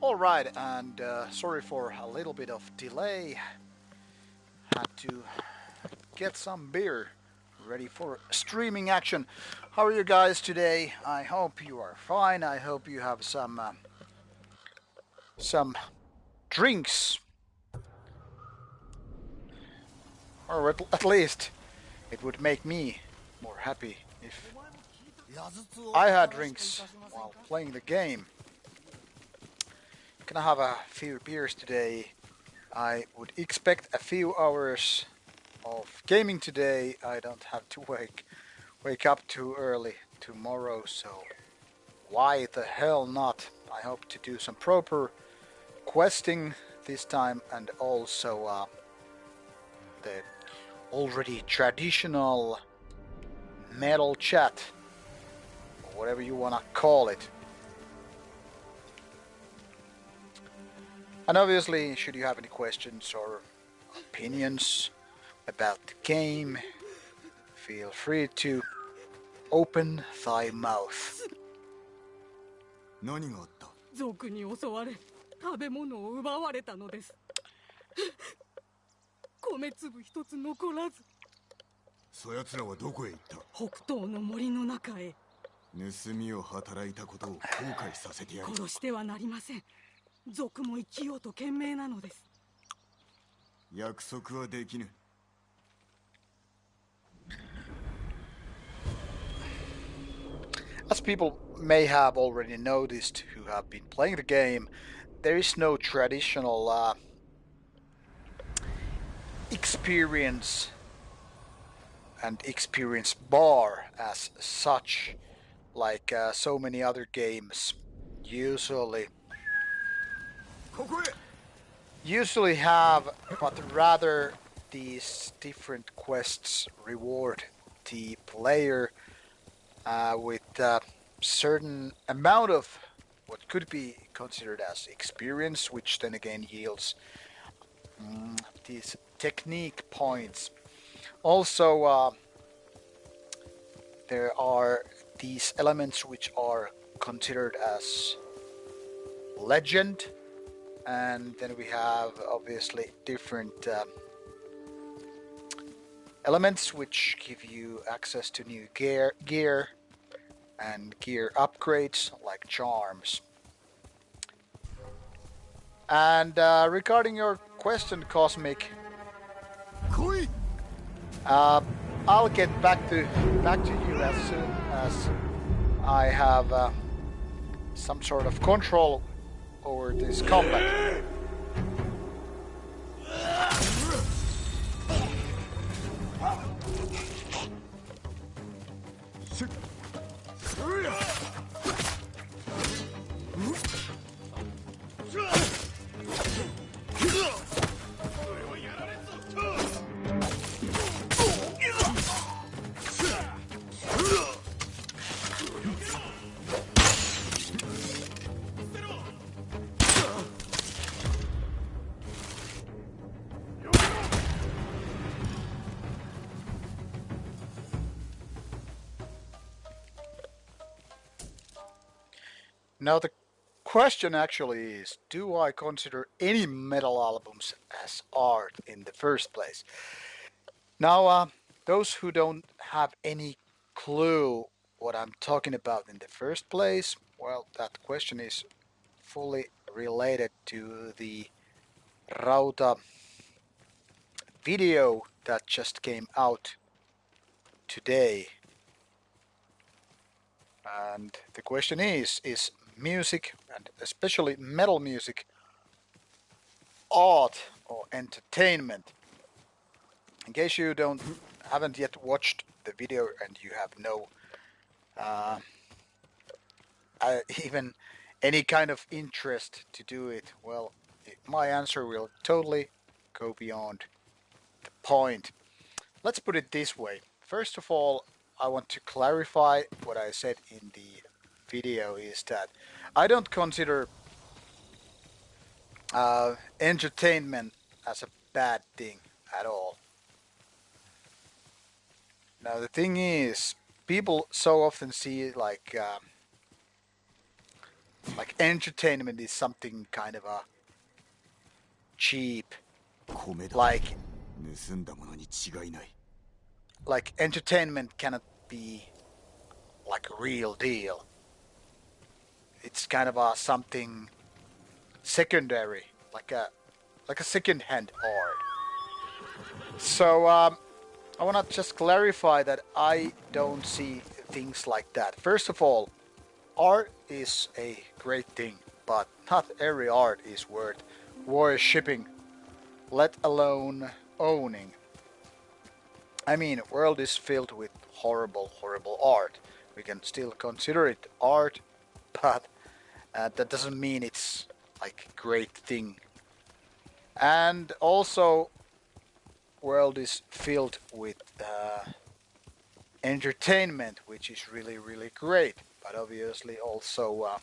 Alright, and sorry for a little bit of delay. Had to get some beer ready for streaming action. How are you guys today? I hope you are fine. I hope you have some drinks, or at least it would make me more happy if I had drinks while playing the game. Gonna have a few beers today. I would expect a few hours of gaming today. I don't have to wake up too early tomorrow, so why the hell not? I hope to do some proper questing this time, and also the already traditional metal chat, or whatever you wanna call it. And obviously, should you have any questions or opinions about the game, feel free to open thy mouth. 何があった？族に襲われ、食べ物を奪われたのです。米粒一つ残らず。そやつらはどこへ行った？北東の森の中へ。盗みを働いたことを後悔させてやる。殺してはなりません。族も生きようと懸命なのです。約束はできぬ。As people may have already noticed who have been playing the game, there is no traditional experience and experience bar as such, like so many other games usually have, but rather these different quests reward the player with a certain amount of what could be considered as experience, which then again yields these technique points. Also, there are these elements which are considered as legend, and then we have obviously different elements which give you access to new gear and gear upgrades like charms. And regarding your question, Cosmic, I'll get back to you as soon as I have some sort of control over this combat. Now the question actually is, do I consider any metal albums as art in the first place? Now, those who don't have any clue what I'm talking about in the first place, well, that question is fully related to the Rauta video that just came out today. And the question is music, and especially metal music, art or entertainment? In case you haven't yet watched the video and you have no even any kind of interest to do it, well, my answer will totally go beyond the point. Let's put it this way. First of all, I want to clarify what I said in the video is that I don't consider entertainment as a bad thing at all. Now the thing is, people so often see like Like entertainment is something kind of a cheap. 米だ Like 盗んだものに違いない entertainment cannot be like a real deal. It's kind of a something secondary, like a second-hand art. So I want to just clarify that I don't see things like that. First of all, art is a great thing, but not every art is worth worshipping, let alone owning. I mean, world is filled with horrible, horrible art. We can still consider it art, but that doesn't mean it's like a great thing. And also, world is filled with entertainment, which is really, really great, but obviously also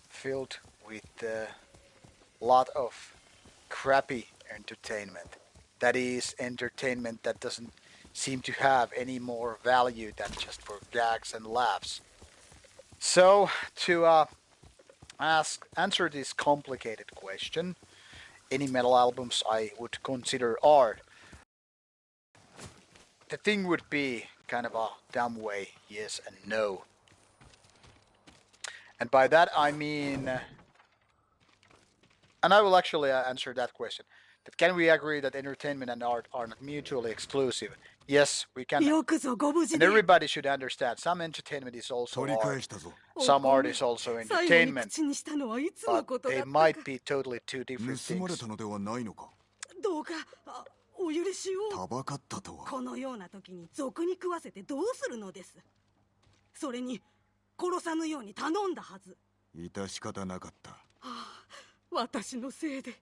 filled with a lot of crappy entertainment. That is entertainment that doesn't seem to have any more value than just for gags and laughs. So to answer this complicated question, any metal albums I would consider art. The thing would be kind of a dumb way, yes and no. And by that I mean, and I will actually answer that question. That can we agree that entertainment and art are not mutually exclusive? Yes, we can. よくぞご無事 And で everybody should understand some entertainment is also 取り返 art. したぞ Some お art 米 is also 最後に entertainment. 口にしたのはいつの But ことだ they った might か be totally two different 盗まれ things. たのではないのか どうかお許しをたばかったとは このような時に賊に食わせてどうするのです。それに殺さぬように頼んだはず。致し方なかった 私のせいで。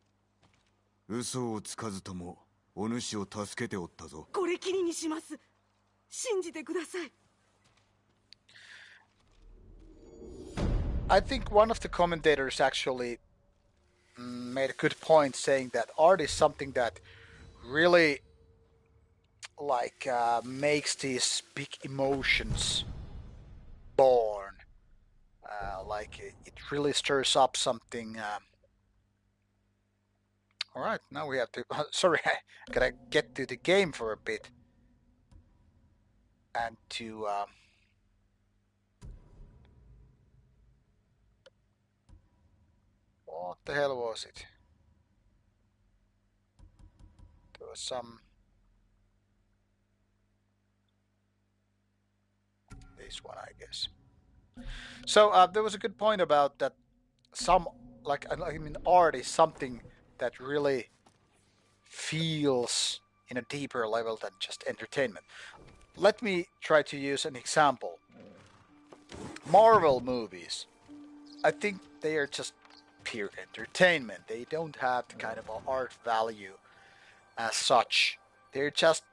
嘘をつかずともお主を助けておったぞ これきりにします。信じてください。 I think one of the commentators actually made a good point saying that art is something that really like makes these big emotions born. Like it really stirs up something. All right, now we have to. Sorry, I gotta get to the game for a bit, and to. What the hell was it? There was some. This one, I guess. So there was a good point about that. Some I mean, art is something that really feels in a deeper level than just entertainment. Let me try to use an example. Marvel movies. I think they are just pure entertainment. They don't have the kind of art value as such. They're just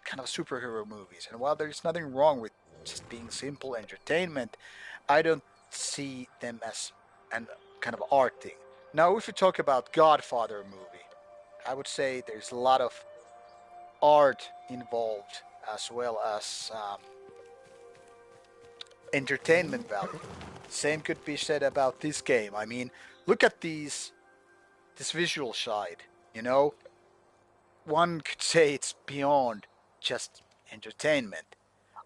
kind of superhero movies. And while there's nothing wrong with just being simple entertainment, I don't see them as an kind of art thing. Now, if you talk about Godfather movie, I would say there's a lot of art involved as well as entertainment value. Same could be said about this game. I mean, look at this visual side. You know, one could say it's beyond just entertainment.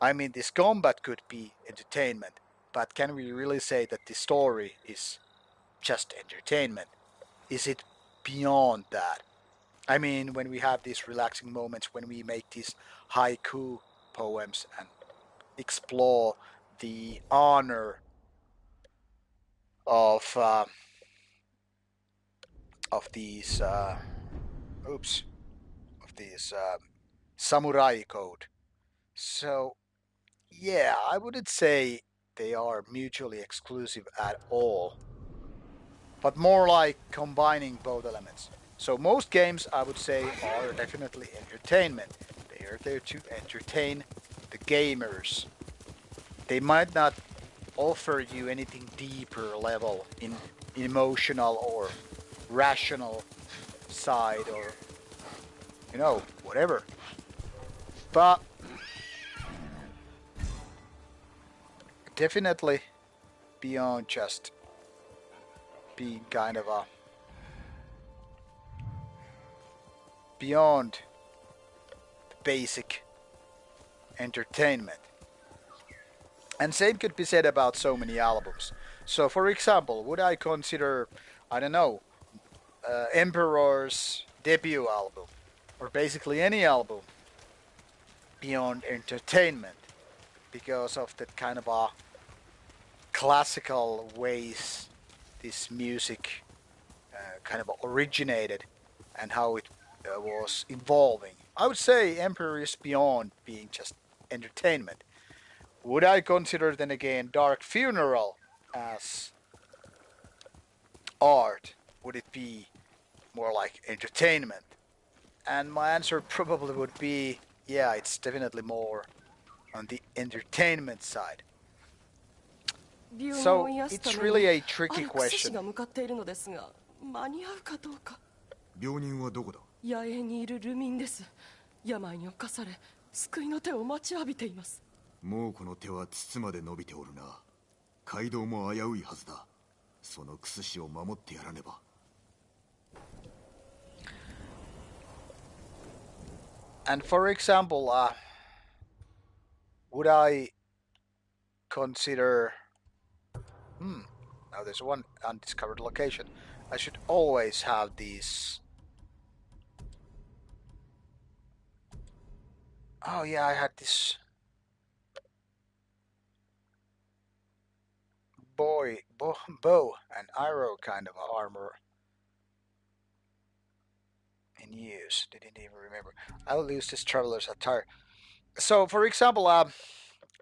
I mean, this combat could be entertainment, but can we really say that the story is just entertainment? Is it beyond that? I mean, when we have these relaxing moments, when we make these haiku poems and explore the honor of these oops of these samurai code. So yeah, I wouldn't say they are mutually exclusive at all, but more like combining both elements. So most games I would say are definitely entertainment. They are there to entertain the gamers. They might not offer you anything deeper level in emotional or rational side or whatever. But definitely beyond just being kind of a beyond the basic entertainment. And same could be said about so many albums. So, for example, would I consider, I don't know, Emperor's debut album, or basically any album, beyond entertainment, because of that kind of a classical ways this music kind of originated and how it was evolving? I would say Emperor is beyond being just entertainment. Would I consider then again Dark Funeral as art? Would it be more like entertainment? And my answer probably would be yeah, it's definitely more on the entertainment side. So it's really a tricky question. 病人はどこだ？野営にいる流民です。病に侵され救いの手を待ちわびています。もうこの手は筒まで伸びておるな。街道も危ういはずだ。そのクスシを守ってやらねば。And for example, would I consider... now there's one undiscovered location. I should always have these... Oh yeah, I had this... bow and arrow kind of armor in use. Didn't even remember. I will use this traveler's attire. So, for example,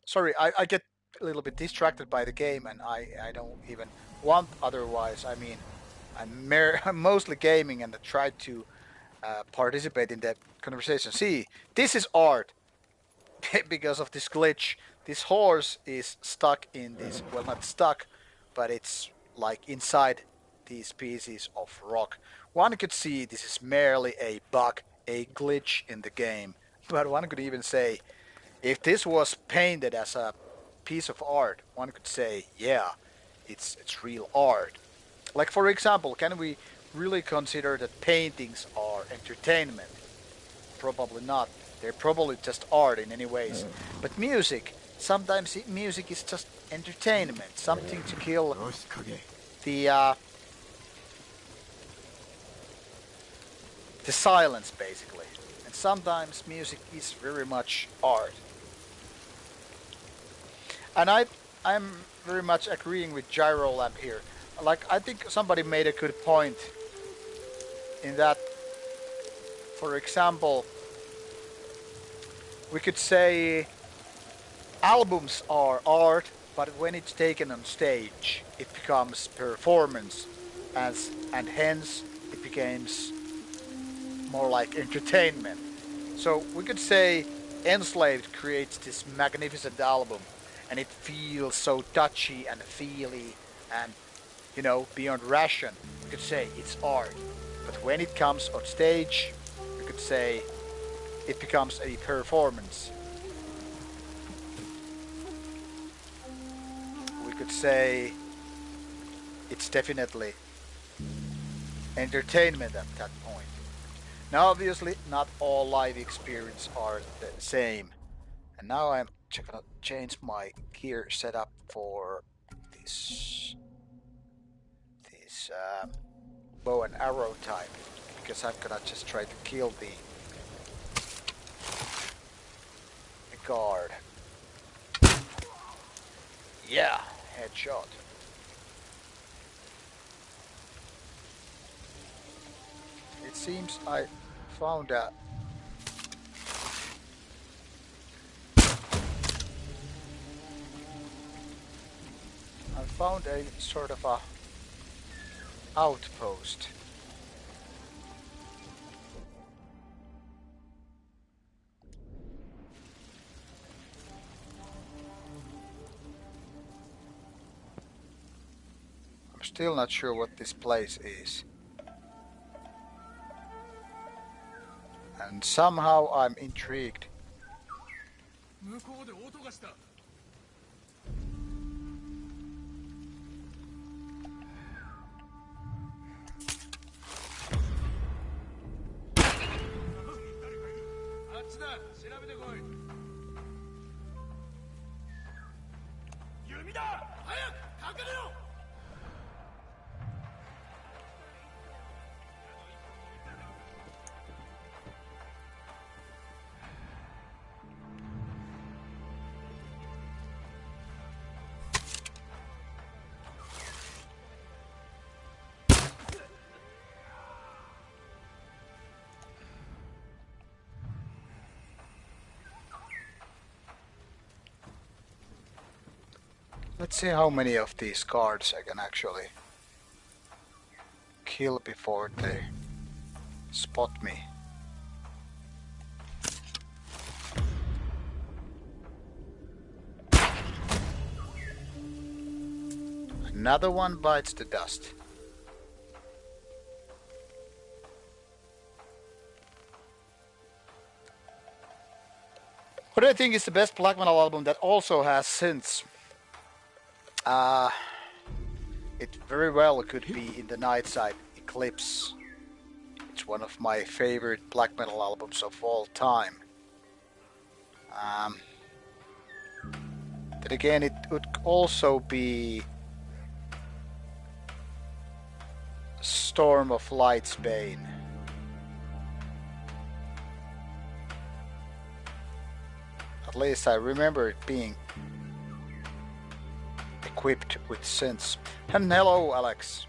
sorry, I get a little bit distracted by the game, and I don't even want otherwise. I mean, I'm mostly gaming and I try to participate in that conversation. See, this is art because of this glitch. This horse is stuck in this, well, not stuck, but it's like inside these pieces of rock. One could see this is merely a bug, a glitch in the game. But one could even say, if this was painted as a piece of art, one could say, yeah, it's real art. Like, for example, can we really consider that paintings are entertainment? Probably not. They're probably just art in many ways. But music, sometimes music is just entertainment, something to kill the silence, basically. And sometimes music is very much art. And I'm very much agreeing with Gyro Lab here. Like, I think somebody made a good point in that, for example, we could say albums are art, but when it's taken on stage, it becomes performance, and hence it becomes more like entertainment. So we could say Enslaved creates this magnificent album, and it feels so touchy and feely and, you know, beyond ration. We could say it's art. But when it comes on stage, we could say it becomes a performance. We could say it's definitely entertainment at that point. Now obviously not all live experiences are the same. And now I'm gonna change my gear setup for this bow and arrow type, because I'm gonna just try to kill the guard. Yeah, headshot. It seems I found a sort of a outpost. I'm still not sure what this place is. And somehow I'm intrigued. Let's see how many of these guards I can actually kill before they spot me. Another one bites the dust. What do I think is the best black metal album that also has synths? It very well could be In the Night Side Eclipse. It's one of my favorite black metal albums of all time. Then again, it would also be Storm of Light's Bane. At least I remember it being equipped with synths. And hello, Alex.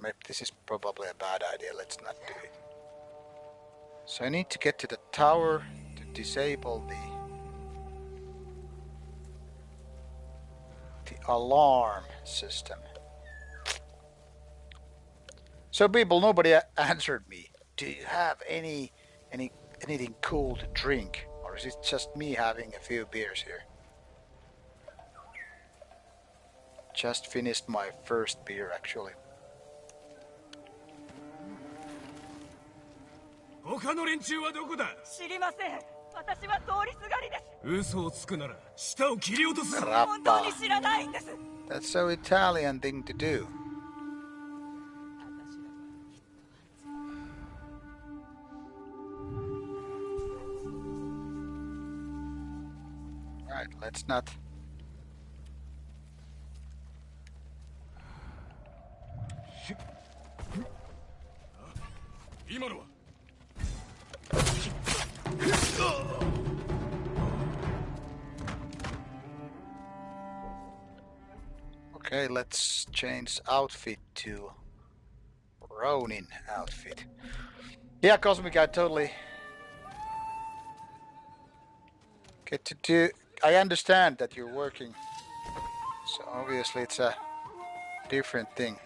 Maybe this is probably a bad idea. Let's not do it. So I need to get to the tower to disable the alarm system. So people, nobody answered me. Do you have anything cool to drink, or is it just me having a few beers here? Just finished my first beer actually. 他の連中はどこだ。知りません。私は通りすがりです。嘘をつくなら舌を切り落とす。本当に知らないんです。That's so Italian thing to do. Right, let's not. 今のは。Okay, let's change outfit to Ronin outfit. Yeah, Cosmic, I totally get to do. I understand that you're working, so obviously it's a different thing.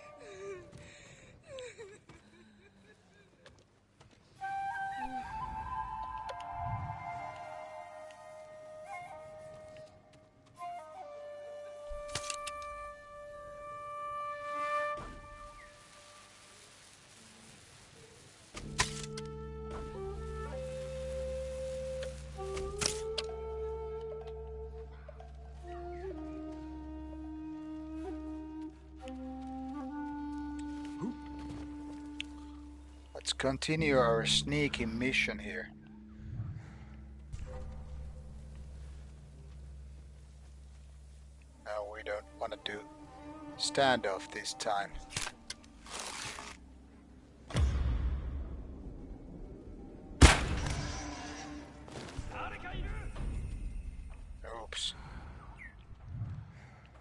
Let's continue our sneaky mission here. No, we don't want to do standoff this time. Oops.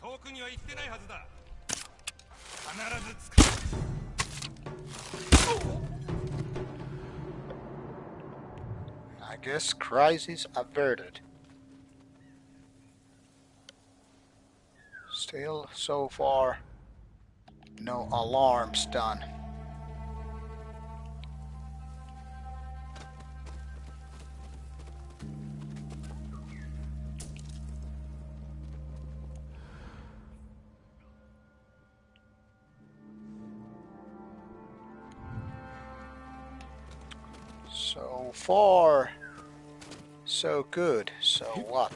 遠くには行ってないはずだ。必ず捕まる。I guess crisis averted. Still, so far, no alarms done. So far, so good. So what?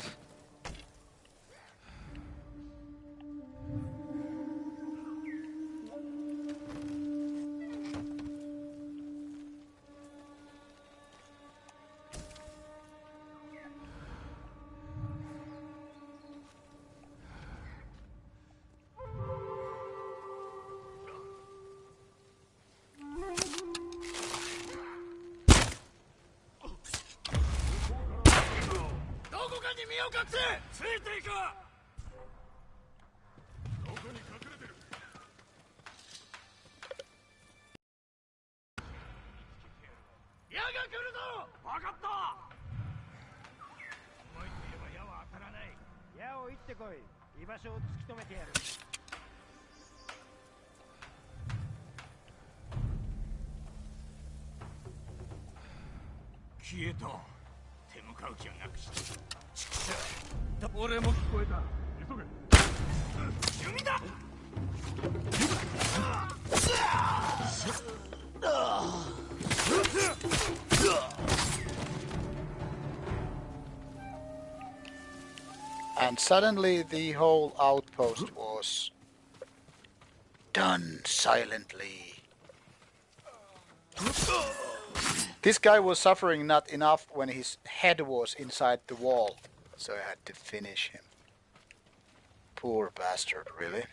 消えた。手向かう気はなくして。俺も聞こえた。急げ。弓だ。And suddenly the whole outpost was done silently. This guy was suffering not enough when his head was inside the wall, so I had to finish him. Poor bastard, really.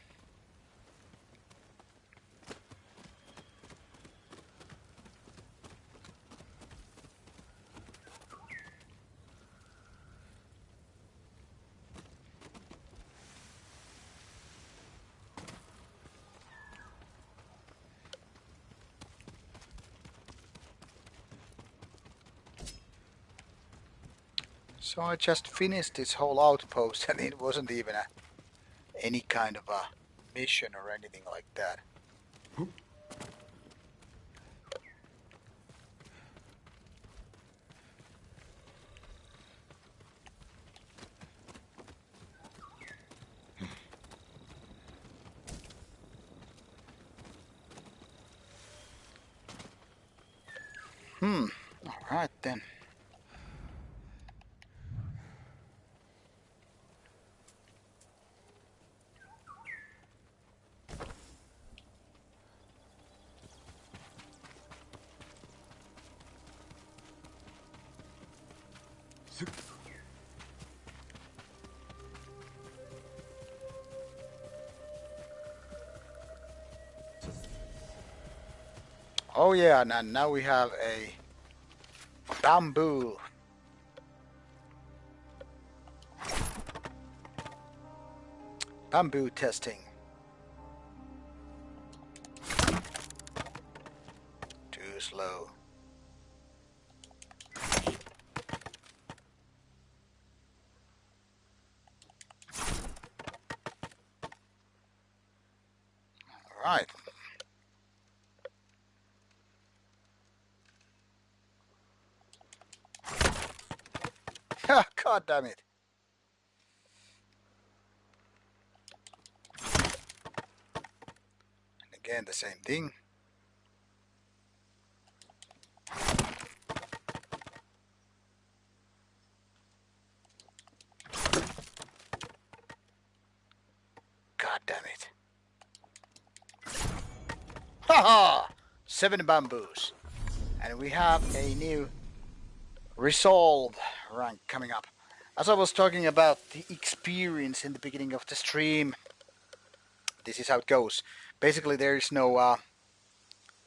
So I just finished this whole outpost and it wasn't even any kind of a mission or anything like that. Alright then. Oh yeah, and now we have a bamboo. Bamboo testing. Too slow. Alright. God damn it. And again the same thing. God damn it. Haha! 7 bamboos. And we have a new resolve rank coming up. As I was talking about the experience in the beginning of the stream, this is how it goes. Basically there is no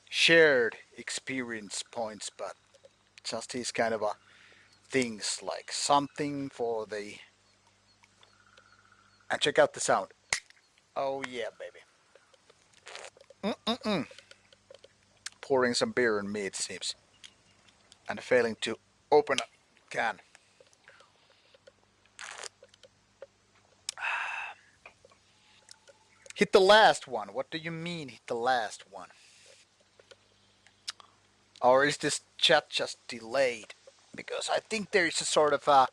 shared experience points, but just these kind of things like something for the... And check out the sound. Oh yeah, baby. Pouring some beer on me, it seems. And failing to open a can. Hit the last one. What do you mean hit the last one? Or is this chat just delayed? Because I think there is a sort of a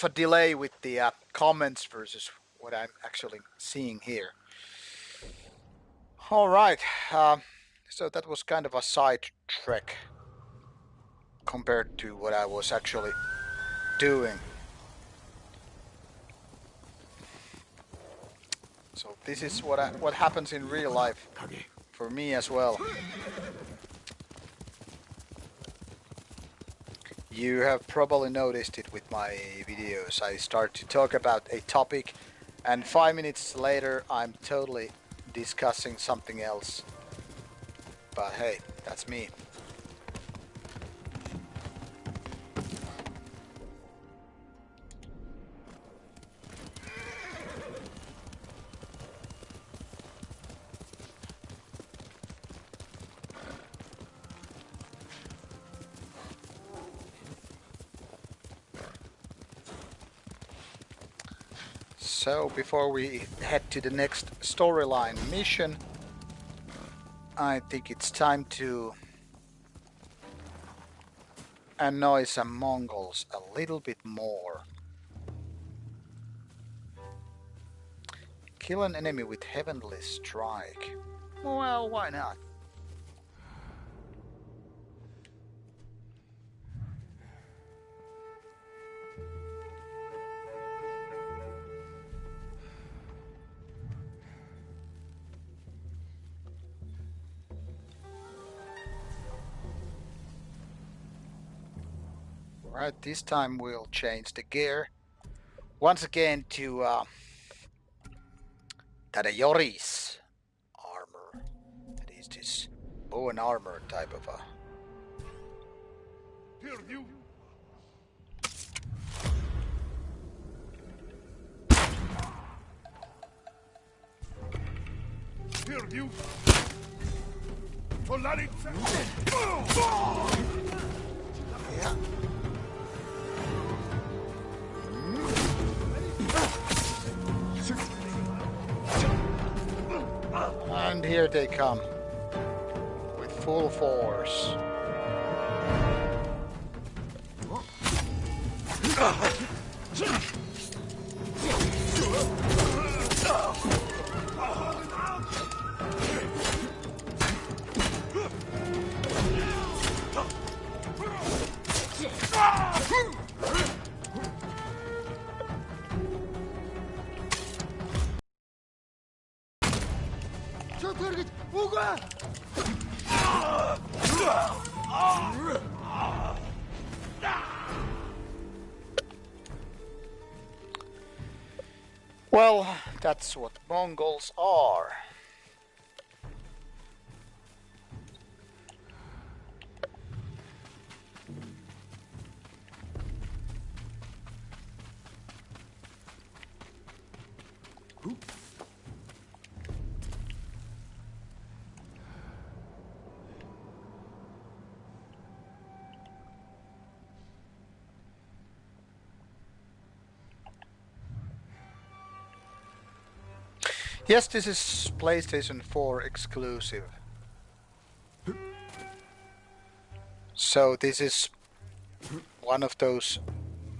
delay with the comments versus what I'm actually seeing here. All right. So that was kind of a side trek compared to what I was actually doing. So this is what happens in real life for me as well. You have probably noticed it with my videos. I start to talk about a topic and 5 minutes later I'm totally discussing something else. But hey, that's me. So before we head to the next storyline mission, I think it's time to annoy some Mongols a little bit more. Kill an enemy with Heavenly Strike. Well, why not? Right, this time we'll change the gear once again to Tadayori's armor. That is this bow and armor type of a. Yeah. And here they come with full force. Well, that's what Mongols are. Yes, this is PlayStation 4 exclusive. So this is one of those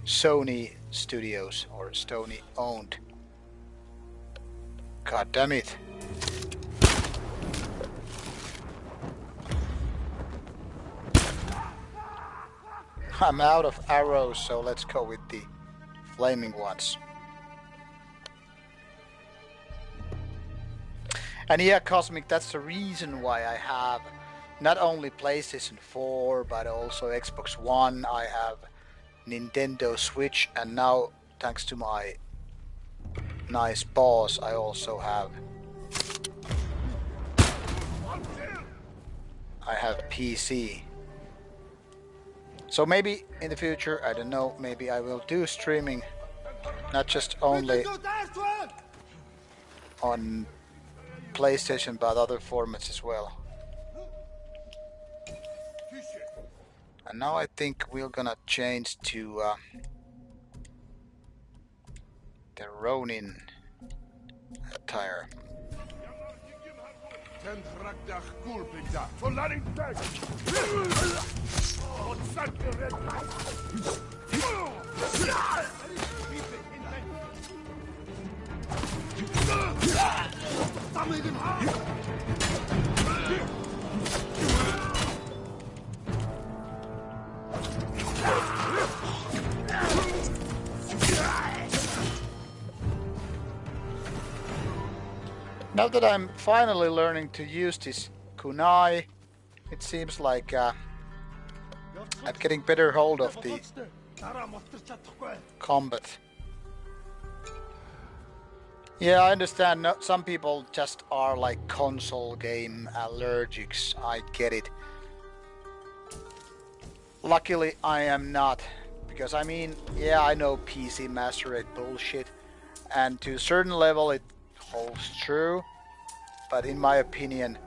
Sony studios or Sony owned. God damn it. I'm out of arrows, so let's go with the flaming ones. And yeah, Cosmic, that's the reason why I have not only PlayStation 4, but also Xbox One. I have Nintendo Switch, and now, thanks to my nice boss, I also have PC. So maybe in the future, I don't know, maybe I will do streaming, not just only on PlayStation, but other formats as well. And now I think we're gonna change to the Ronin attire. now that I'm finally learning to use this kunai, it seems like I'm getting better hold of the combat. Yeah, I understand. No, some people just are like console game allergics. I get it. Luckily, I am not. Because I mean, yeah, I know PC Master Race bullshit. And to a certain level it holds true. But in my opinion,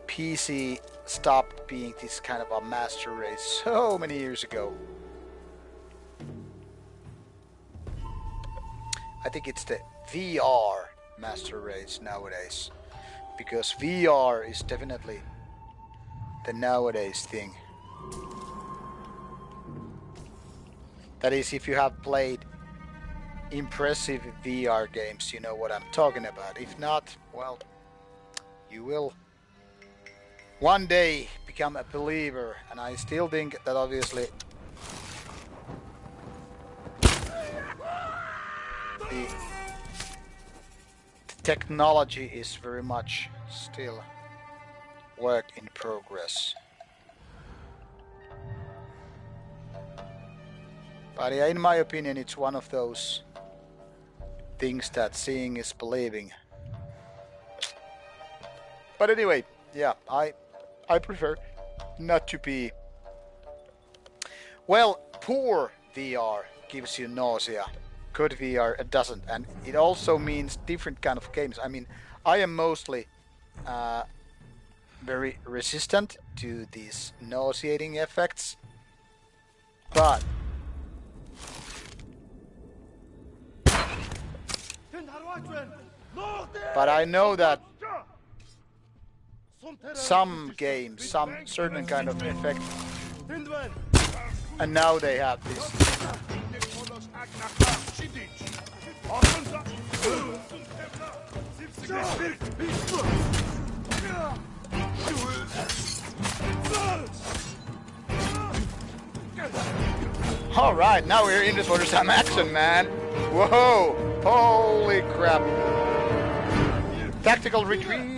PC stopped being this kind of a master race so many years ago. I think it's the VR master race nowadays, because VR is definitely the nowadays thing. That is, if you have played impressive VR games, you know what I'm talking about. If not, well, you will one day become a believer, and I still think that obviously the technology is very much still work in progress. But yeah, in my opinion, it's one of those things that seeing is believing. But anyway, yeah, I prefer not to be. Well, poor VR gives you nausea. Good VR it doesn't, and it also means different kind of games. I mean, I am mostly very resistant to these nauseating effects, but I know that some games, some certain kind of effect, and now they have this. All right, now we're in for some action, man. Whoa! Holy crap! Tactical retreat.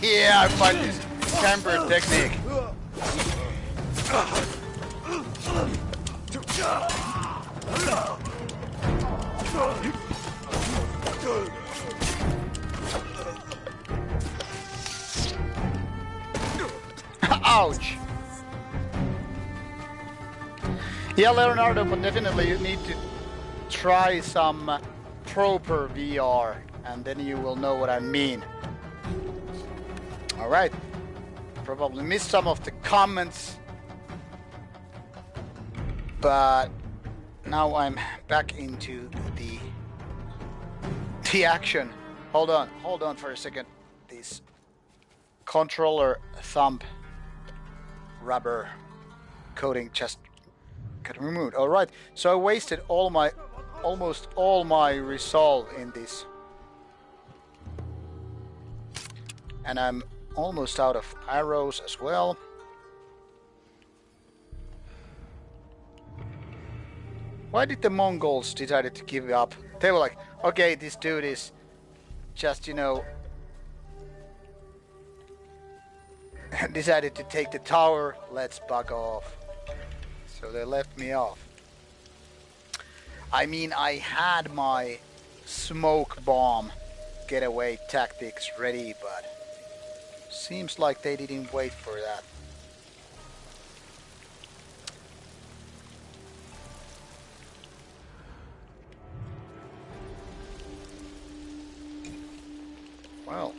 Yeah, I find this camper technique. Ouch! Yeah, Leonardo, but definitely you need to try some proper VR, and then you will know what I mean. Alright, probably missed some of the comments, but now I'm back into the action. Hold on for a second. This controller thumb rubber coating just got removed. Alright, so I wasted almost all my resolve in this, and I'm almost out of arrows as well. Why did the Mongols decided to give up? They were like, okay, this dude is just, decided to take the tower, let's bug off. So they left me off. I mean, I had my smoke bomb getaway tactics ready, but seems like they didn't wait for that. Well,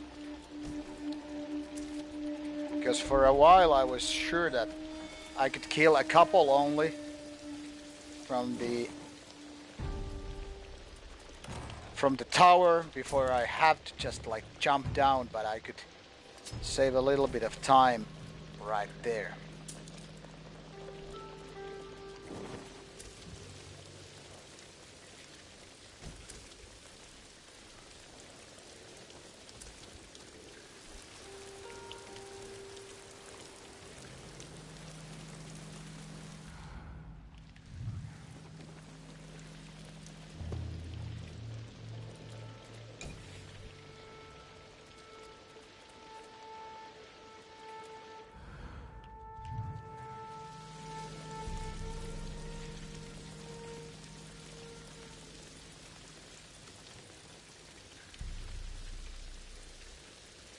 because for a while I was sure that I could kill a couple only from the tower before I have to just like jump down, but I could save a little bit of time right there.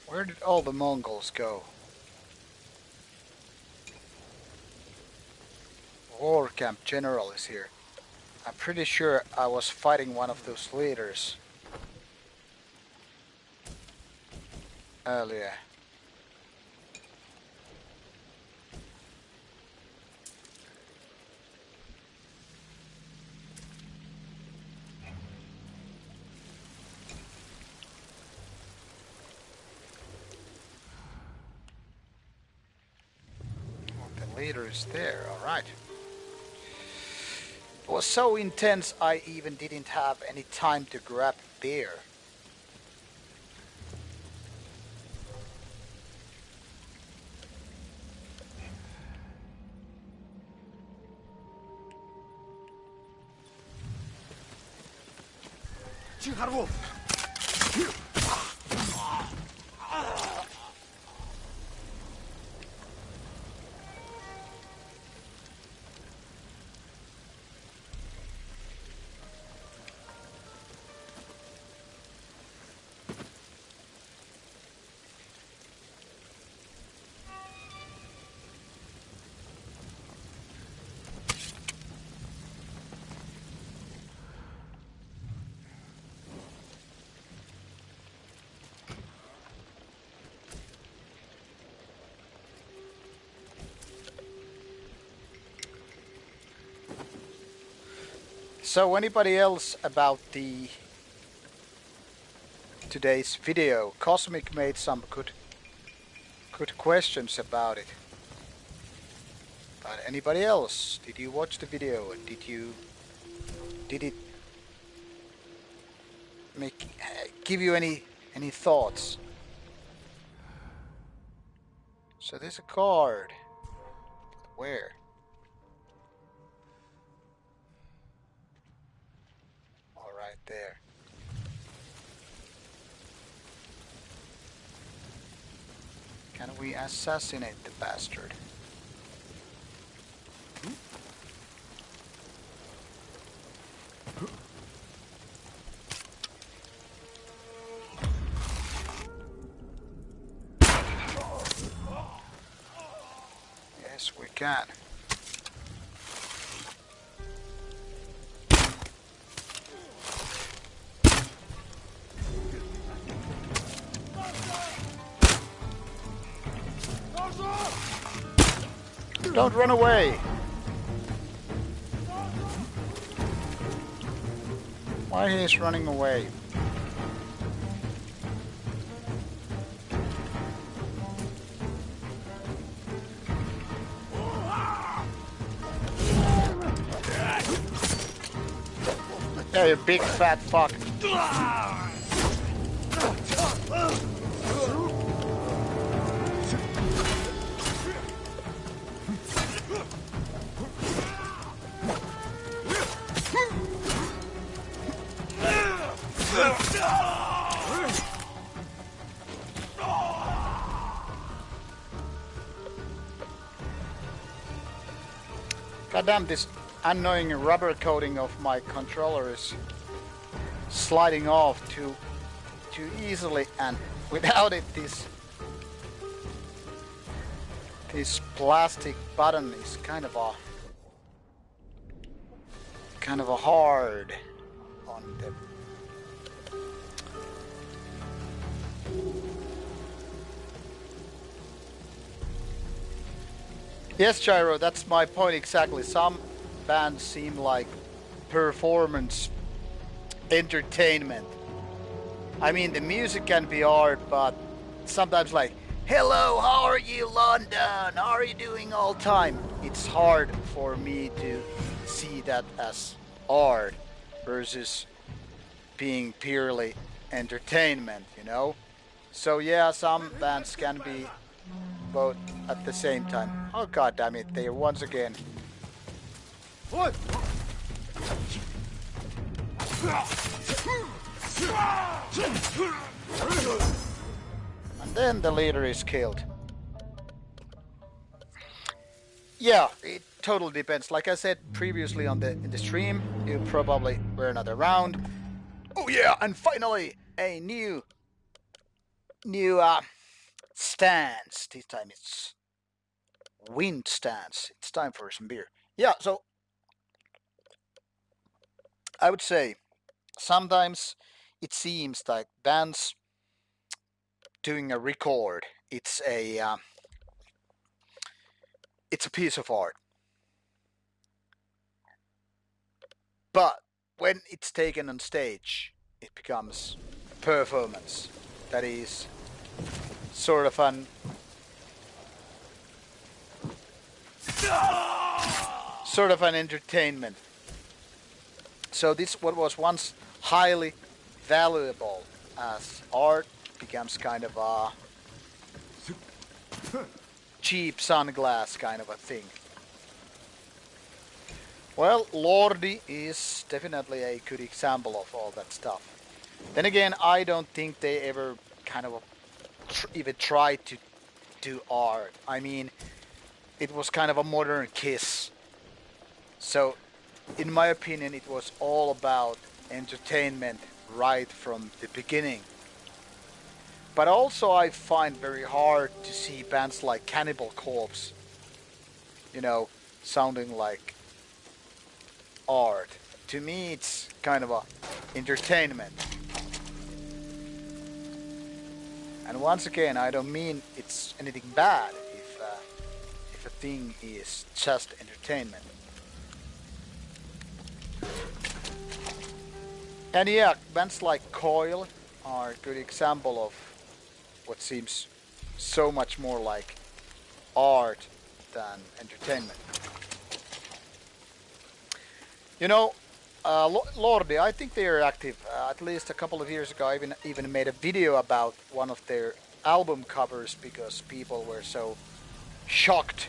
Where did all the Mongols go? War camp general is here. I'm pretty sure I was fighting one of those leaders earlier. Leader is there, alright. It was so intense I even didn't have any time to grab beer. So anybody else about the today's video? Cosmic made some good questions about it. But anybody else? Did you watch the video? Did it give you any thoughts? So there's a card. Where? Right there. Can we assassinate the bastard? Yes, we can. Don't run away! Why he is running away? Yeah, you big fat fuck. Goddamn, this annoying rubber coating of my controller is sliding off too easily, and without it this plastic button is kind of a hard on the Yes, Gyro, that's my point exactly. Some bands seem like performance entertainment. I mean, the music can be art, but sometimes like, hello, how are you, London? How are you doing all time? It's hard for me to see that as art versus being purely entertainment, you know? So yeah, some bands can be both at the same time. Oh god damn it, they once again. What? And then the leader is killed. Yeah, it totally depends. Like I said previously in the stream, you probably were not around. Oh yeah, and finally a new stance. This time it's wind stance. It's time for some beer. Yeah, so I would say sometimes it seems like bands doing a record. It's a piece of art. But when it's taken on stage, it becomes a performance that is sort of an entertainment. So this what was once highly valuable as art becomes kind of a cheap sunglass kind of a thing. Well, Lordi is definitely a good example of all that stuff. Then again, I don't think they ever kind of even tried to do art. I mean, it was kind of a modern Kiss. So, in my opinion, it was all about entertainment right from the beginning. But also I find very hard to see bands like Cannibal Corpse, you know, sounding like art. To me, it's kind of a entertainment. And once again, I don't mean it's anything bad if a thing is just entertainment. And yeah, bands like Coil are a good example of what seems so much more like art than entertainment. You know, Lordi, I think they are active. At least a couple of years ago, I even made a video about one of their album covers because people were so shocked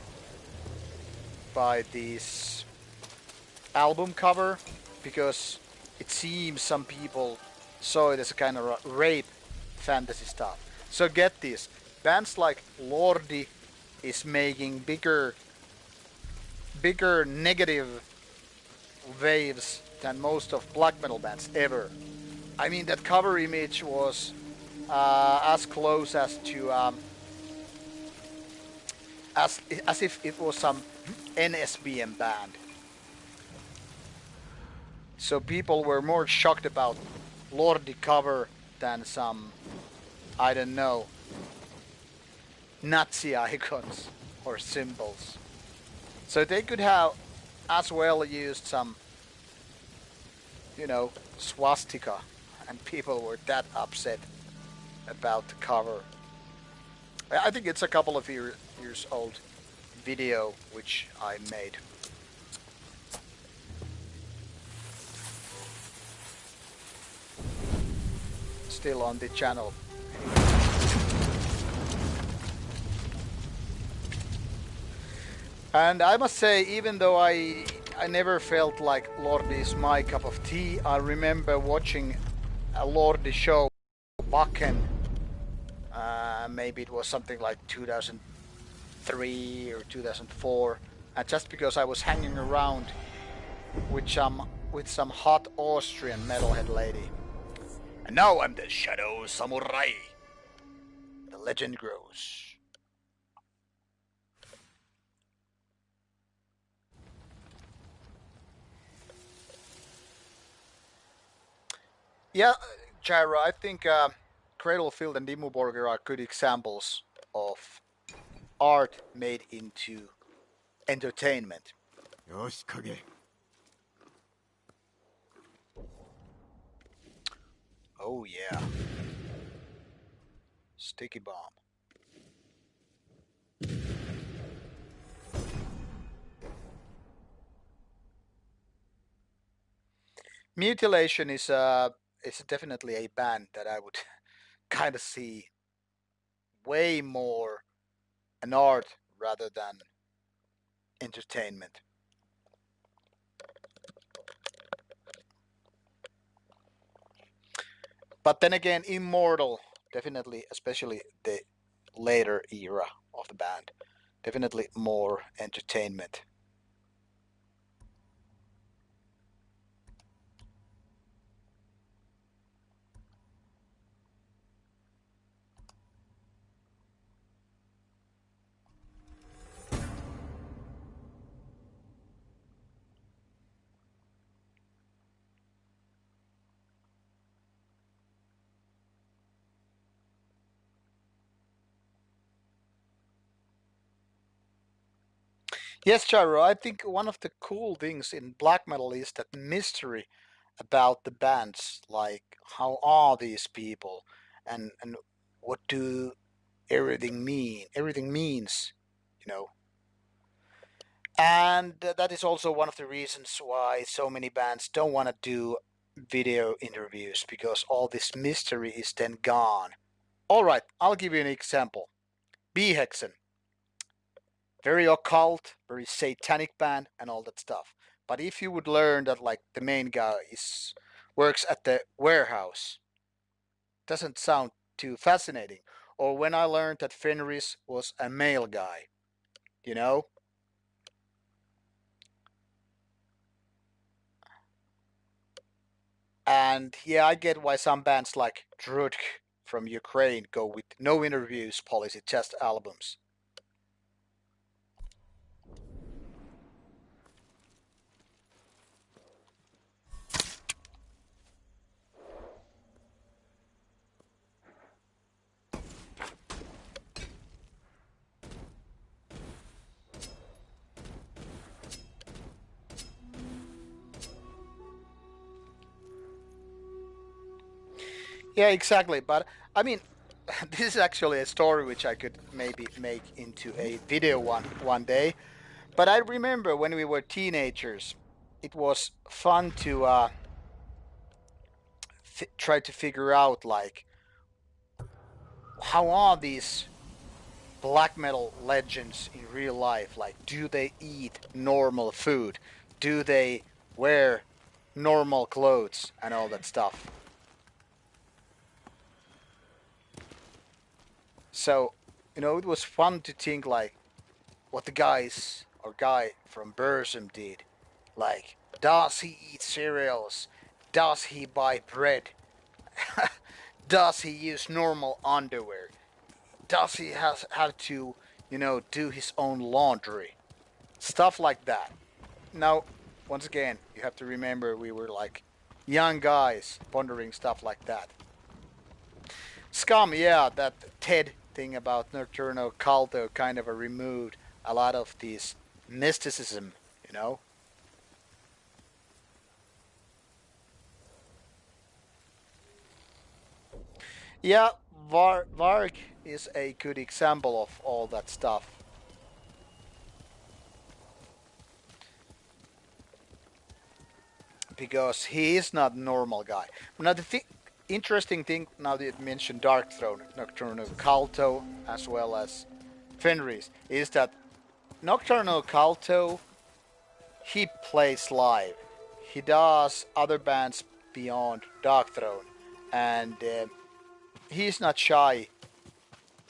by this album cover because it seems some people saw it as a kind of rape fantasy stuff. So get this, bands like Lordi is making bigger negative waves than most of black metal bands ever. I mean, that cover image was as close as to as if it was some NSBM band. So people were more shocked about Lordi cover than some, I don't know, Nazi icons or symbols. So they could have as well used some, you know, swastika, and people were that upset about the cover. I think it's a couple of years old video which I made. Still on the channel. And I must say, even though I never felt like Lordi is my cup of tea, I remember watching Lordi show Bakken. Maybe it was something like 2003 or 2004. And just because I was hanging around with some hot Austrian metalhead lady. And now I'm the Shadow Samurai. The legend grows. Yeah, Gyro, I think Cradlefield and Dimmu Borgir are good examples of art made into entertainment. よし影 Oh yeah. Sticky bomb. Mutilation is definitely a band that I would kind of see way more an art rather than entertainment. But then again, Immortal, definitely, especially the later era of the band, definitely more entertainment. Yes, Charo, I think one of the cool things in black metal is that mystery about the bands, like how are these people, and what do everything mean? Everything means, you know. And that is also one of the reasons why so many bands don't want to do video interviews because all this mystery is then gone. All right, I'll give you an example. B-Hexen, very occult, very satanic band, and all that stuff. But if you would learn that like the main guy is works at the warehouse, doesn't sound too fascinating. Or when I learned that Fenris was a male guy, you know. And yeah, I get why some bands like Drudk from Ukraine go with no interviews policy, just albums. Yeah, exactly. But I mean, this is actually a story which I could maybe make into a video one day. But I remember when we were teenagers, it was fun to try to figure out like how are these black metal legends in real life? Like, do they eat normal food? Do they wear normal clothes and all that stuff? So, it was fun to think like what the guy from Burzum did. Like, does he eat cereals? Does he buy bread? Does he use normal underwear? Does he have to, do his own laundry? Stuff like that. Now, once again, you have to remember we were like young guys pondering stuff like that. Scum, yeah, that TED thing about Nocturno Culto kind of removed a lot of this mysticism, you know? Yeah, Varg is a good example of all that stuff. Because he is not a normal guy. Now, the interesting thing, now that you mentioned Dark Throne, Nocturnal Culto, as well as Fenris, is that Nocturnal Culto, he plays live. He does other bands beyond Dark Throne. and he's not shy,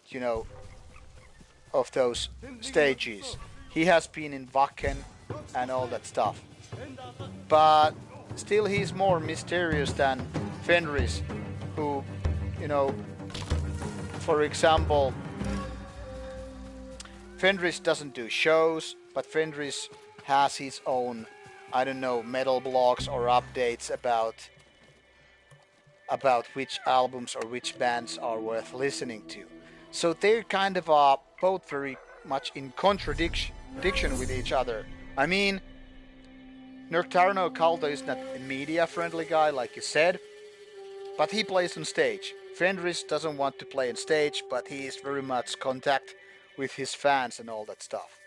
you know, of those stages. He has been in Wacken and all that stuff, but still he's more mysterious than Fenris, who, you know, for example, Fenris doesn't do shows, but Fenris has his own, I don't know, metal blogs or updates about which albums or which bands are worth listening to. So they're kind of both very much in contradiction with each other. I mean, Nocturno Caldo is not a media friendly guy, like you said, but he plays on stage. Fenris doesn't want to play on stage, but he is very much contact with his fans and all that stuff.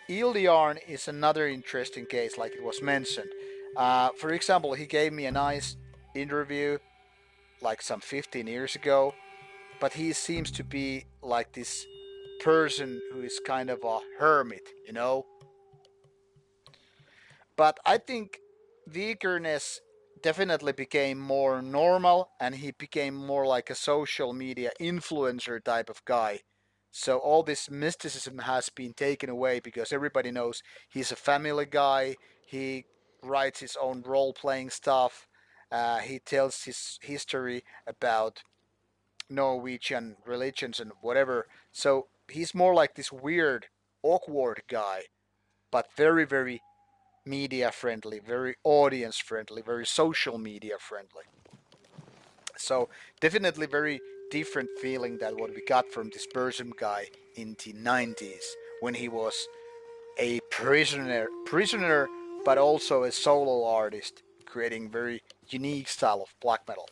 Ildiarn is another interesting case, like it was mentioned. For example, he gave me a nice interview like some 15 years ago, but he seems to be like this person who is kind of a hermit, you know? But I think Vigerness definitely became more normal and he became more like a social media influencer type of guy. So all this mysticism has been taken away because everybody knows he's a family guy. He writes his own role playing stuff. He tells his history about Norwegian religions and whatever. So he's more like this weird, awkward guy, but very, very media friendly, very audience friendly, very social media friendly. So definitely very different feeling than what we got from this Burzum guy in the 90s when he was a prisoner, but also a solo artist, creating very unique style of black metal.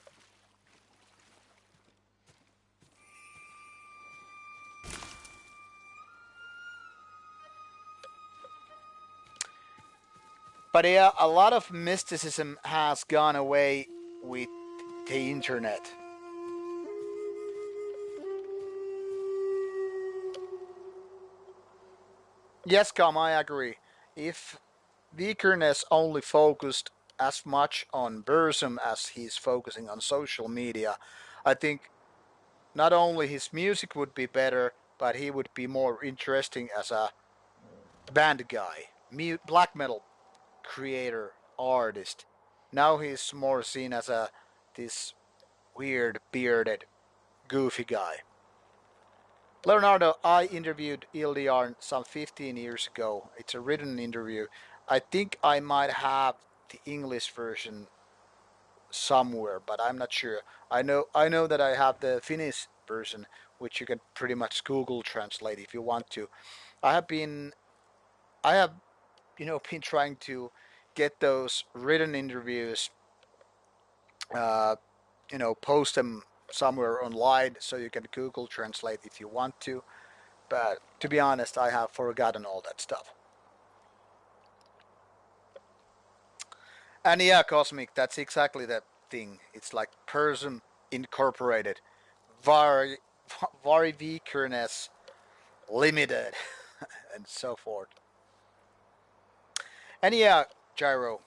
But yeah, a lot of mysticism has gone away with the internet. Yes, Cam, I agree. If Vikernes only focused as much on Burzum as he's focusing on social media, I think not only his music would be better, but he would be more interesting as a band guy, black metal creator, artist. Now he's more seen as a this weird bearded goofy guy. Leonardo, I interviewed Ildiarn some 15 years ago. It's a written interview. I think I might have the English version somewhere, but I'm not sure. I know that I have the Finnish version, which you can pretty much Google translate if you want to. I have been I have been trying to get those written interviews, uh, post them somewhere online so you can Google translate if you want to. But to be honest, I have forgotten all that stuff. And yeah, Cosmic, that's exactly that thing. It's like Person Incorporated, Vari, Varivikernes Limited, and so forth. And yeah, Gyro,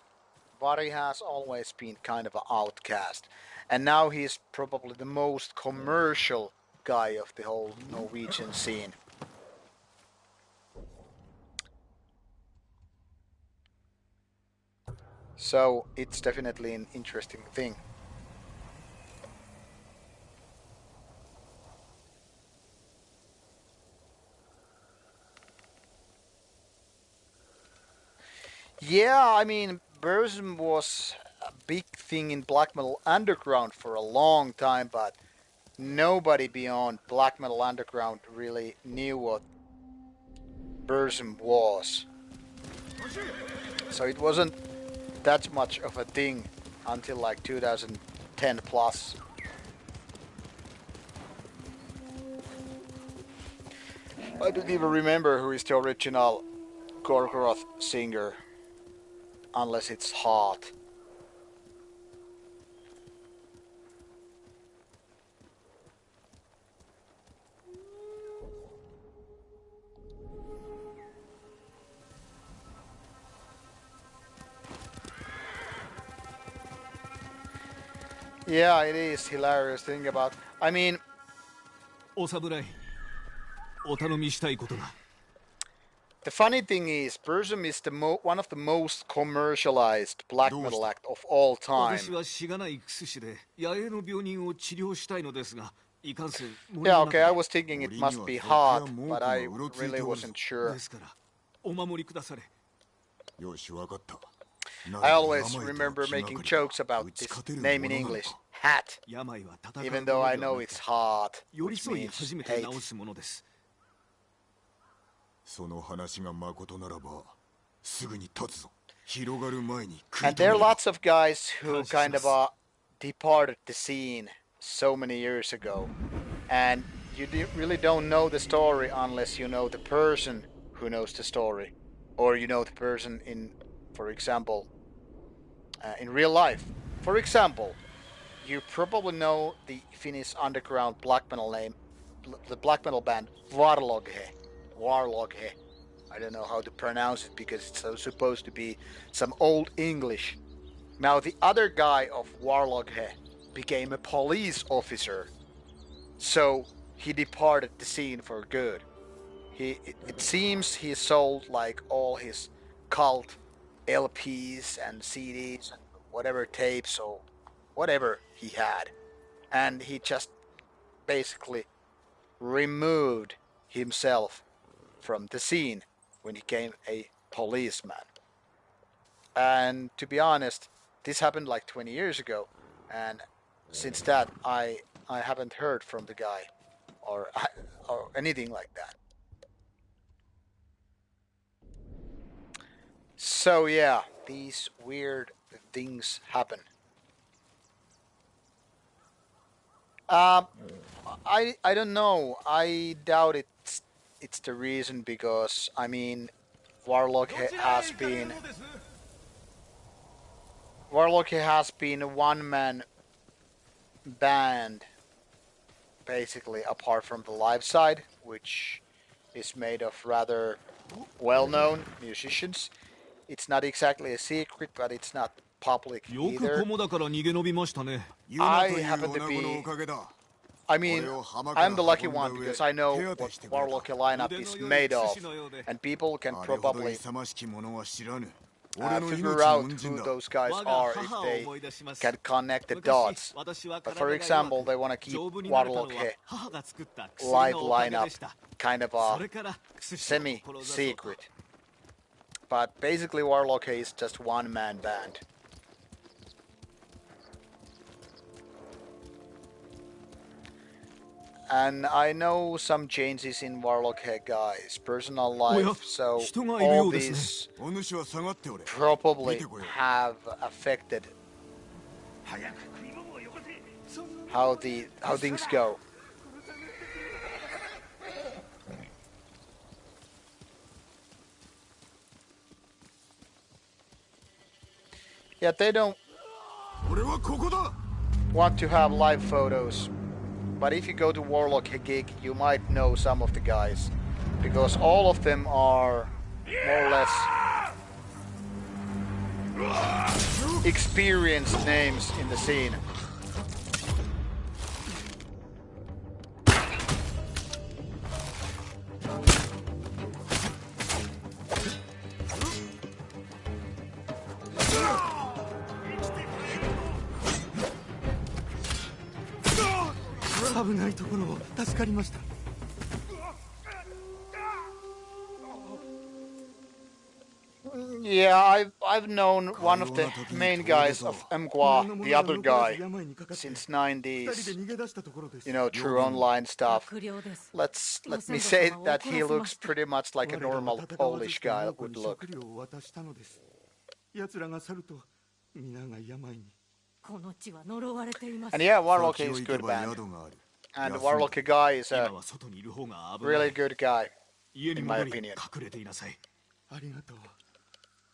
Vari has always been kind of an outcast. And now he's probably the most commercial guy of the whole Norwegian scene. So it's definitely an interesting thing. Yeah, I mean, Burzum was a big thing in black metal underground for a long time, but nobody beyond black metal underground really knew what Burzum was. So it wasn't that much of a thing until like 2010 plus. I don't even remember who is the original Gorgoroth singer, unless it's Hot. Yeah, it is hilarious thinking about. I mean, お侍、お頼みしたいことが。the funny thing is, Burzum is one of the most commercialized black metal act of all time. 私はしがないクス氏で野営の病人を治療したいのですが、いかんせん森 Yeah, の okay, 中 I で。 was thinking it must be hot, but I really wasn't で sure. すからお守りくだされ。よし、わかった。 I always remember making jokes about this name in English, hat, 病は戦う even も though の I では know な it's く、 hot, 寄り which 添い means 初めて hate. 治すものです。その話がまことならばすぐに立つぞ。広がる前に食い And 止 there め are る。 lots of guys who kind of departed the scene so many years ago. And you really don't know the story unless you know the person who knows the story. Or you know the person in, for example, in real life. For example, you probably know the Finnish underground black metal name, the black metal band Varloghe. Varloghe. I don't know how to pronounce it because it's supposed to be some old English. Now the other guy of Varloghe became a police officer, so he departed the scene for good. It seems he sold like all his cult LPs and CDs and whatever tapes or whatever he had, and he just basically removed himself from the scene when he became a policeman. And to be honest, this happened like 20 years ago, and since that I haven't heard from the guy or or anything like that. So yeah, these weird things happen. Um, I don't know. I doubt it's the reason because I mean, Warlock has been Warlock has been a one-man band basically apart from the live side, which is made of rather well-known musicians. It's not exactly a secret, but it's not public よく either. 菰田から逃げ延びましたね。ユナという I happen 女 to 子 be のおかげだ。 I mean, 俺を浜から I'm the lucky 運んだ one 上 because I know 手当 what てしてくれた。 Warlock lineup is made of, and people can あれほど probably 勇ましき者は知らぬ。俺の figure 命の out 恩人 who だ。 those guys 我が are 母 if を they 思い出します。 can connect the 昔 dots. 私は But 体 for が example, 弱く they want to keep 丈夫になれたの Warlock は母が作った薬 live のおかげ lineup でした。 kind of そ a れから薬師を志そうと。 semi-secret. But basically, Warlock is just one-man band. And I know some changes in Warlock guys' personal life, so 人がいるよ all うですね。 these お主は下がっておれ。 probably 見てこよう。 have affected 早く食い物をよこせ。 how things go. Yeah, they don't 俺はここだ。 want to have live photos, but if you go to Warlock gig, you might know some of the guys, because all of them are more or less experienced names in the scene. Yeah, I've known one of the main guys of Mgwa, the other guy, since 90s, you know, through online stuff. Let me say that he looks pretty much like a normal Polish guy would look. 奴らが去ると皆が病に。 この地は呪われています。 And yeah, Warlock 先を is 行け good ば band. 宿がある。 And 休む Warlock guy is 今 a は外にいる方が危ない。 really good guy. 家に in my 戻り opinion. 隠れていなさい。ありがとう。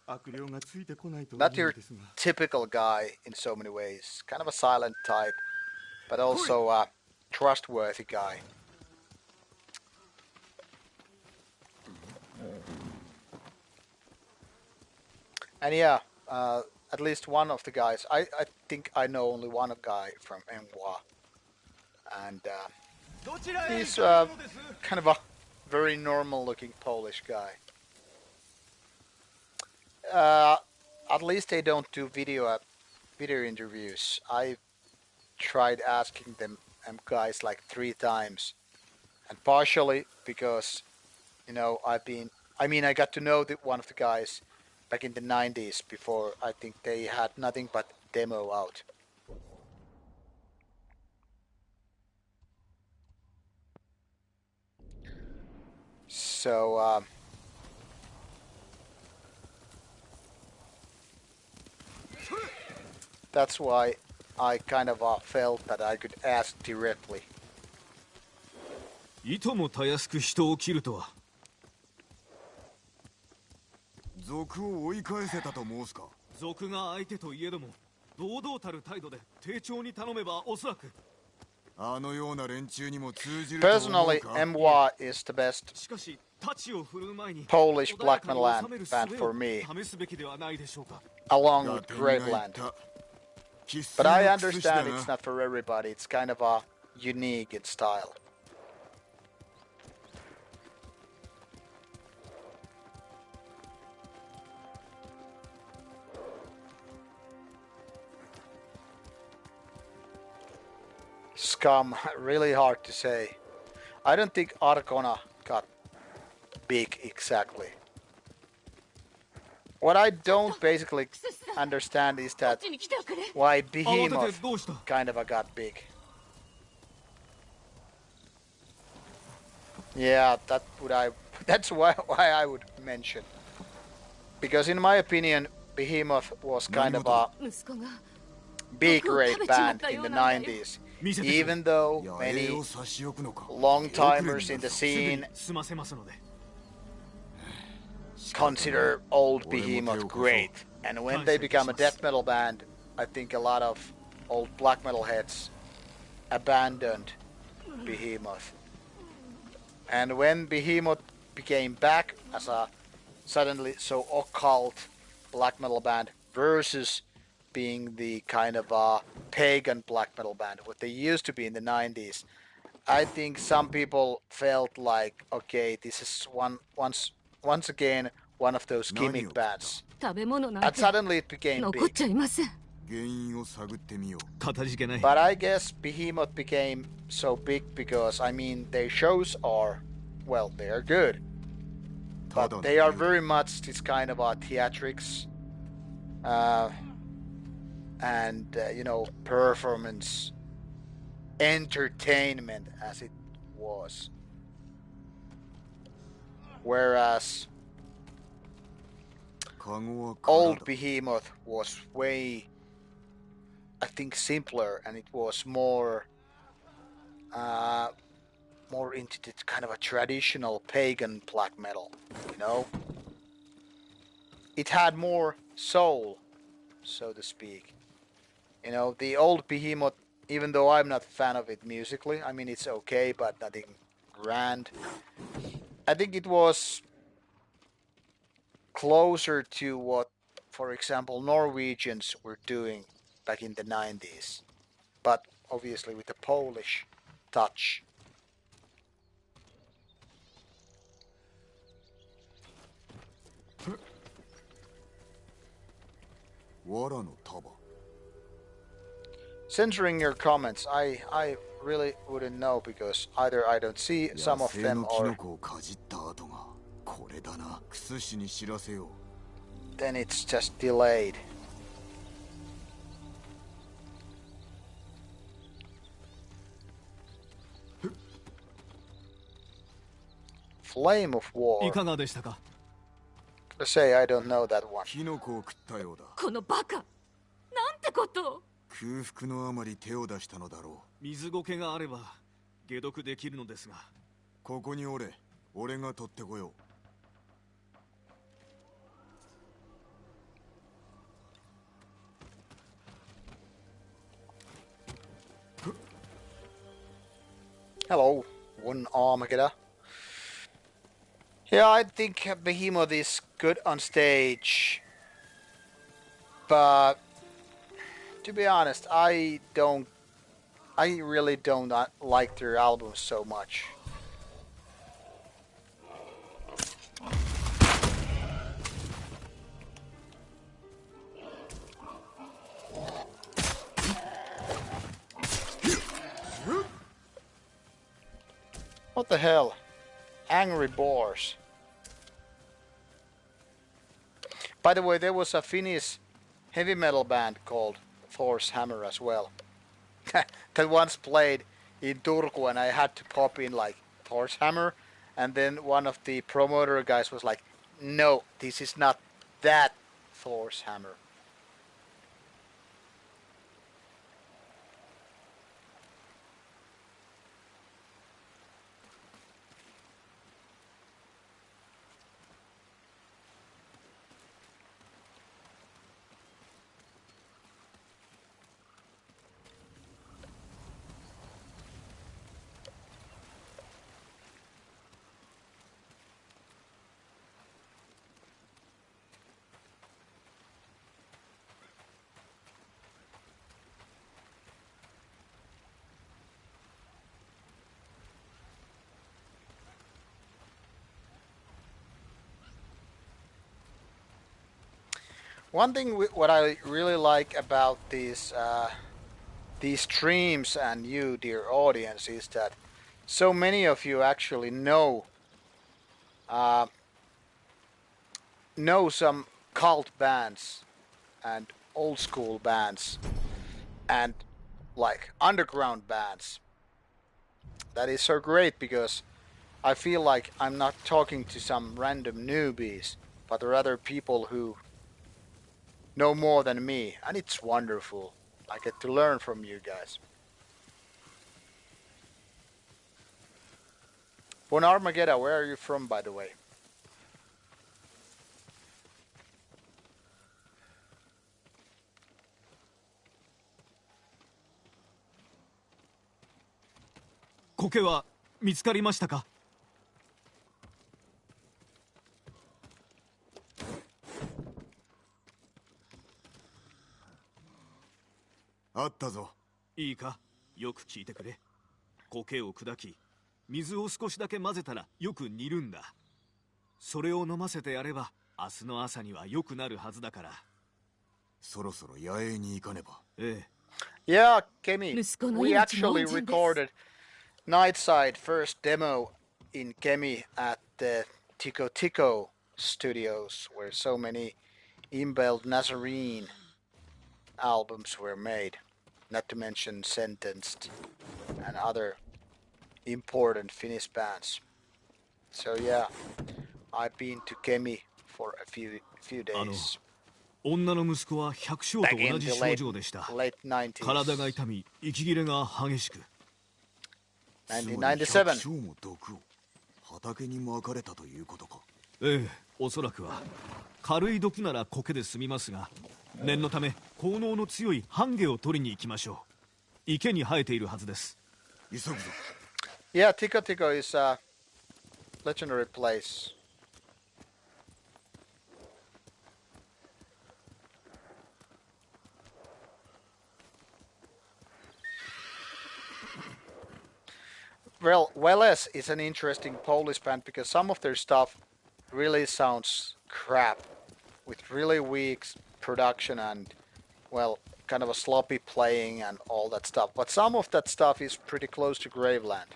悪霊がついてこないと思う Not の your ですが。 typical guy in so many ways. Kind of a silent type, but also a trustworthy guy. And yeah, at least one of the guys. I think I know only one guy from Enwa, and he's kind of a very normal-looking Polish guy. At least they don't do video interviews. I tried asking them guys like 3 times, and partially because I got to know one of the guys back in the 90s before I think they had nothing but demo out. So that's why I kind of felt that I could ask directly. いともたやすく人を切るとは。賊を追い返せたと申すか。賊が相手といえども、堂々たる態度で丁重に頼めばおそらく。あのような連中にも通じると思うか。 Personally, MWA is the best しかし、太刀を振るう前に Polish black metal band for me, 試すべきではないでしょうか。 along with Graveland. But I understand it's not for everybody. It's kind of unique in style. Scum, really hard to say. I don't think Arcona got big exactly. What I don't basically understand is that why Behemoth kind of got big. Yeah, that's why I would mention. Because in my opinion, Behemoth was kind of a B-grade band in the 90s. Even though many long-timers in the scene consider old Behemoth great. And when they become a death metal band, I think a lot of old black metal heads abandoned Behemoth. And when Behemoth became back as a suddenly so occult black metal band versus being the kind of a pagan black metal band, what they used to be in the 90s, I think some people felt like, okay, this is once again one of those gimmick bands. And suddenly it became big. But I guess Behemoth became so big because, I mean, their shows are, well, they are good. But they are very much this kind of theatrics and, performance entertainment as it was. Whereas old Behemoth was way, I think, simpler, and it was more into the kind of a traditional pagan black metal, It had more soul, so to speak. The old Behemoth, even though I'm not a fan of it musically, I mean, it's okay, but nothing grand. I think it was closer to what, for example, Norwegians were doing back in the 90s, but obviously with a Polish touch. Censoring your comments, I really wouldn't know because either I don't see some of them or then it's just delayed. Flame of War. いかがでしたか。 To say I don't know that one. このバカ、なんてことを。空腹のあまり手を出したのだろう。水苔があれば解毒できるのですが。ここに俺が取ってこよう。Hello, one Armageddon. Yeah, I think Behemoth is good on stage, but to be honest, I really don't like their albums so much. What the hell? Angry Boars. By the way, there was a Finnish heavy metal band called Thor's Hammer as well. That once played in Turku and I had to pop in like Thor's Hammer, and then one of the promoter guys was like, no, this is not that Thor's Hammer. One thing what I really like about these streams and you, dear audience, is that so many of you actually uh, know some cult bands and old school bands and like underground bands. That is so great because I feel like I'm not talking to some random newbies, but rather people who know more than me, and it's wonderful. I get to learn from you guys. Bon Armageddon, where are you from, by the way?苔は見つかりましたか？あったぞ。いいか、よく聞いてくれ。苔を砕き、水を少しだけ混ぜたらよく煮るんだ。それを飲ませてやれば明日の朝には良くなるはずだから。そろそろ野営に行かねば。ええ。Yeah, Kemi, we actually recorded Nightside first demo in Kemi at the Tico Tico studios, where so many Imbel Nazarene albums were made, not to mention Sentenced and other important Finnish bands. So yeah, I've been to Kemi for a few days. 女の息子は百姓と同じ症状でした。体が痛み、息切れが激しく。1997. 百姓も毒を畑に撒かれたということか。ええ、おそらくは。軽い毒なら苔で済みますが、念のため効能の強いハンゲを取りに行きましょう。池に生えているはずです。急ぐぞ。Yeah, Tico Tico is a legendary place. Well, Welles is an interesting Polish band because some of their stuff really sounds crap, with really weak production and, well, kind of a sloppy playing and all that stuff. But some of that stuff is pretty close to Graveland.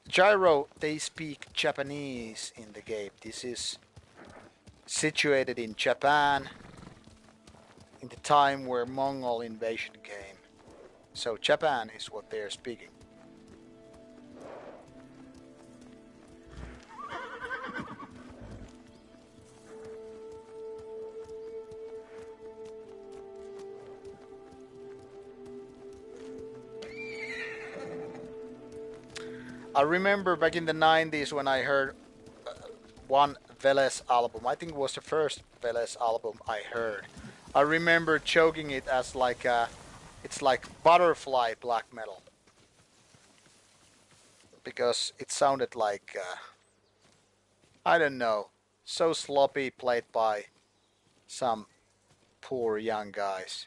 Gyro, they speak Japanese in the game. This is situated in Japan in the time where Mongol invasion came. So Japan is what they're speaking. I remember back in the 90s when I heard one Veles album. I think it was the first Veles album I heard. I remember choking it as like it's like butterfly black metal. Because it sounded like, I don't know, so sloppy, played by some poor young guys.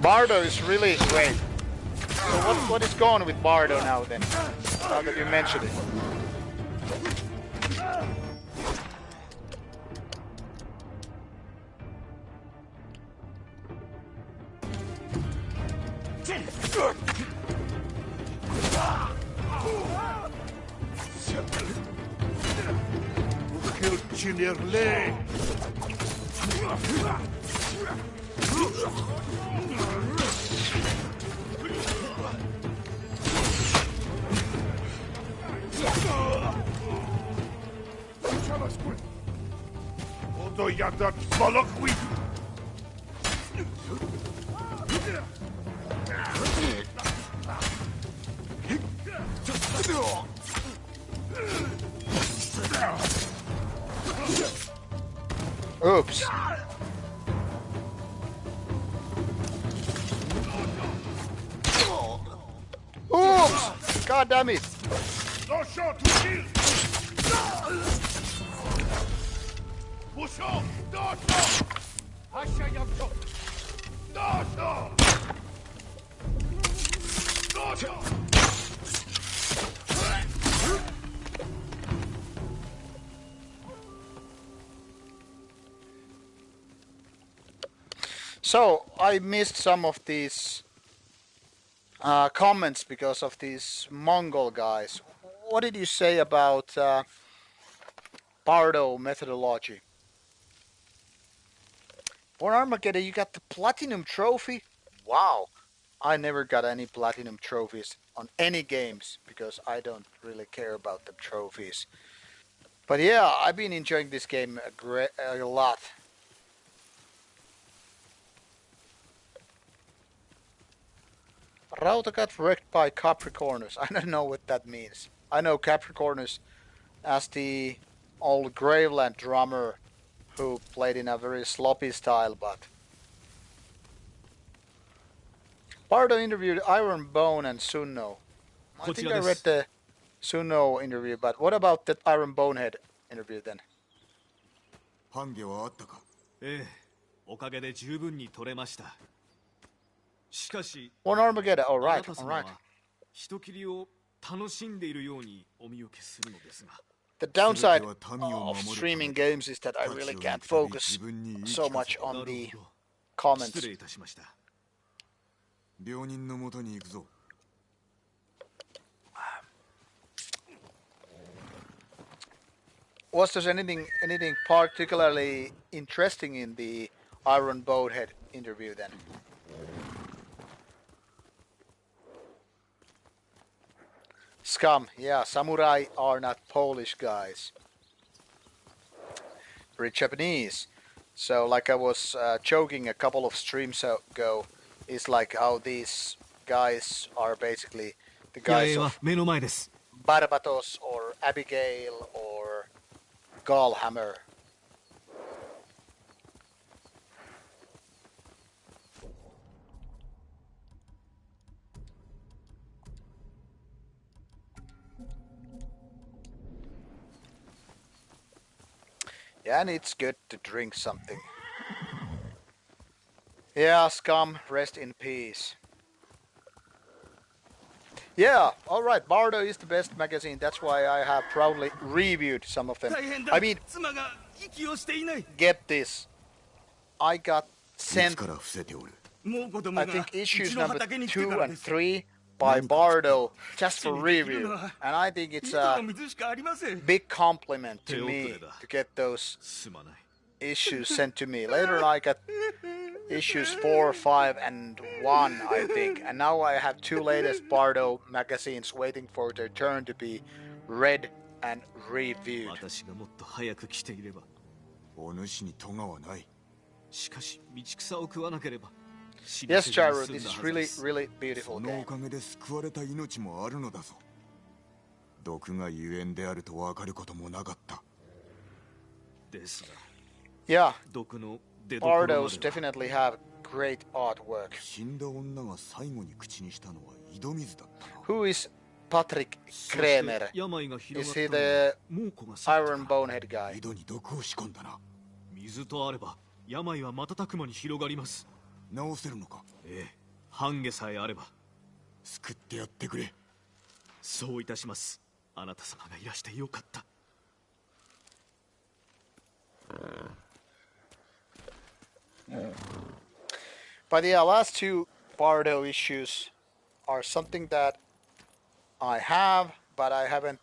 Bardo is really great. So what is going on with Bardo now then? Now that you mentioned it. Oops. Oops! God damn it! No shot to kill! Busho! No shot! Hasha Yamto! No shot! No shot! So, I missed some of these comments because of these Mongol guys. What did you say about Bardo methodology? For Armageddon, you got the Platinum Trophy? Wow! I never got any Platinum Trophies on any games because I don't really care about the trophies. But yeah, I've been enjoying this game a lot. Rauta got wrecked by Capricornus. I don't know what that means. I know Capricornus as the old Graveland drummer who played in a very sloppy style, but Bardo interviewed Iron Bone and Sunno. I think I read the Sunno interview, but what about that Iron Bonehead interview then? ハンゲはあったか？ええ、おかげで十分に取れました。しかし、 On Armageddon, all あな right, た all 様 right. は人斬りを楽しんでいるようにお見受けするのですが。 The downside of streaming games is that I really can't focus so much on the comments. 失礼いたしました。病人のもとに行くぞ。 Was there anything particularly interesting in the Iron Bonehead interview then? Scum, yeah, samurai are not Polish guys. Very Japanese. So, like I was joking a couple of streams ago, is like how these guys are basically the guys of 目の前です。 Barbatos or Abigail or Gallhammer. Yeah, and it's good to drink something. Yeah, Scum, rest in peace. Yeah, alright, Bardo is the best magazine. That's why I have proudly reviewed some of them. I mean, get this. I got sent, I think, issues number 2 and 3 by 何か食った Bardo just 口 for にできるの review, は and I think 井 it's 戸 a の水しかありません big compliment to 手遅 me れだ to get those すまない issues sent to me. Later on I got issues 4, 5, and 1, I think. And now I have 2 latest Bardo magazines waiting for their turn to be read and reviewed. 私がもっと早く来ていればお主に咎はない。しかし道草を食わなければ Yes, Gyro, this is really, really そ beautiful のお game. かげで救われた命もあるのだぞ。毒がゆえんであると分かることもなかった。ですが Yeah, 毒の出所まで Bardos は definitely have great artwork. 死んだ女が最後に口にしたのは井戸水だったな。 Who is Patrick そして Kremer? 病が広 Is が he ったのは the 猛虎が去ったから Iron Bonehead guy? 井戸に毒を仕込んだな。水とあれば病は瞬く間に広がります。治せるのか。ええ、半毛さえあれば救ってやってくれ。そういたします。あなた様がいらしてよかった。 But yeah, last 2 Bardo issues are something that I have, but I haven't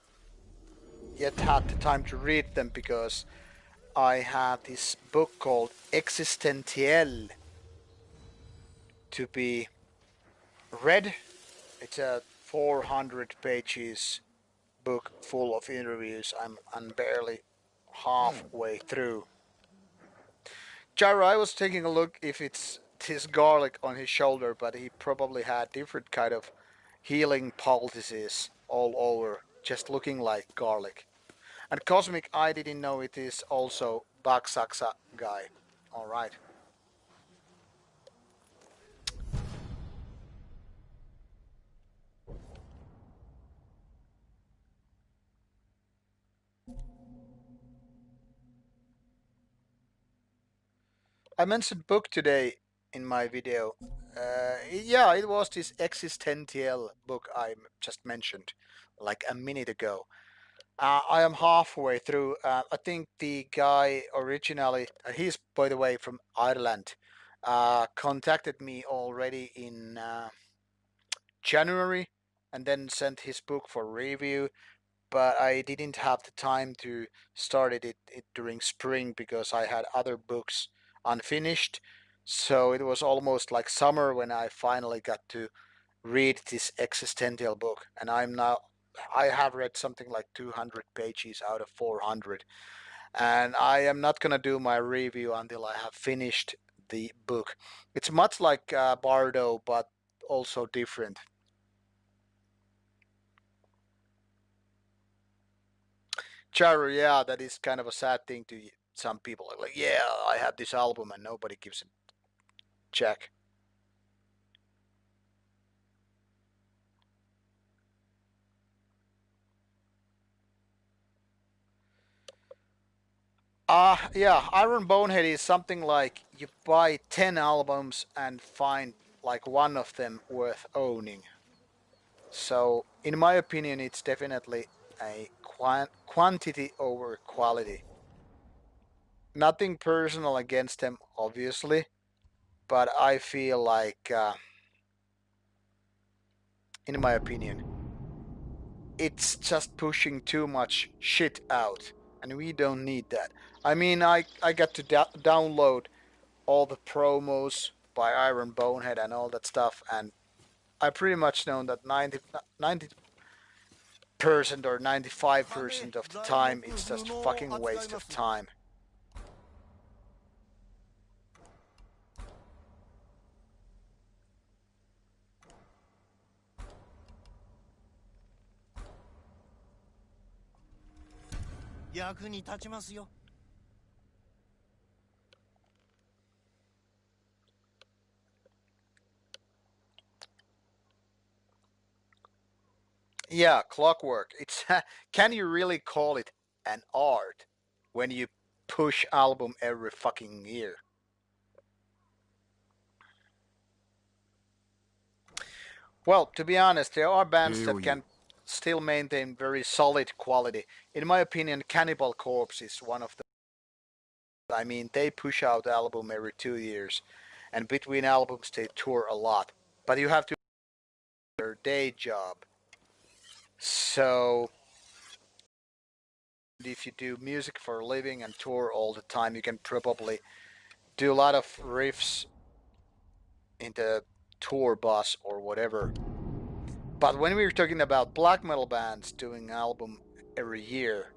yet had the time to read them because I have this book called Existentiel to be read. It's a 400 pages book full of interviews. I'm barely halfway through. Gyro, I was taking a look if it's his garlic on his shoulder, but he probably had different kind of healing poultices all over, just looking like garlic. And Cosmic, I didn't know it is also Baksaksa guy. Alright. I mentioned book today in my video. Yeah, it was this Existentiel book I just mentioned like a minute ago. I am halfway through. I think the guy originally, he's by the way from Ireland, contacted me already in January and then sent his book for review. But I didn't have the time to start it during spring because I had other books unfinished. So it was almost like summer when I finally got to read this existential book, and I have read something like 200 pages out of 400, and I am not gonna do my review until I have finished the book. It's much like Bardo, but also different. Charu, yeah, that is kind of a sad thing to some people. Like, yeah, I have this album and nobody gives a check. Yeah, Iron Bonehead is something like you buy 10 albums and find like one of them worth owning. So, in my opinion, it's definitely a quantity over quality. Nothing personal against them, obviously, but I feel like, in my opinion, it's just pushing too much shit out, and we don't need that. I mean, I got to download all the promos by Iron Bonehead and all that stuff, and I pretty much know that 90% or 95% of the time it's just fucking waste of time. Yeah, clockwork. It's can you really call it an art when you push album every fucking year? Well, to be honest, there are bands that can still maintain very solid quality. In my opinion, Cannibal Corpse is one of them. I mean, they push out album every 2 years, and between albums they tour a lot. But you have to their day job. So if you do music for a living and tour all the time, you can probably do a lot of riffs in the tour bus or whatever. But when we're talking about black metal bands doing an album every year,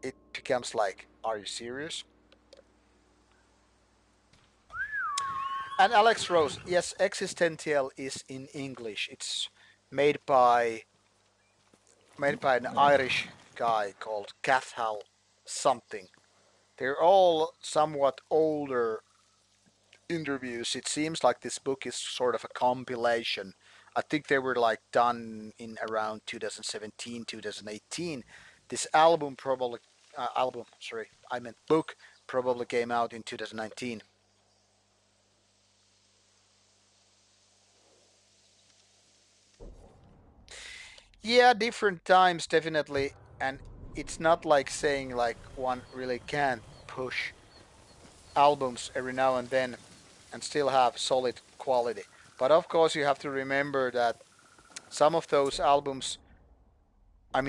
it becomes like, are you serious? And Alex Rose, yes, Existential is in English. It's made by an Irish guy called Cathal something. They're all somewhat older interviews. It seems like this book is sort of a compilation. I think they were like done in around 2017, 2018. This book probably came out in 2019. Yeah, different times definitely, and it's not like saying like one really can't push albums every now and then and still have solid quality. But of course, you have to remember that some of those albums,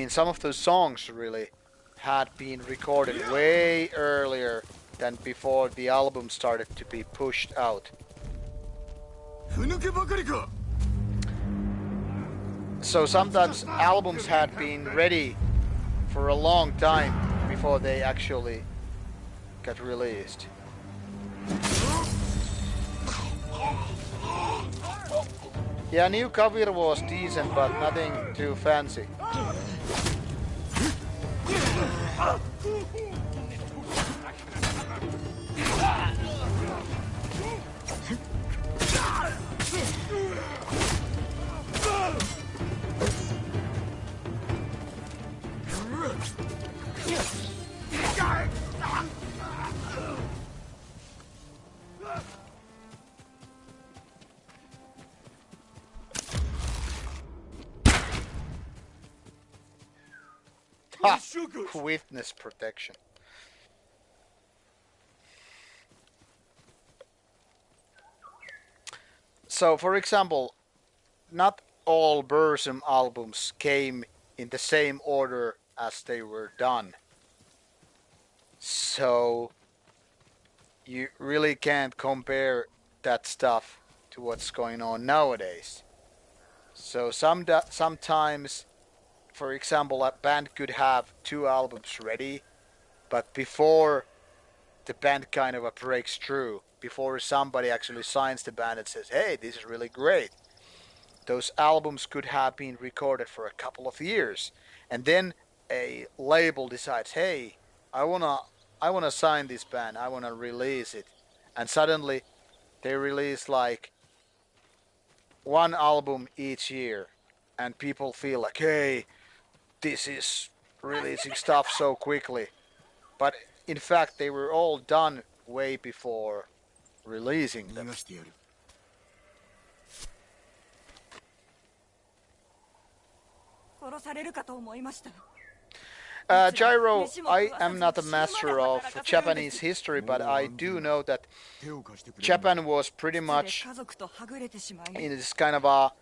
some of those songs really had been recorded way earlier than before the album started to be pushed out. So sometimes albums had been ready for a long time before they actually got released. Yeah, New Kavir was decent, but nothing too fancy. Ha! Witness protection. So, for example, not all Burzum albums came in the same order as they were done. So, you really can't compare that stuff to what's going on nowadays. So, sometimes, for example, a band could have 2 albums ready, but before the band kind of breaks through, before somebody actually signs the band and says, hey, this is really great, those albums could have been recorded for a couple of years, and then a label decides, hey, I wanna sign this band, I wanna release it, and suddenly they release like 1 album each year, and people feel like, hey, this is releasing stuff so quickly, but in fact they were all done way before releasing them. Gyro, I am not a master of Japanese history, but I do know that Japan was pretty much in this kind of a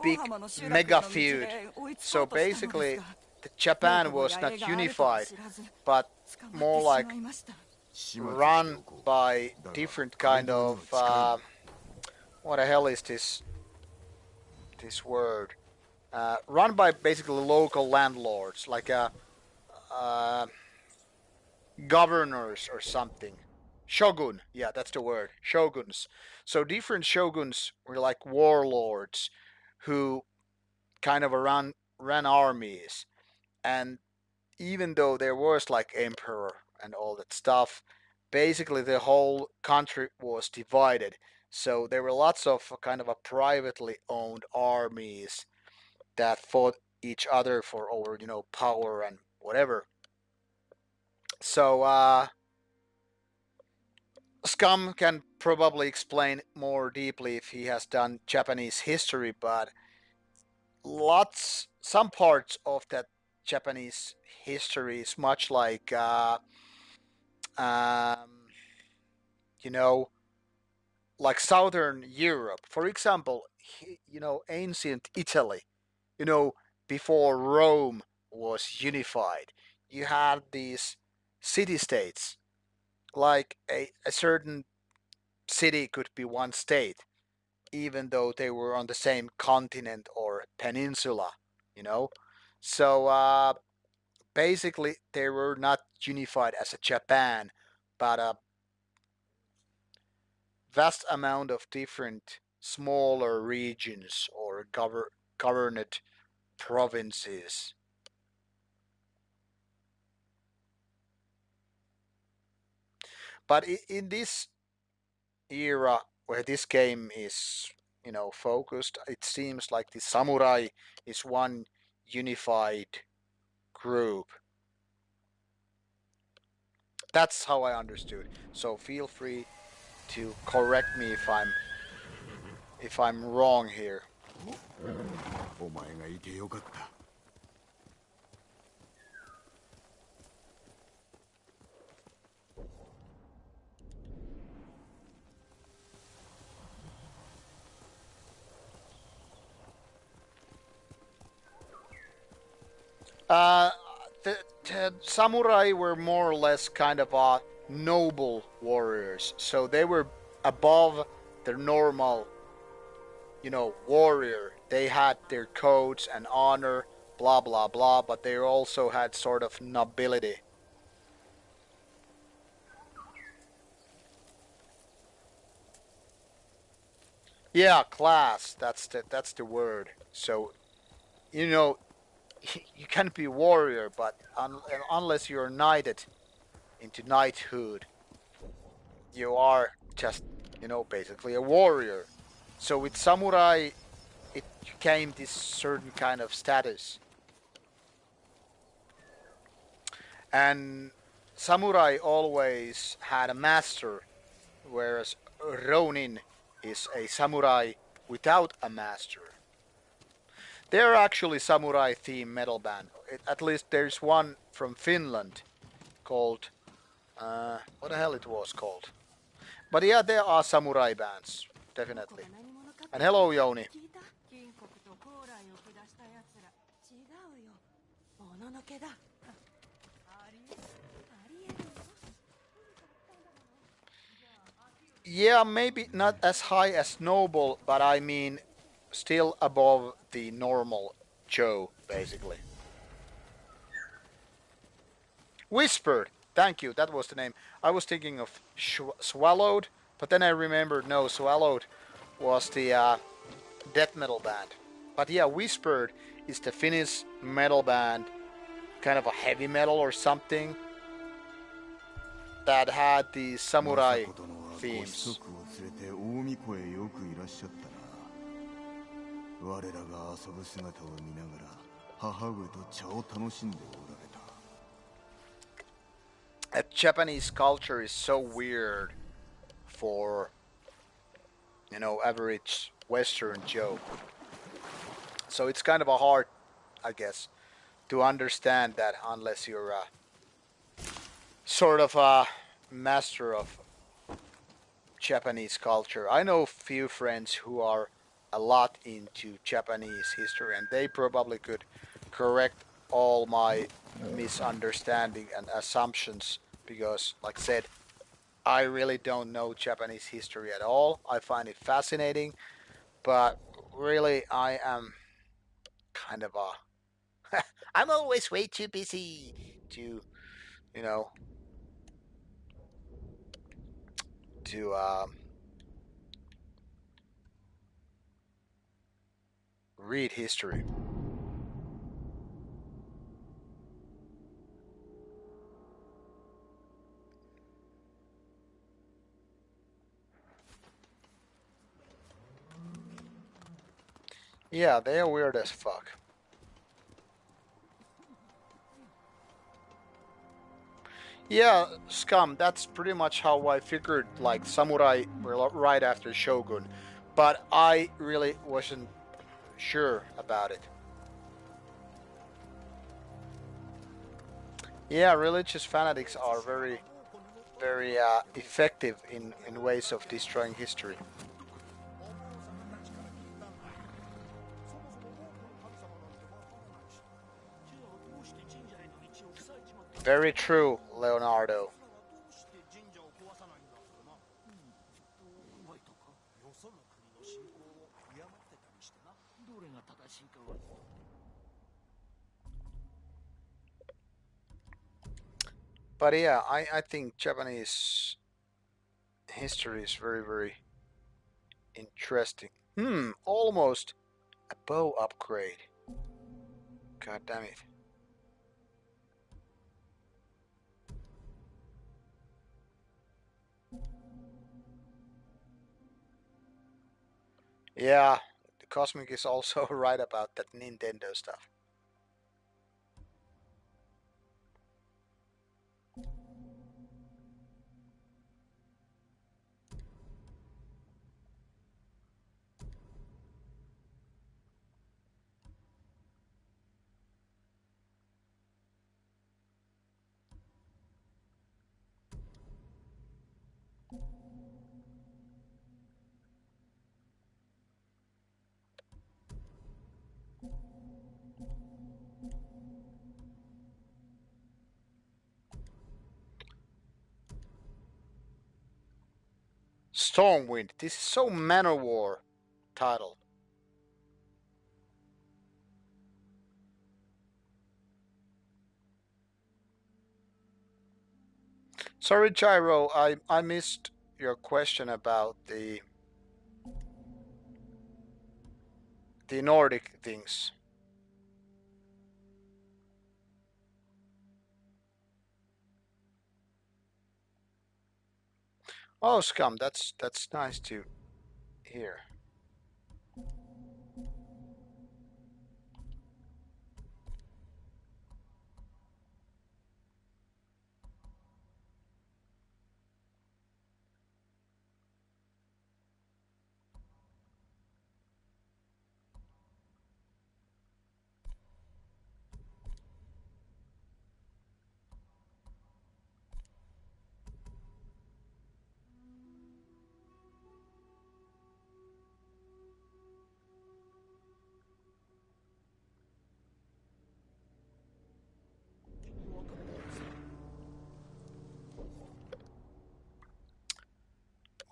big mega feud. So basically, Japan was not unified, but more like run by different kind of what the hell is this word? Run by basically local landlords, like governors or something. Shogun, yeah, that's the word. Shoguns. So different shoguns were like warlords who kind of ran armies, and even though there was like emperor and all that stuff, basically the whole country was divided. So there were lots of kind of a privately owned armies that fought each other for over, power and whatever. So Scum can probably explain more deeply if he has done Japanese history, but some parts of that Japanese history is much like you know like Southern Europe. For example, ancient Italy, you know, before Rome was unified. You had these city states, like a certain city could be one state, even though they were on the same continent or peninsula, you know. So basically, they were not unified as a Japan, but a vast amount of different smaller regions or governed provinces. But in this era where this game is, focused, it seems like the samurai is one unified group. That's how I understood. So feel free to correct me if I'm wrong here. お前がいてよかった。Uh, the samurai were more or less kind of noble warriors, so they were above the normal, warrior. They had their codes and honor, blah blah blah, but they also had sort of nobility. Yeah, class. That's the word. So, you know, you can be warrior, but unless you're knighted into knighthood, you are just, basically a warrior. So with samurai, it came this certain kind of status. And samurai always had a master, whereas Ronin is a samurai without a master. They're actually samurai themed metal band. At least there's one from Finland called what the hell it was called. But yeah, there are samurai bands, definitely. And hello, Yoni. 金国と高麗を下したやつら違うよもののけだありえるよ Yeah, maybe not as high as noble, but I mean still above the normal Joe, basically. Whispered. Thank you. That was the name. I was thinking of Swallowed, but then I remembered no, Swallowed was the death metal band. But yeah, Whispered is the Finnish metal band, kind of a heavy metal or something, that had the samurai 政子殿はご子 themes. 息を連れて大巫女へよくいらっしゃったな。我らが遊ぶ姿を見ながら母上と茶を楽しんでおられた。Japanese culture is so weird for, average Western Joe. So it's kind of a hard, I guess, to understand that unless you're sort of a master of Japanese culture. I know few friends who are a lot into Japanese history, and they probably could correct all my misunderstanding and assumptions because, like I said, I really don't know Japanese history at all. I find it fascinating, but really I am kind of a I'm always way too busy to, you know, to read history. Yeah, they are weird as fuck. Yeah, Scum, that's pretty much how I figured, like, samurai were right after Shogun. But I really wasn't sure about it. Yeah, religious fanatics are very, very effective in ways of destroying history. Very true, Leonardo. どうして神社を壊さないんだろうな。ワイトか。よその国の信仰を敬ってたりしてな。どれが正しいかは。But yeah, I think Japanese history is very, very interesting. Almost a bow upgrade. God damn it. Yeah, the Cosmic is also right about that Nintendo stuff. Stormwind. This is so Manowar title. Sorry, Gyro, I missed your question about the Nordic things. Oh, Scum, that's nice to hear.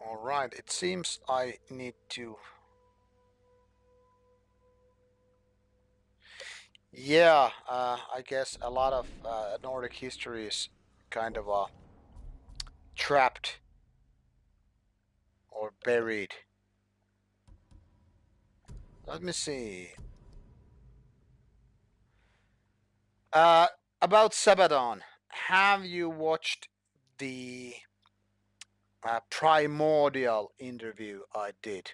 Alright, it seems I need to... Yeah, I guess a lot of Nordic history is kind of trapped or buried. Let me see. About Sabaton, have you watched the primordial interview I did?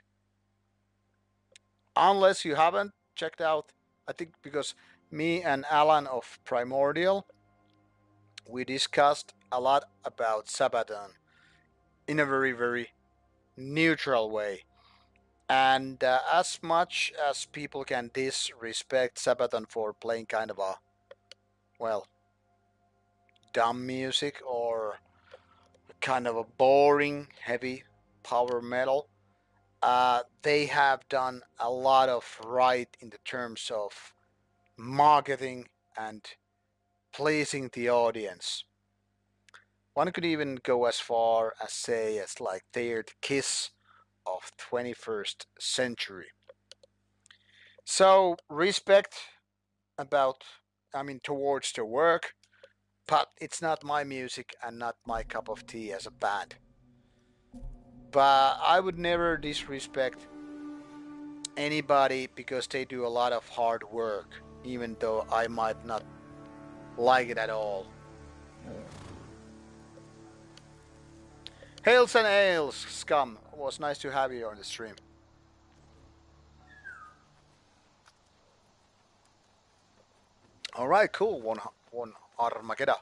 Unless you haven't checked out, I think because me and Alan of Primordial, we discussed a lot about Sabaton in a very, very neutral way. And as much as people can disrespect Sabaton for playing kind of a, well, dumb music or kind of a boring, heavy power metal, they have done a lot of right in the terms of marketing and pleasing the audience. One could even go as far as say as like they're the Kiss of 21st century. So respect about, I mean, towards the work, but it's not my music and not my cup of tea as a band. But I would never disrespect anybody because they do a lot of hard work, even though I might not like it at all. Hails and ales, Scum. It was nice to have you on the stream. Alright, cool. One Armageddon.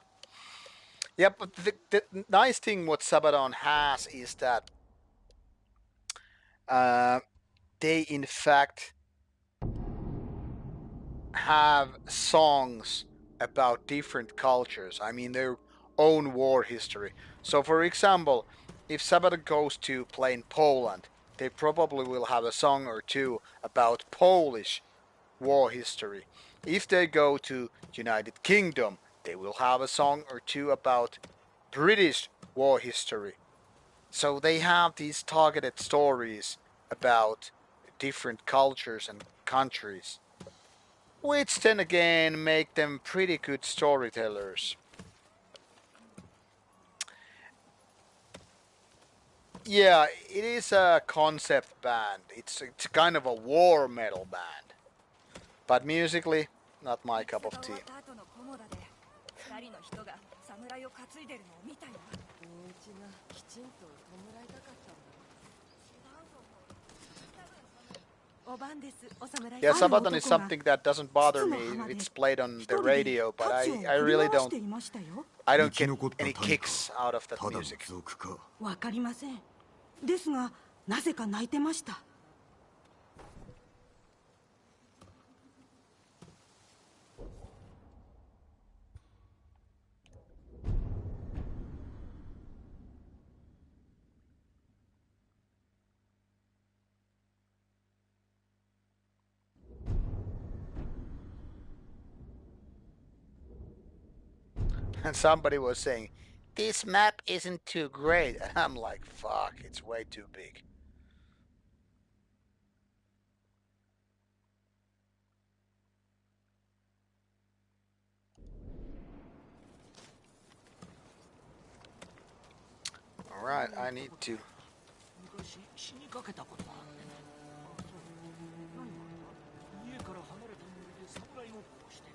Yeah, but the nice thing what Sabaton has is that they in fact have songs about different cultures. I mean their own war history. So for example, if Sabaton goes to play in Poland, they probably will have a song or two about Polish war history. If they go to United Kingdom, They will have a song or two about British war history. So they have these targeted stories about different cultures and countries, which then again make them pretty good storytellers. Yeah, it is a concept band. It's kind of a war metal band, but musically, not my cup of tea. おばんですお侍 Yeah, ある Sabaton is 男が something that doesn't bother 靴の me. 浜で It's played on 一 the 人で radio, but 太刀を I 振り really 回し don't ていましたよ I 生 don't き get 残った any 民 kicks out of た that だの music. 賊か。わかりませんですがなぜか泣いてました And somebody was saying, this map isn't too great. And I'm like, fuck, it's way too big. Alright, I need to. 昔死にかけたことがあってね。何があった？家から離れた森で侍ごっこをしてて、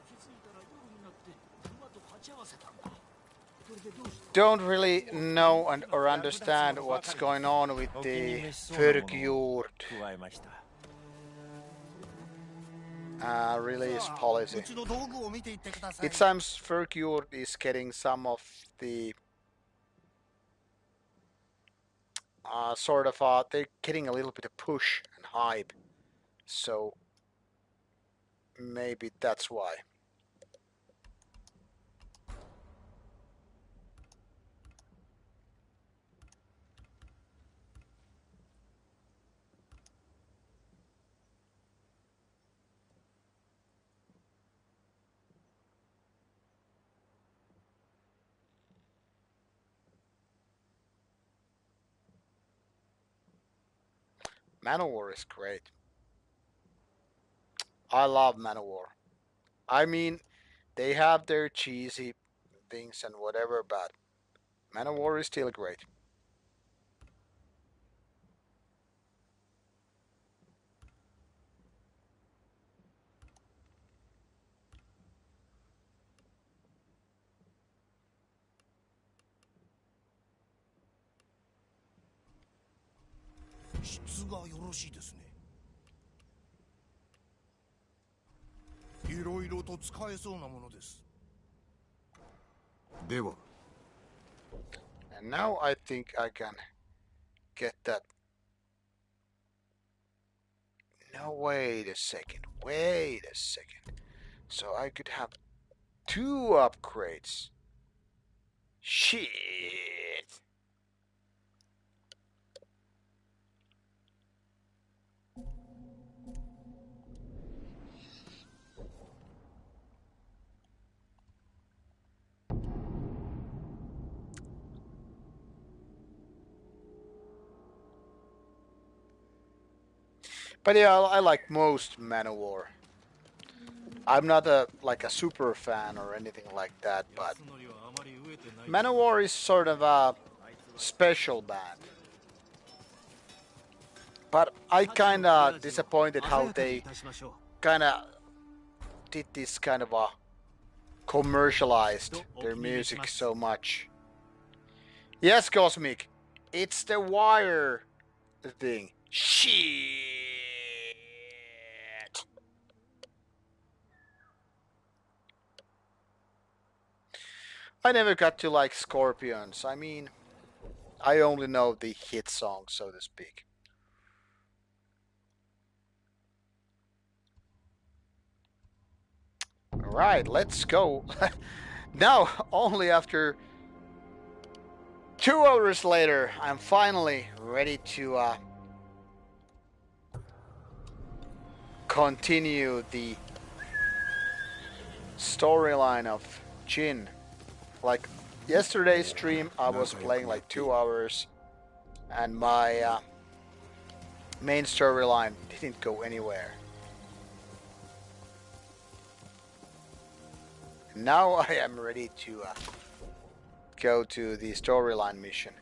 気づいたら夜になって馬と鉢合わせたんだ。それでどうした？ Don't really know or understand what's going on with the Förgjord release policy. うちの道具を見ていってください。 It seems Förgjord is getting some of the sort of they're getting a little bit of push and hype, so maybe that's why. Manowar is great. I love Manowar. I mean, they have their cheesy things and whatever, but Manowar is still great. 質がよろしいですね。いろいろと使えそうなものです。では。 And now I think I can get that. No, wait a second. Wait a second. So I could have 2 upgrades. Shit. But yeah, I like most Manowar. I'm not a super fan or anything like that, but Manowar is sort of a special band. But I kinda disappointed how they kinda did this kind of a commercialized their music so much. Yes, Cosmic, it's the wire thing. Shit. I never got to like Scorpions. I mean, I only know the hit songs, so to speak. Alright, let's go. Now, only after 2 hours later, I'm finally ready to continue the storyline of Jin. Like yesterday's stream, I was playing like 2 hours, and my main storyline didn't go anywhere. Now I am ready to go to the storyline mission.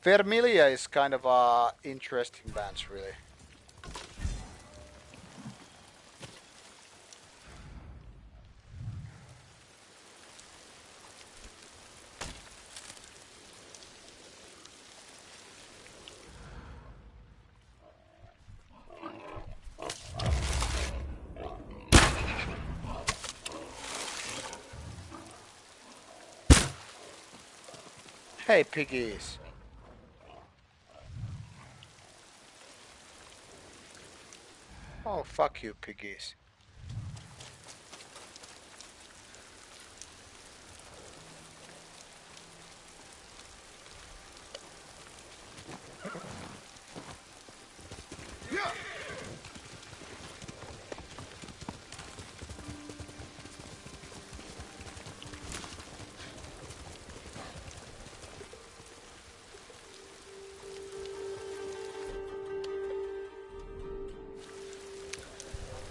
Vermilia is kind of a interesting band, really. Hey, piggies. Oh, fuck you, piggies.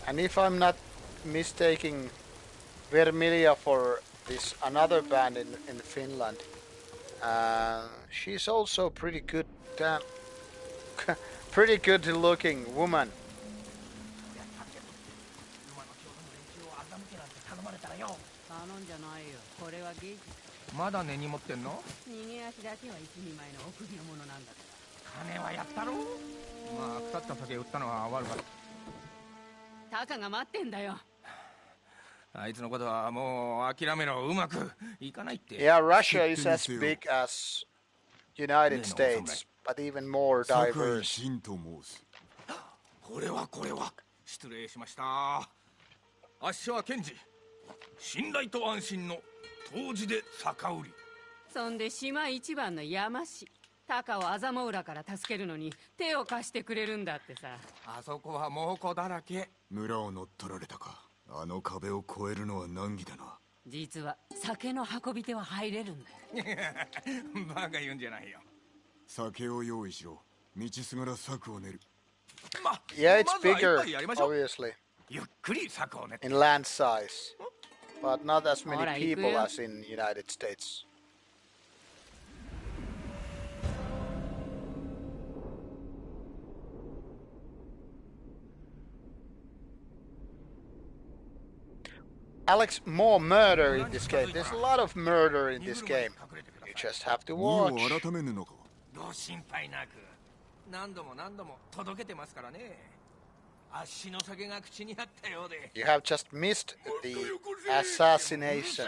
And if I'm not mistaking Vermilia for this another band in Finland, she's also pretty good, pretty good looking woman. 頼んじゃないよ。これは芸術。まだ根に持ってんの？逃げ足だけは一人前の臆病者なんだから。金はやったろ？まあ腐った酒売ったのは悪かった。タカが待ってんだよ。あいつのことはもう諦めろ。うまくいかないって。Yeah, Russia is as big as United States, but even more diverse. これは失礼しました。あっしは検事。信頼と安心の当時で酒売り。そんで島一番の山師。タカをアザモウラから助けるのに手を貸してくれるんだってさ。あそこは猛虎だらけ。村を乗っ取られたか。あの壁を越えるのは難儀だな。実は酒の運び手は入れるんだよ。バカ言うんじゃないよ。酒を用意しろ。道すがら策を練る。Yeah, it's bigger, obviously, ゆっくり策を練って。 in land size, but not as many people as in United States. Alex, more murder in this game. There's a lot of murder in this game. You just have to watch. ご心配なく。何度も届けてますからね。あっしの酒が口にあったようで。 You have just missed the assassination.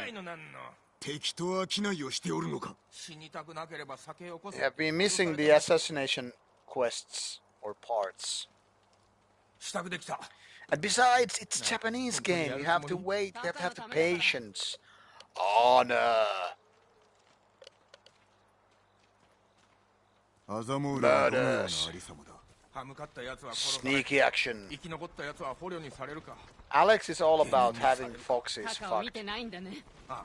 敵と商いをしておるのか。死にたくなければ酒をこそ。 You have been missing the assassination quests or parts. 支度できた。 And besides, it's a Japanese game. You have to wait. You have to have the patience. Honor. Murders. Sneaky action. Alex is all about having foxes fucked. ああ。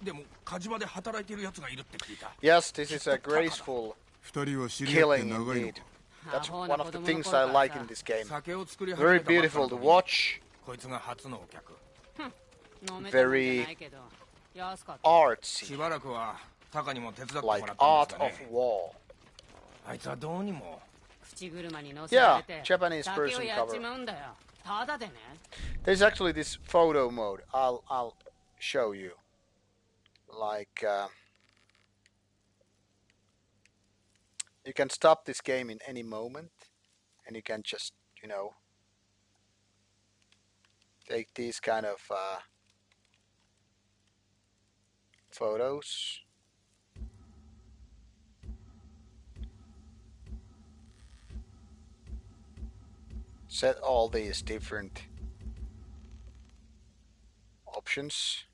でも火事場で働いている奴がいるって聞いた。 Yes, this is a graceful killing indeed. That's one of the things I like in this game. Very beautiful to watch. Very artsy. しばらくはタカにも手伝ってもら Like ったんで art す of がね。 war. あいつはどうにも。 口車に乗せられて Japanese 酒を person やっ cover. ちまうんだよ。ただでね。 There's actually this photo mode. I'll show you. Like you can stop this game in any moment, and you can just, you know, take these kind of photos. Set all these different options.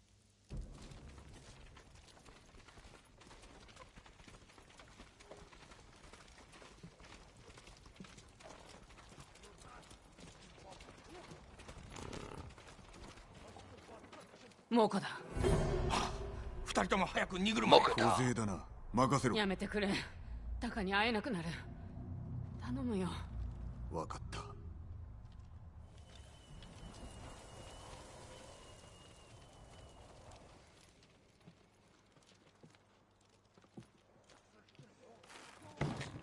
モコだ。二人とも早く荷車へ。小勢だな。任せろ。やめてくれ。タカに会えなくなる。頼むよ。分かった。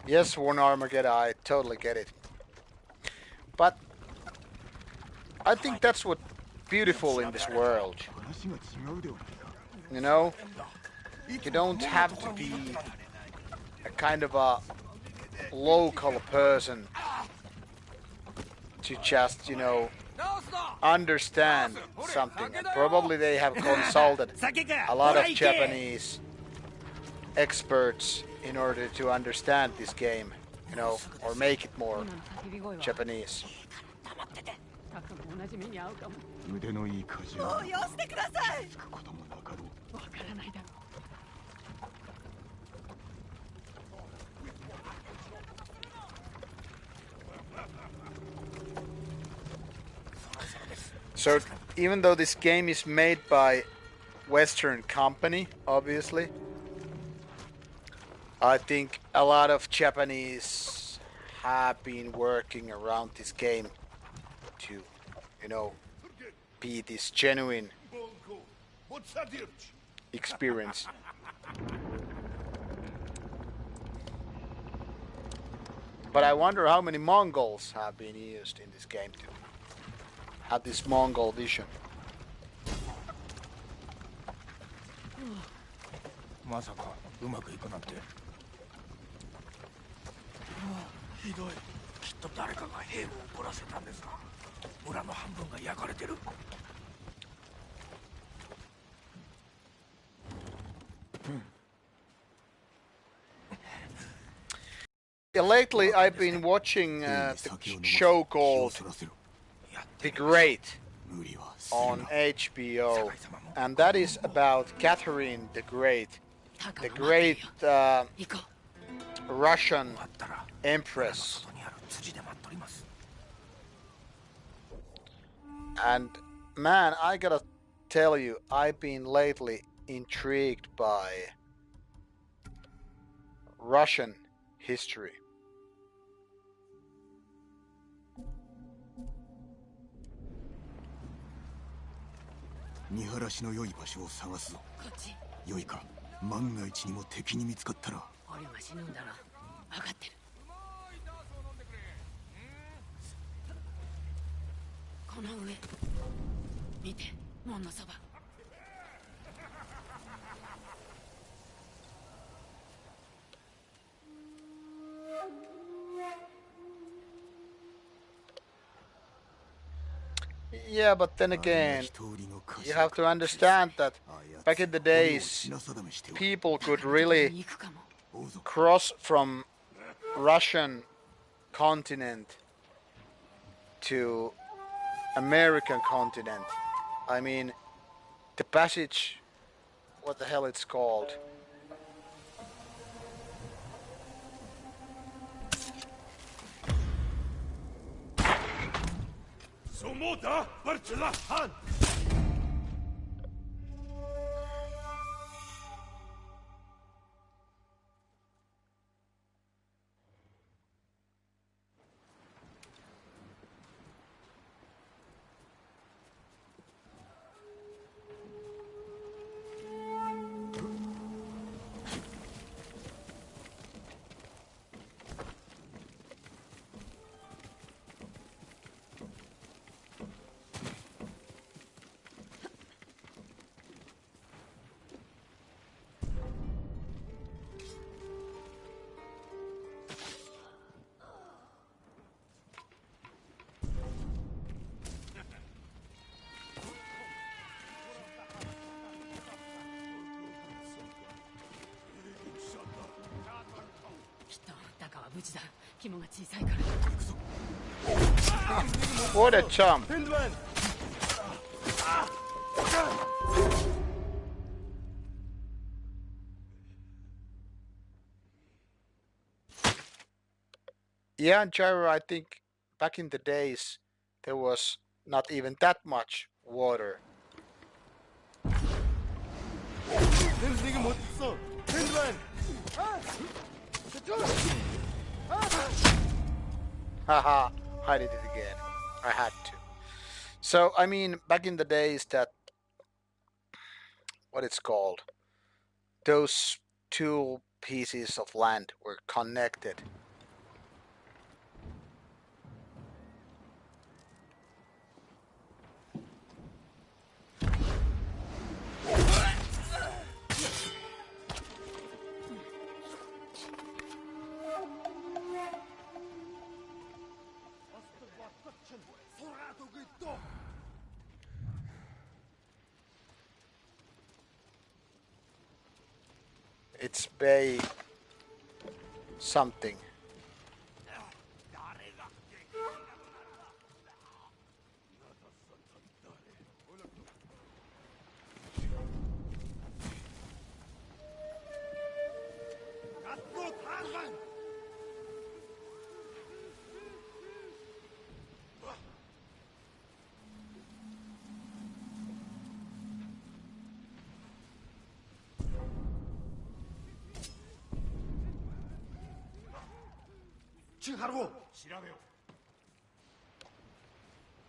Yes, One Armageddon, I totally get it. But I think that's what's beautiful in this world. You know, you don't have to be a kind of a local person to just, you know, understand something. And probably they have consulted a lot of Japanese experts in order to understand this game, you know, or make it more Japanese. タカも同じ目に遭うかも。腕のいい家事もうよしてください。つくこともなかろう。わからないだろう。So even though this game is made by Western company, obviously, I think a lot of Japanese have been working around this game to, you know, be this genuine experience. But I wonder how many Mongols have been used in this game to have this Mongol vision. まさかうまくいくなんて。ひどい。きっと誰かが兵を怒らせたんですが、村の半分が焼かれてる。Yeah, lately I've been watching the show called The Great on HBO, and that is about Catherine the Great, the great Russian empress. And man, I gotta tell you, I've been lately intrigued by Russian history.見晴らしの良い場所を探すぞ。こっち。良いか、万が一にも敵に見つかったら。俺が死ぬんだろ。分かってる。この上。見て、門のそば。Yeah, but then again, you have to understand that back in the days, people could really cross from Russian continent to American continent. I mean, the passage, what the hell it's called? What a jump! Yeah, Gyro, I think back in the days there was not even that much water. 댄스링이 못했어. 핸드만. Haha, I did it again. I had to. So, I mean, back in the days that, what it's called, those two pieces of land were connected. It's Bay something.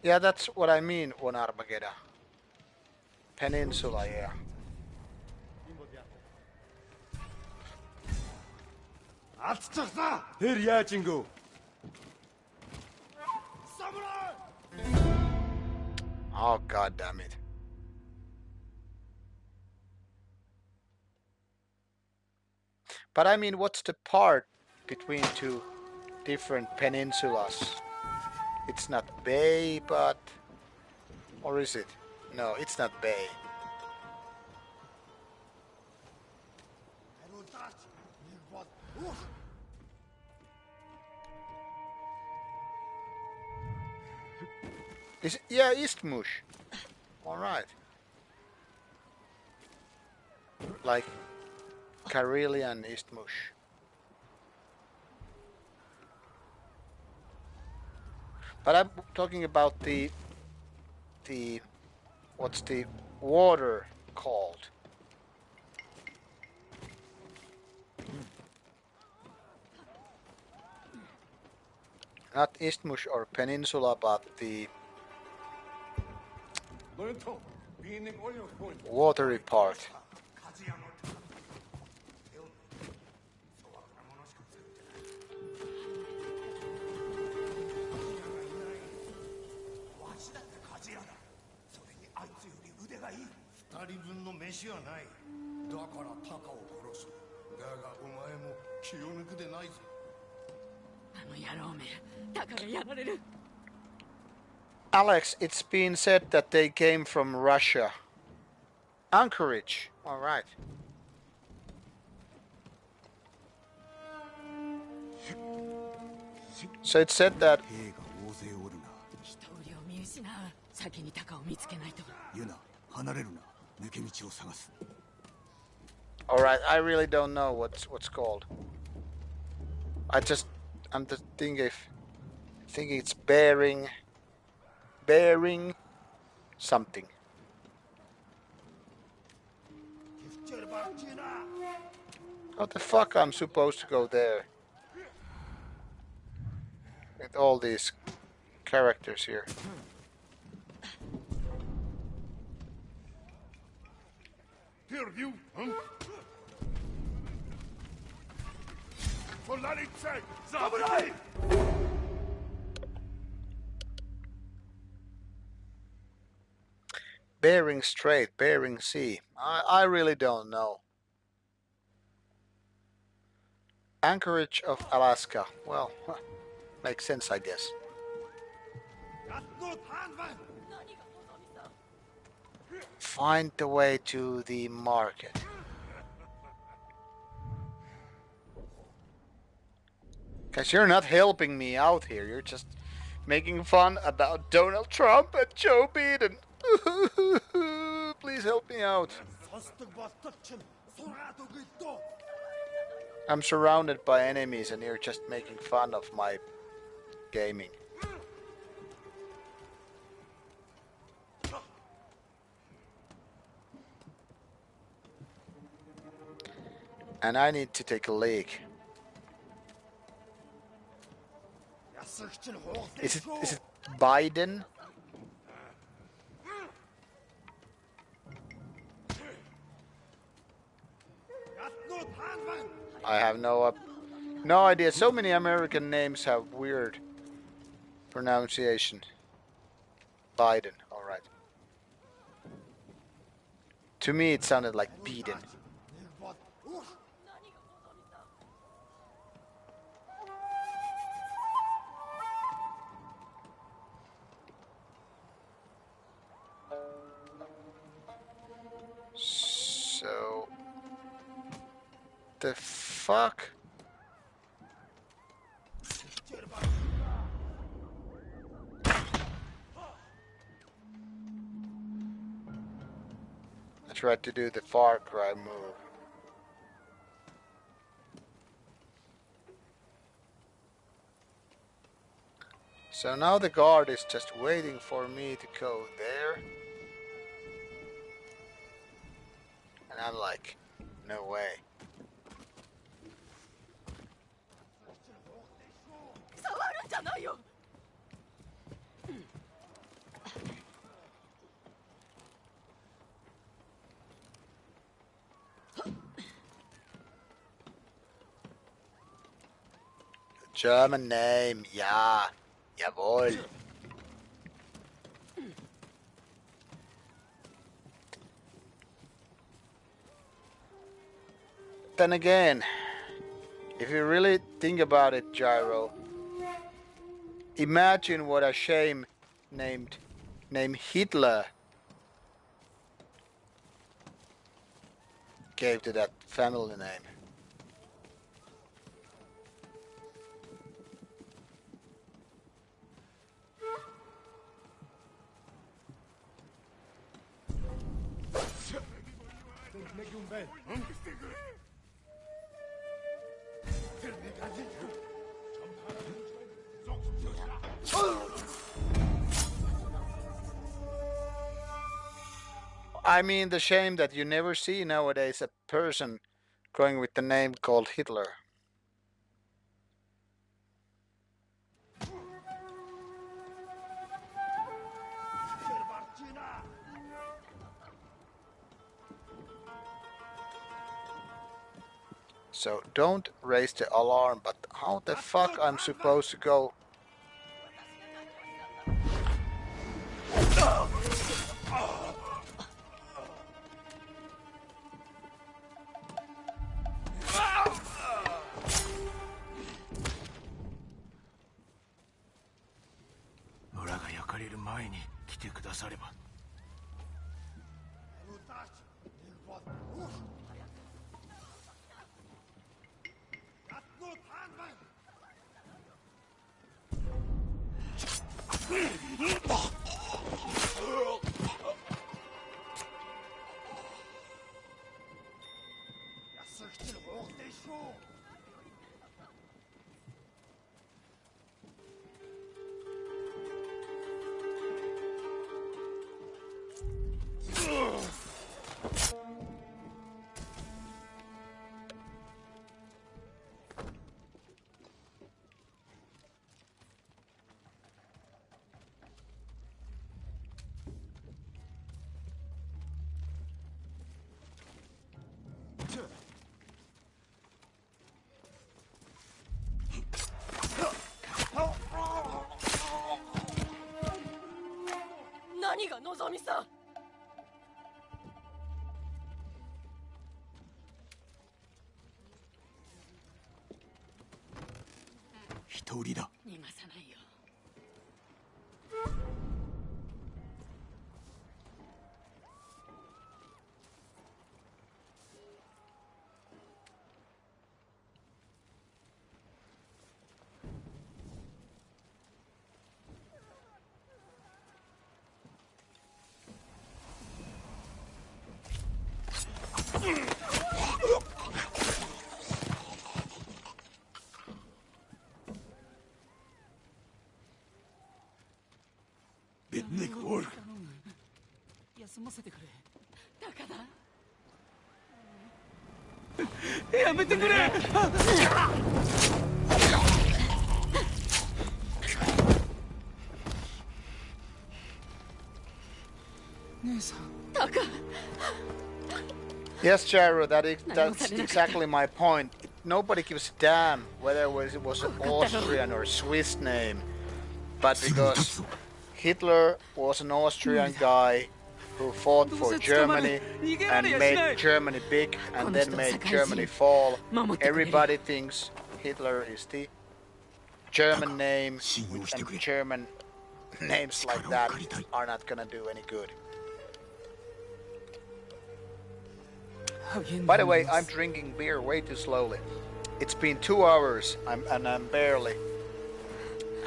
Yeah, that's what I mean on Armageddon. Peninsula, yeah. Тэр яаж ингэв? Oh, god damn it. But I mean, what's the part between two different peninsulas? It's not Bay, but... Or is it? No, it's not Bay. Is it? Yeah, Istmush. Alright. Like Karelian Istmush. But I'm talking about the what's the water called? Not Istmush or Peninsula, but the watery part. Alex, it's been said that they came from Russia. Anchorage. All right. So it said that. 兵が大勢おるな。人を見失う。先にタカを見つけないと。ユナ、離れるな。抜け道を探す。All right, I really don't know what's called. I'm just thinking it's bearing something. What the fuck? I'm supposed to go there with all these characters here. Bering Strait, Bering Sea. I really don't know. Anchorage of Alaska. Well, makes sense, I guess. Find the way to the market. Guys, you're not helping me out here. You're just making fun about Donald Trump and Joe Biden. Please help me out. I'm surrounded by enemies and you're just making fun of my gaming. And I need to take a leak. Is it Biden? I have no idea. So many American names have weird pronunciation. Biden, all right. To me, it sounded like Biden. So, the fuck? I tried to do the Far Cry move. So now the guard is just waiting for me to go there. And I'm like, no way. 触るんじゃないよ。 German name, ja. Jawohl. Then again, if you really think about it, Gyro, imagine what a shame named Hitler gave to that family name. I mean, the shame that you never see nowadays a person going with the name called Hitler. So don't raise the alarm, but how the fuck I'm supposed to go? Nick, 休ませてくれ。高田。やめてくれ。姉さん。タカ Yes, Gyro, that's exactly my point. Nobody gives a damn whether it was an Austrian or Swiss name. But because Hitler was an Austrian guy who fought for Germany and made Germany big and then made Germany fall, everybody thinks Hitler is the German name, and German names like that are not gonna do any good. By the way, I'm drinking beer way too slowly. It's been 2 hours and I'm barely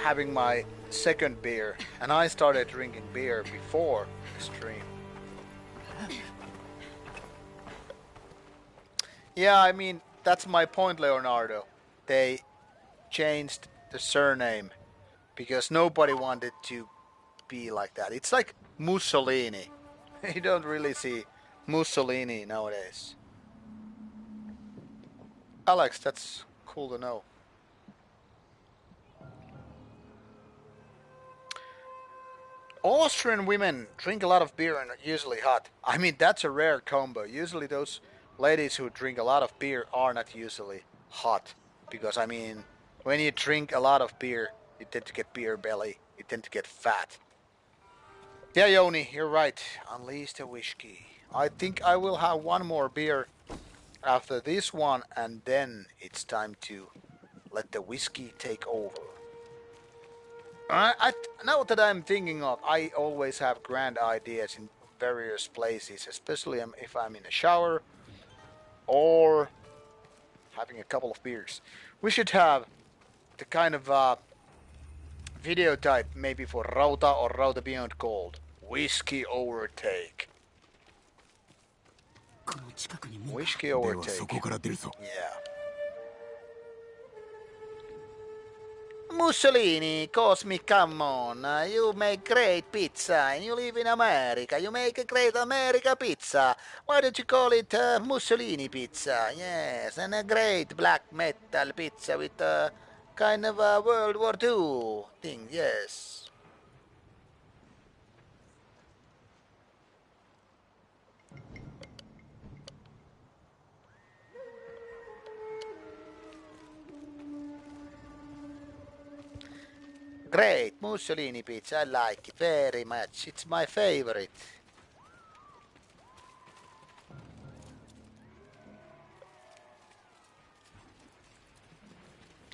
having my second beer, and I started drinking beer before the stream. Yeah, I mean, that's my point, Leonardo. They changed the surname because nobody wanted to be like that. It's like Mussolini. You don't really see Mussolini nowadays. Alex, that's cool to know. Austrian women drink a lot of beer and are usually hot. I mean, that's a rare combo. Usually those ladies who drink a lot of beer are not usually hot. Because, I mean, when you drink a lot of beer, you tend to get beer belly. You tend to get fat. Yeah, Yoni, you're right. Unleash the whiskey. I think I will have one more beer after this one, and then it's time to let the whiskey take over. Now that I'm thinking of, I always have grand ideas in various places, especially if I'm in a shower or having a couple of beers. We should have the kind of video type maybe for Rauta or Rauta Beyond called Whiskey Overtake. Whiskey Overtake. Yeah. Mussolini, Cosmic, come on. You make great pizza and you live in America. You make a great America pizza. Why don't you call it Mussolini pizza? Yes, and a great black metal pizza with a kind of a World War II thing, yes. Great, Mussolini pizza, I like it very much. It's my favorite.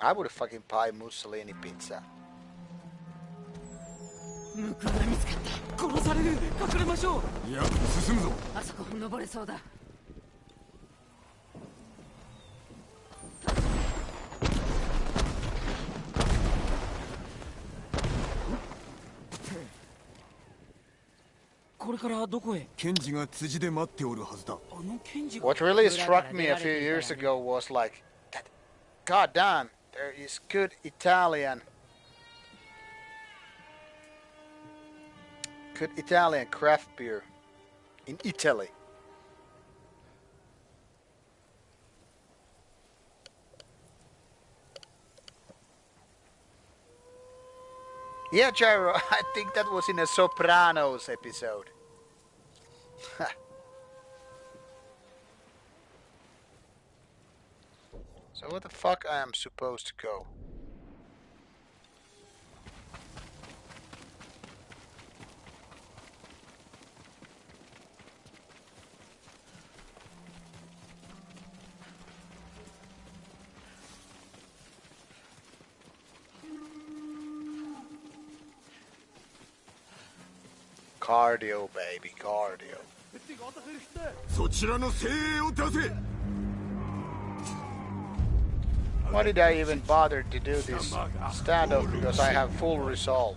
I would fucking buy Mussolini pizza. 向こうが見つかった殺される隠れましょういや進むぞあそこ登れそうだ これからどこへケンジが辻で待っておるはずだ What really struck me a few years ago was like, God damn, there is good Italian craft beer in Italy. Yeah, Gyro, I think that was in a Sopranos episode. So where the fuck I am supposed to go? Cardio, baby, cardio. そちらの精鋭を出せ Why did I even bother to do this standoff? Because I have full resolve.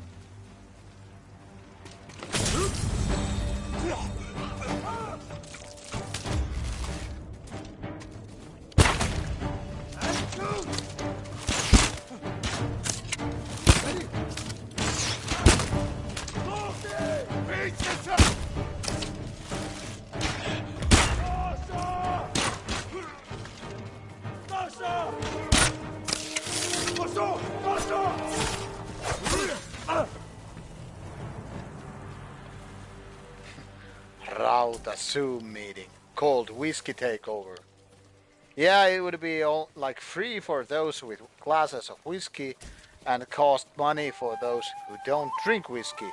Rauta Zoom meeting called Whiskey Takeover. Yeah, it would be all like free for those with glasses of whiskey and cost money for those who don't drink whiskey.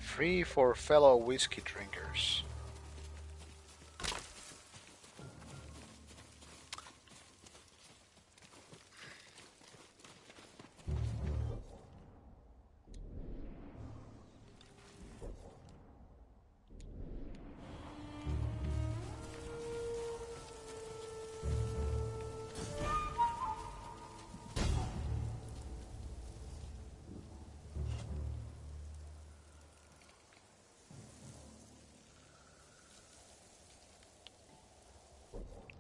Free for fellow whiskey drinkers.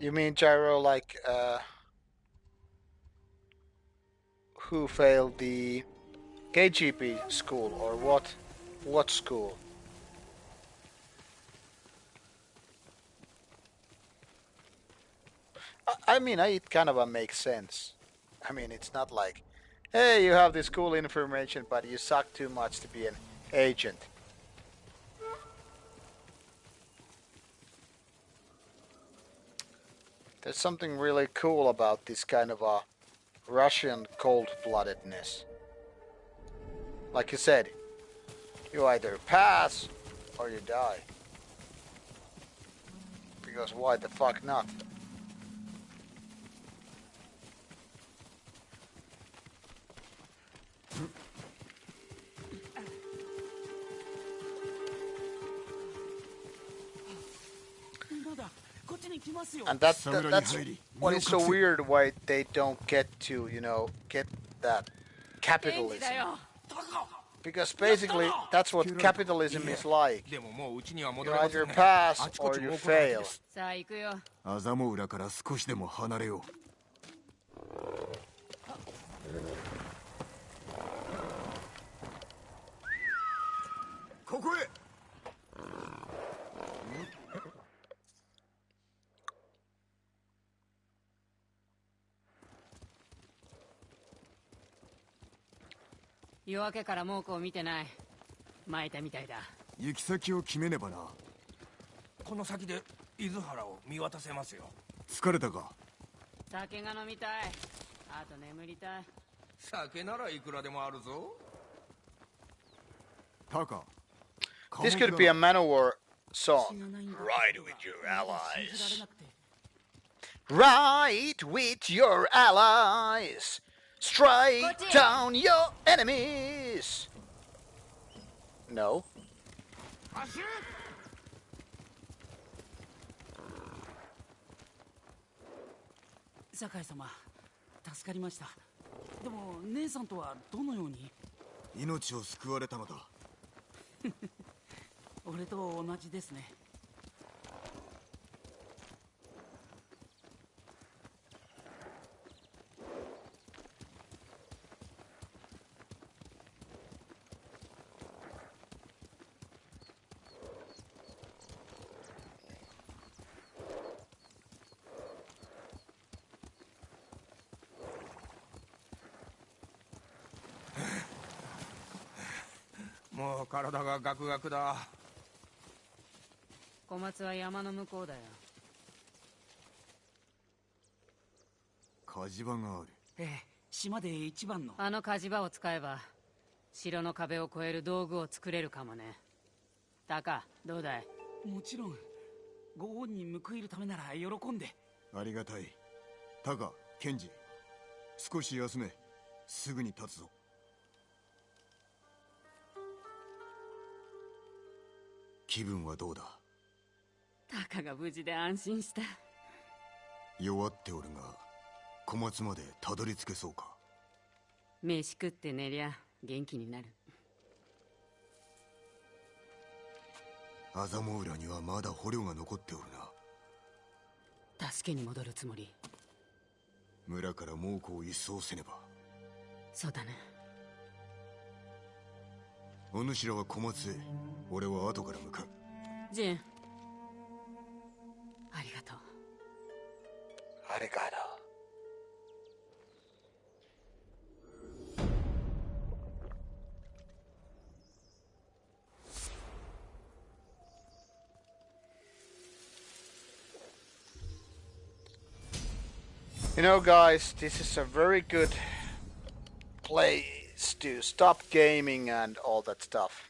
You mean Gyro, like who failed the KGP school or what? What school? I mean, it kind of makes sense. I mean, it's not like, hey, you have this cool information, but you suck too much to be an agent. There's something really cool about this kind of a Russian cold-bloodedness. Like you said, you either pass or you die. Because why the fuck not? And that's what is so weird, why they don't get to, get that capitalism. Because basically, that's what capitalism is like. You either pass or you fail. さあ行くよ。アザモ裏から少しでも離れよう。ここへ。夜明けから猛虎を見てない。巻いたみたいだ。行き先を決めねばな。この先で伊豆原を見渡せますよ。疲れたか。酒が飲みたい。あと眠りたい。酒ならいくらでもあるぞ。タカ。This could be a Manowar song. Ride with your allies. Ride with your allies. Strike down your enemies. No. 酒井様、助かりました。でも姉さんとはどのように？命を救われたのだ。俺と同じですね。もう体がガクガクだ。小松は山の向こうだよ。火事場がある。ええ、島で一番の。あの火事場を使えば城の壁を越える道具を作れるかもね。タカ、どうだい？もちろん。ご恩に報いるためなら喜んで。ありがたい。タカ、ケンジ、少し休め。すぐに立つぞ。気分はどうだ？タカが無事で安心した。弱っておるが、小松までたどり着けそうか？飯食って寝りゃ元気になる。アザモ浦にはまだ捕虜が残っておるな。助けに戻るつもり？村から猛虎を一掃せねば。そうだね。お主らは小松へ、俺は後から向かう。ジン、ありがとう。ありがとう。You know, guys, this is a very good place to stop gaming and all that stuff.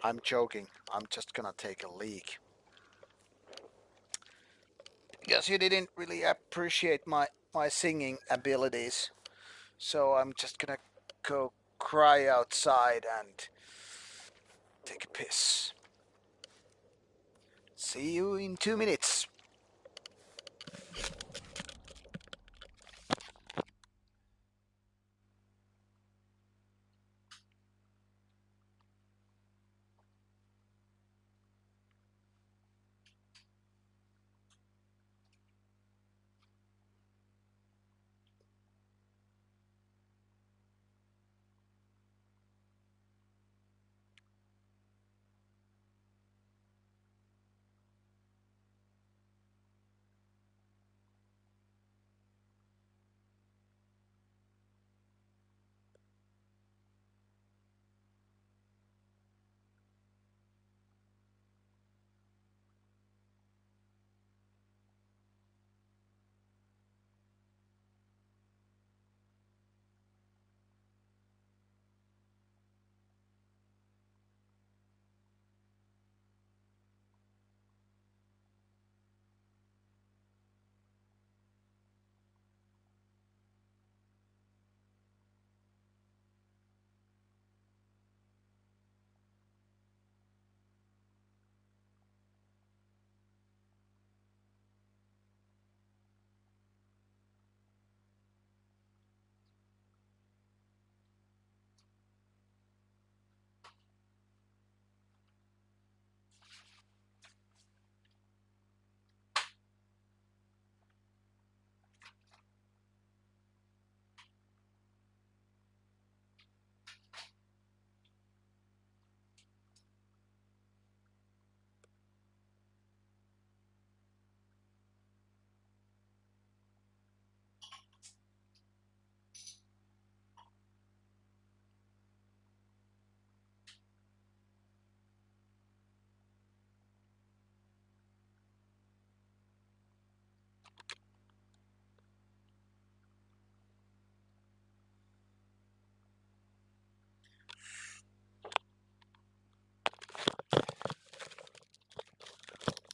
I'm joking. I'm just gonna take a leak. Because you didn't really appreciate my singing abilities. So I'm just gonna go cry outside and take a piss. See you in 2 minutes.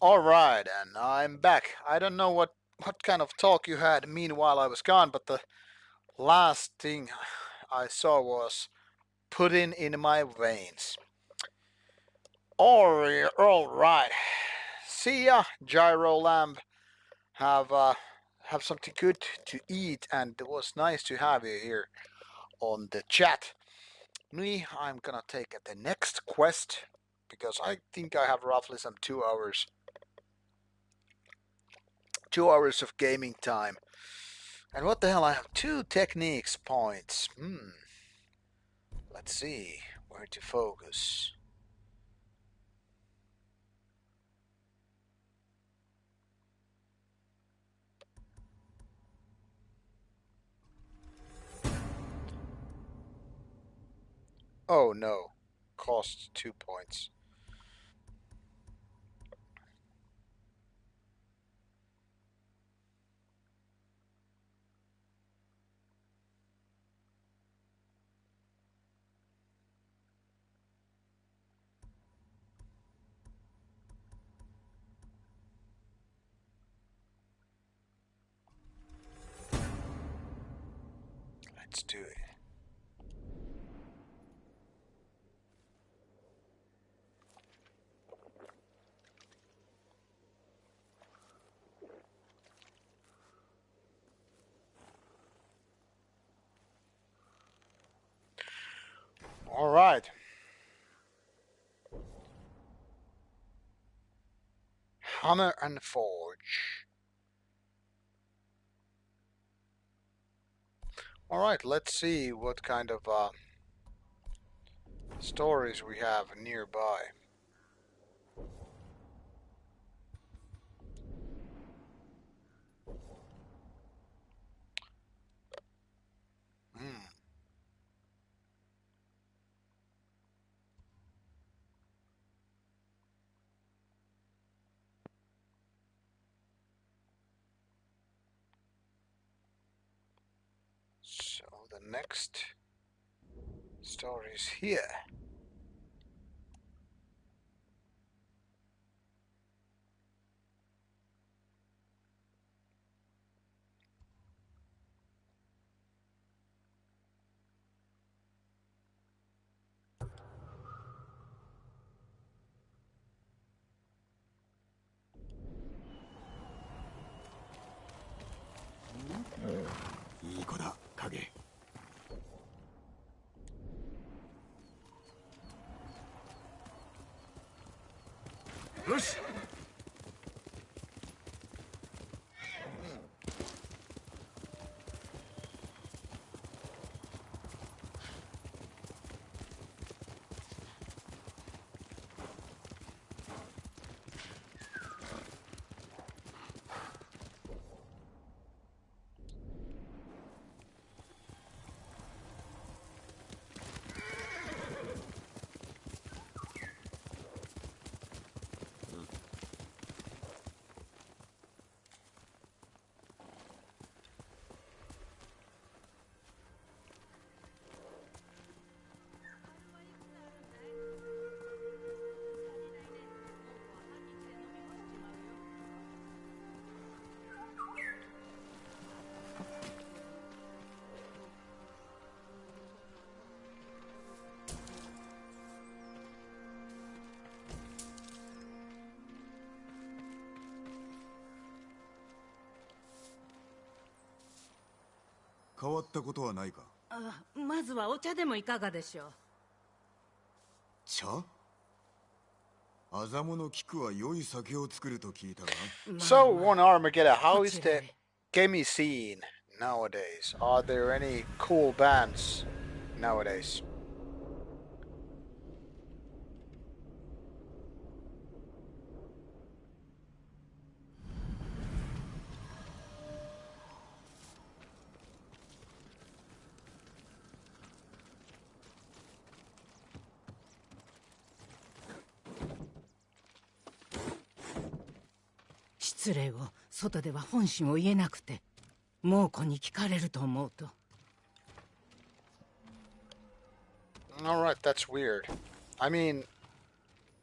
Alright, and I'm back. I don't know what kind of talk you had meanwhile I was gone, but the last thing I saw was pudding in my veins. Alright. See ya, Gyro Lamb. Have something good to eat, and it was nice to have you here on the chat. Me, I'm gonna take the next quest because I think I have roughly some 2 hours. 2 hours of gaming time. And what the hell, I have 2 techniques points. Let's see where to focus. Oh no, costs 2 points. Let's do it. All right. Hammer and Forge. Alright, let's see what kind of stories we have nearby. So the next story is here.変わったことはないか。まずはお茶でもいかがでしょう。茶？アザモの菊は良い酒を作ると聞いたが。So, one Armageddon, how is the gaming scene nowadays? Are there any cool bands nowadays? 失礼を外では本心を言えなくて猛虎に聞かれると思うと。 Alright, that's weird. I mean,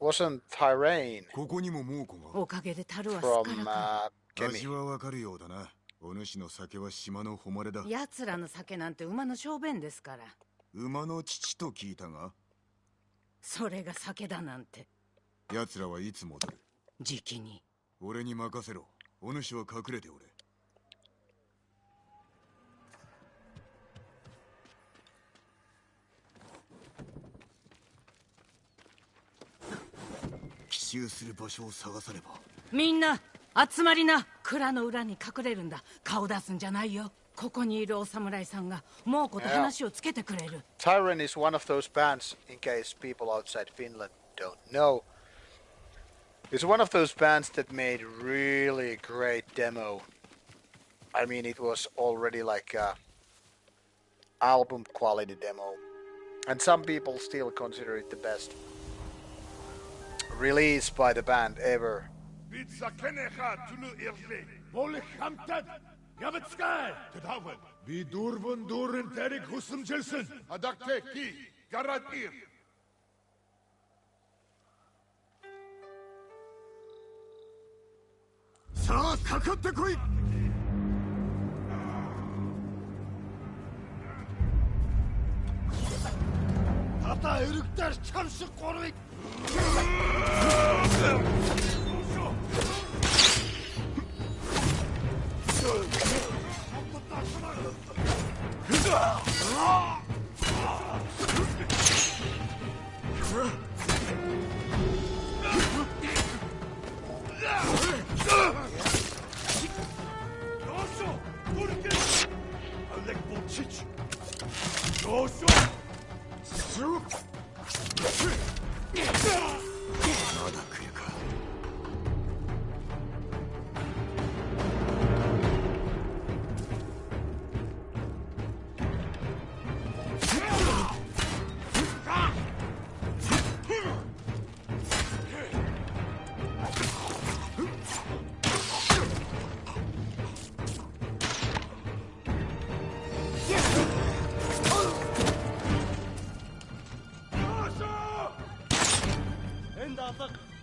wasn't Tyrain ここにも猛虎が。おかげで樽はすっから from か。 味はわかるようだな。お主の酒は島の誉れだ。奴らの酒なんて馬の小便ですから。馬の乳と聞いたが。それが酒だなんて。奴らはいつ戻る？じきに。俺に任せろ。お主は隠れておれ。奇襲する場所を探さねば。みんな集まりな。蔵の裏に隠れるんだ。顔出すんじゃないよ。ここにいるお侍さんが猛虎と話をつけてくれる。 Tyran is one of those bands, in case people outside Finland don't know. It's one of those bands that made really great demo. I mean, it was already like a album quality demo. And some people still consider it the best release by the band ever.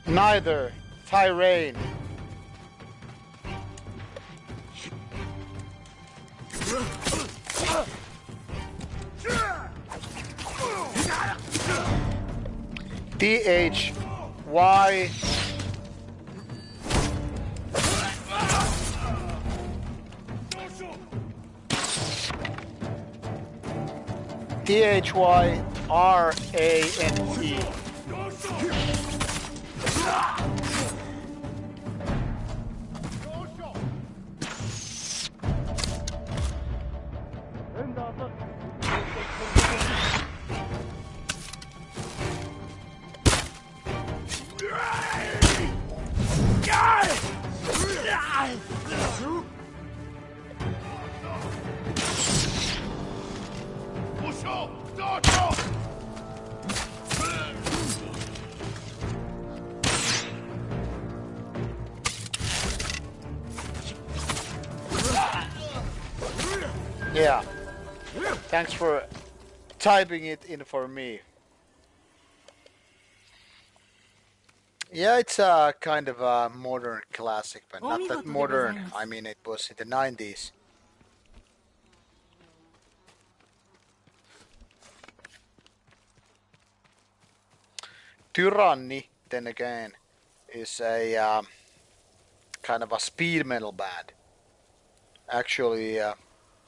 Neither. Tyrain. T-H-Y. T-H-Y-R-A-N-E. Yeah. Thanks for typing it in for me. Yeah, it's a kind of a modern classic, but not that modern. I mean, it was in the 90s. Tyranny, then again, is a kind of a speed metal band. Actually,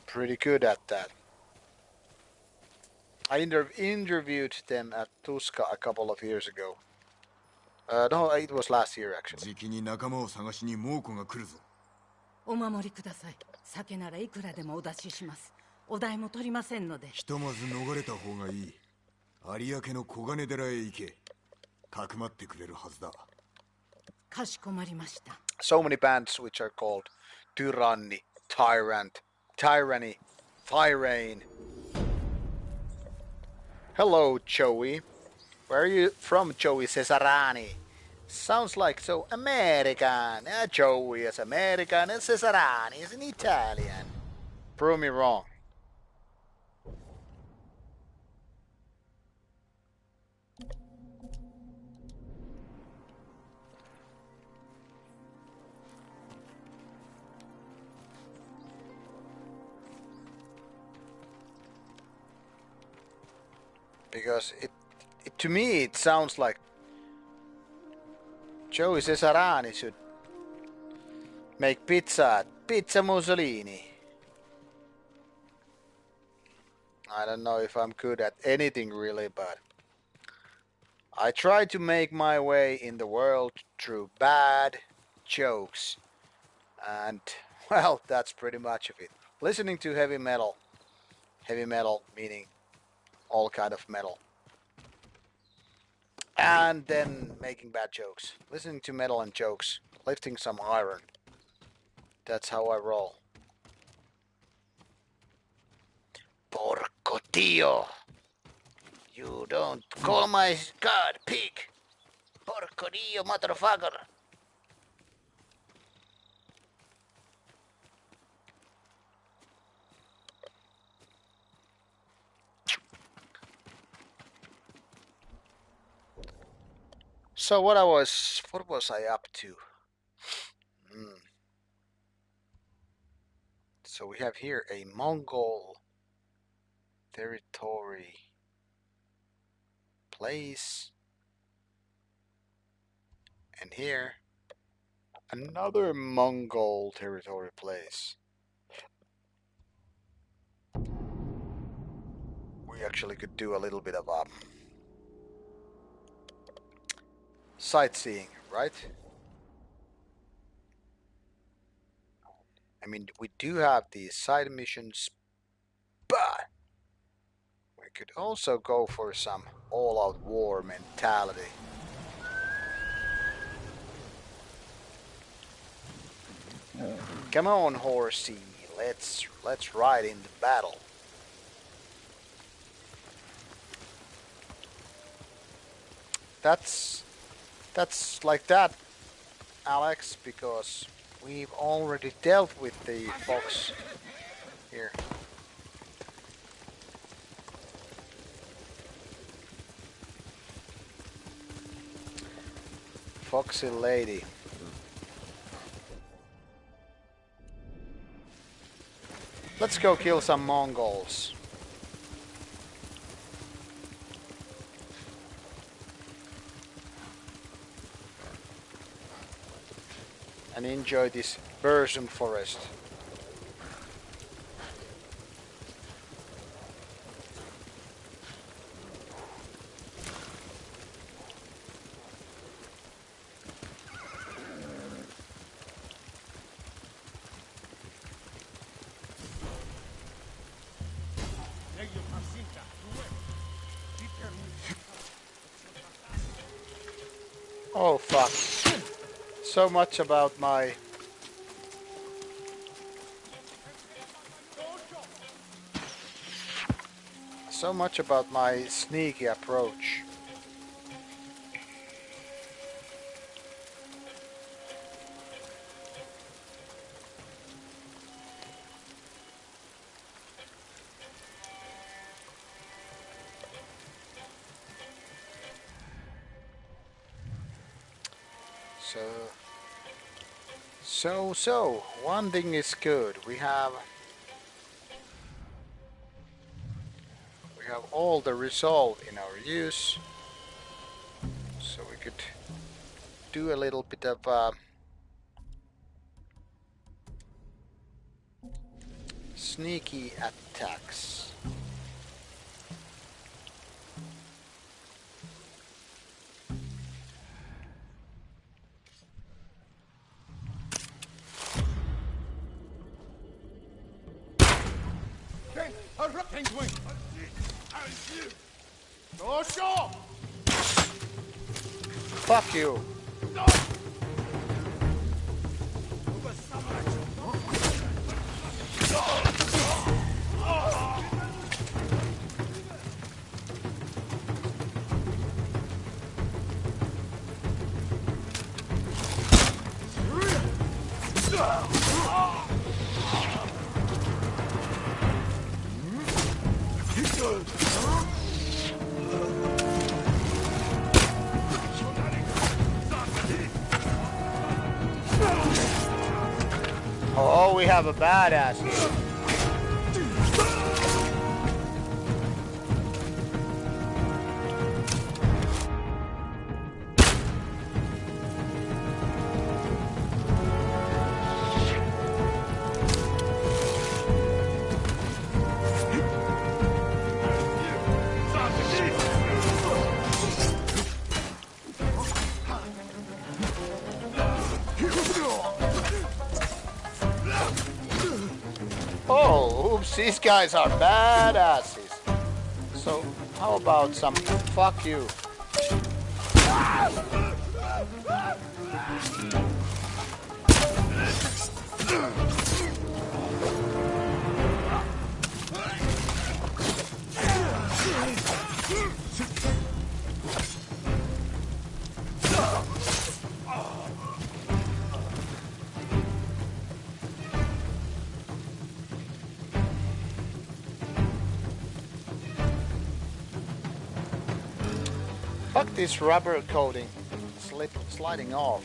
pretty good at that. I interviewed them at Tuska a couple of years ago. No, it was last year actually. じきに仲間を探しに猛虎が来るぞ。お守りください。酒ならいくらでもお出しします。お代も取りませんので。ひとまず逃れた方がいい。有明の小金寺へ行け。かくまってくれるはずだ。かしこまりました。So many bands which are called Tyranny, Tyrant, Tyranny, Tyrain. Hello, Joey. Where are you from, Joey Cesarani? Sounds like so American. Joey is American and Cesarani is an Italian. Prove me wrong. Because to me it sounds like Joey Cesarani should make pizza Mussolini. I don't know if I'm good at anything really, but I try to make my way in the world through bad jokes. And well, that's pretty much of it. Listening to heavy metal meaning all kind of metal, and then making bad jokes, listening to metal and jokes, lifting some iron. That's how I roll. Porco Dio! You don't call my god pig! Porco Dio, motherfucker! So what was I up to? So we have here a Mongol territory place, and here another Mongol territory place. We actually could do a little bit of sightseeing, right? I mean, we do have these side missions, but we could also go for some all-out war mentality. Come on, horsey, let's ride in the battle. That's like that, Alex, because we've already dealt with the fox here. Foxy lady. Let's go kill some Mongols. And enjoy this Bursum forest. Oh fuck. So much about my sneaky approach. So one thing is good. We have all the resolve in our use, so we could do a little bit of sneaky attacks. Fuck you! Oh, we have a badass here. Oh, oops, these guys are badasses. So, how about some fuck you? Fuck this rubber coating sliding off.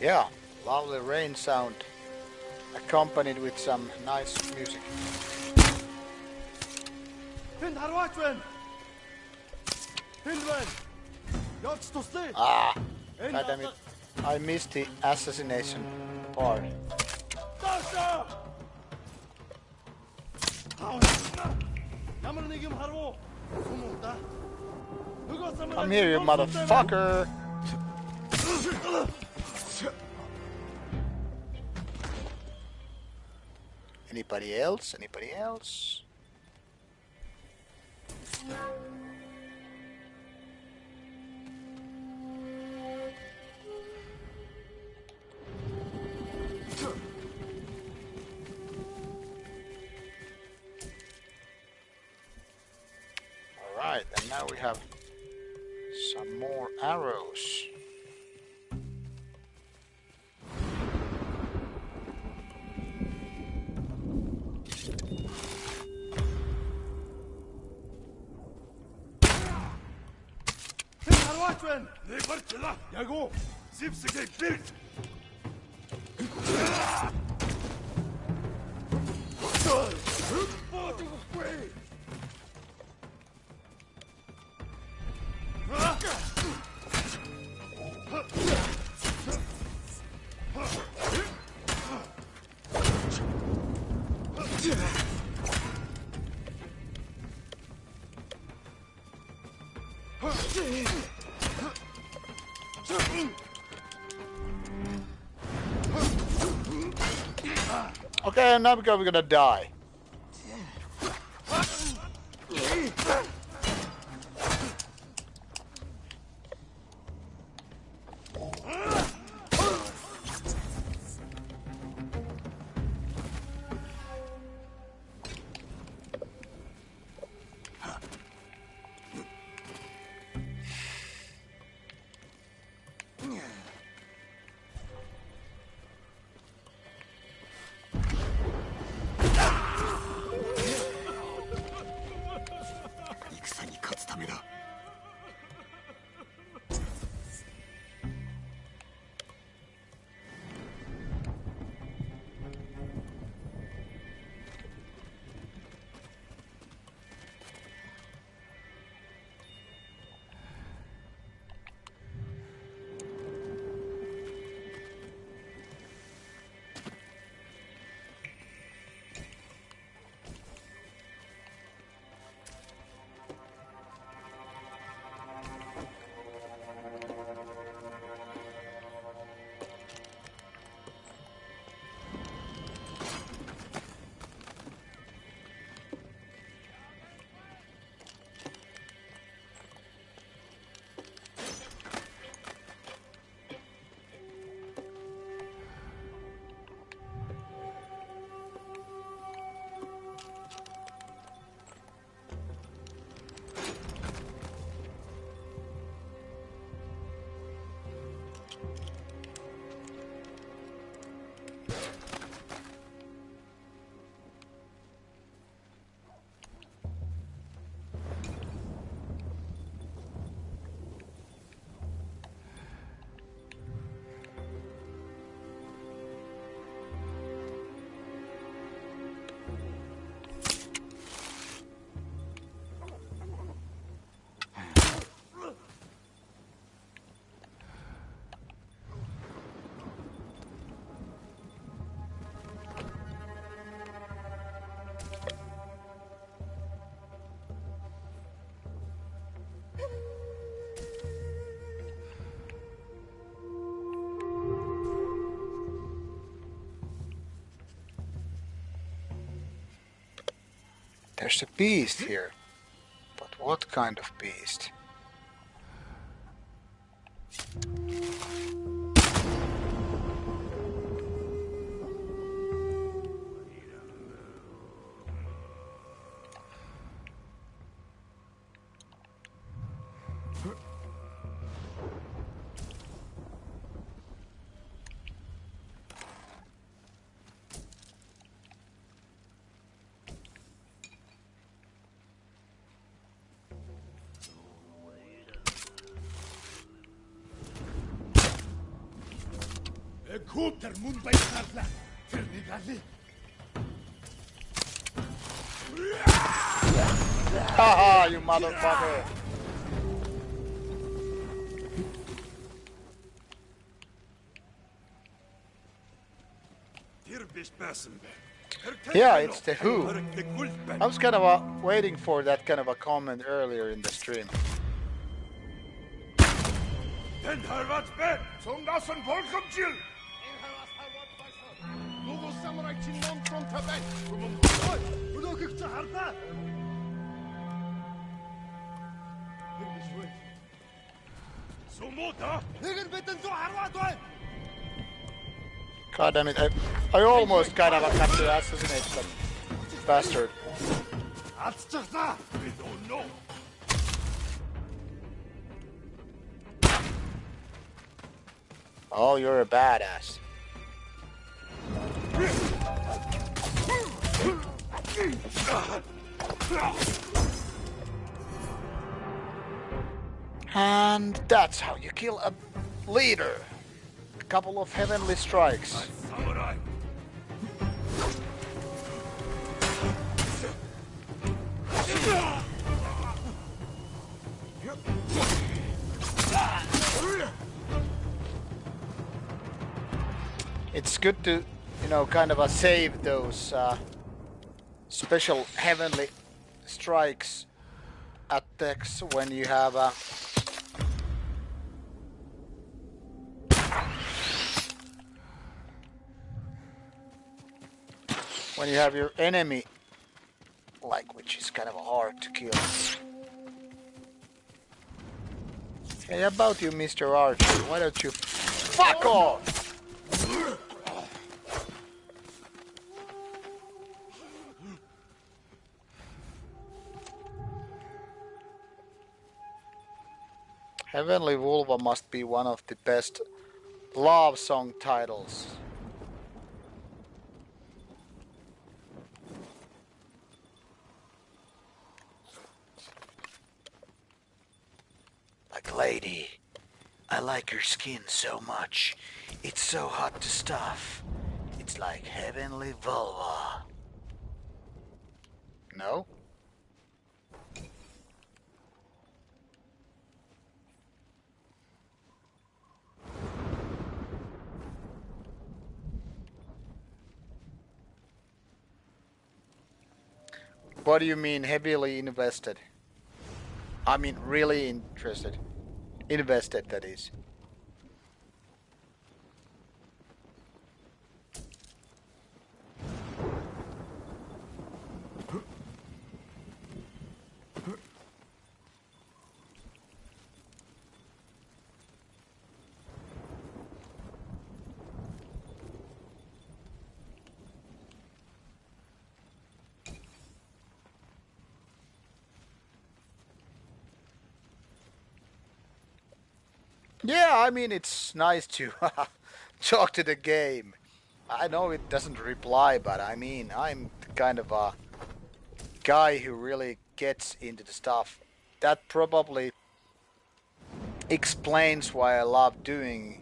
Yeah, lovely rain sound accompanied with some nice music. Ah, god damn it. I missed the assassination part. Come here, you motherfucker! Anybody else? Anybody else? Alright, and now we have some more arrows. Okay, now we're gonna die. There's a beast here. But what kind of beast? Haha, you motherfucker! Yeah, it's the Who. I was kind of waiting for that kind of a comment earlier in the stream. God damn it, I almost kind of got to assassinate that bastard. Oh, you're a badass. And that's how you kill a leader. A couple of heavenly strikes. It's good to, kind of save those special heavenly strikes attacks when you have your enemy, which is kind of hard to kill. Hey, about you, Mr. Archer, why don't you fuck off? Heavenly Vulva must be one of the best love song titles. Like, lady, I like your skin so much. It's so hot to stuff. It's like heavenly vulva. No? What do you mean heavily invested? I mean really interested. Invested, that is. Yeah, I mean, it's nice to talk to the game. I know it doesn't reply, but I mean, I'm the kind of a guy who really gets into the stuff. That probably explains why I love doing,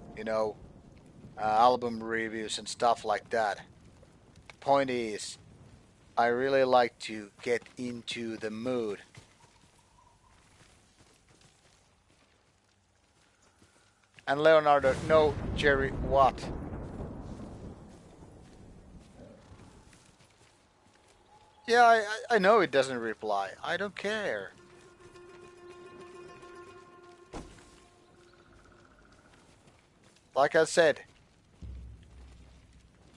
album reviews and stuff like that. The point is, I really like to get into the mood. And Leonardo, no, Jerry, what? Yeah, I know it doesn't reply. I don't care. Like I said,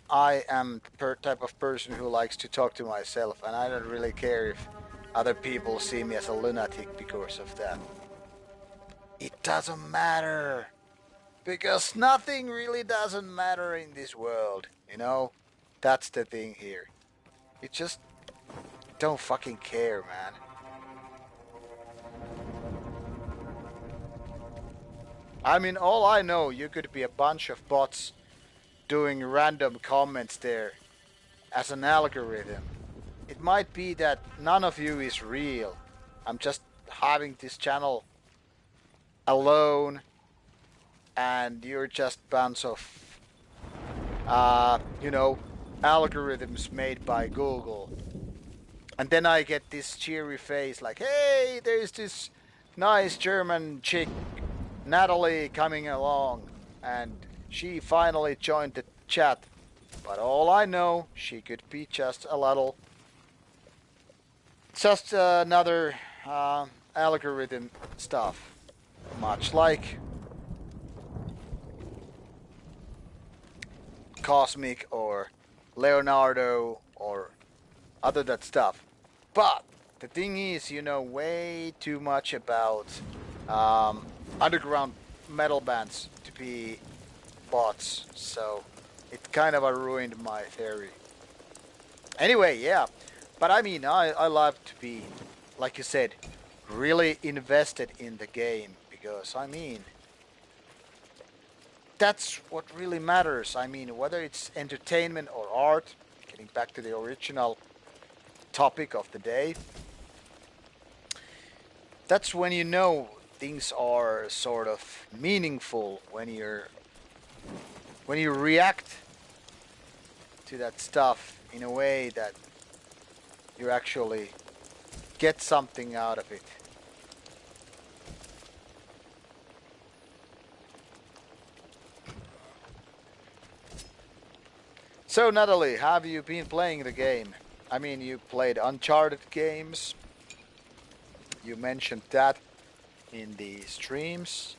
I am the type of person who likes to talk to myself, and I don't really care if other people see me as a lunatic because of that. It doesn't matter. Because nothing really doesn't matter in this world, That's the thing here. You just don't fucking care, man. I mean, all I know, you could be a bunch of bots doing random comments there as an algorithm. It might be that none of you is real. I'm just having this channel alone, and you're just bunch of you know, algorithms made by Google. And then I get this cheery face like, hey, there's this nice German chick, Natalie, coming along. And she finally joined the chat. But all I know, she could be just a little, just another algorithm stuff. Much like Cosmic or Leonardo or other that stuff. But the thing is, you know way too much about underground metal bands to be bots, so it kind of ruined my theory. Anyway, yeah, but I mean, I love to be, like you said, really invested in the game because I mean, that's what really matters. I mean, whether it's entertainment or art, getting back to the original topic of the day, that's when you know things are sort of meaningful when you react to that stuff in a way that you actually get something out of it. So Natalie, have you been playing the game? I mean, you played Uncharted games. You mentioned that in the streams.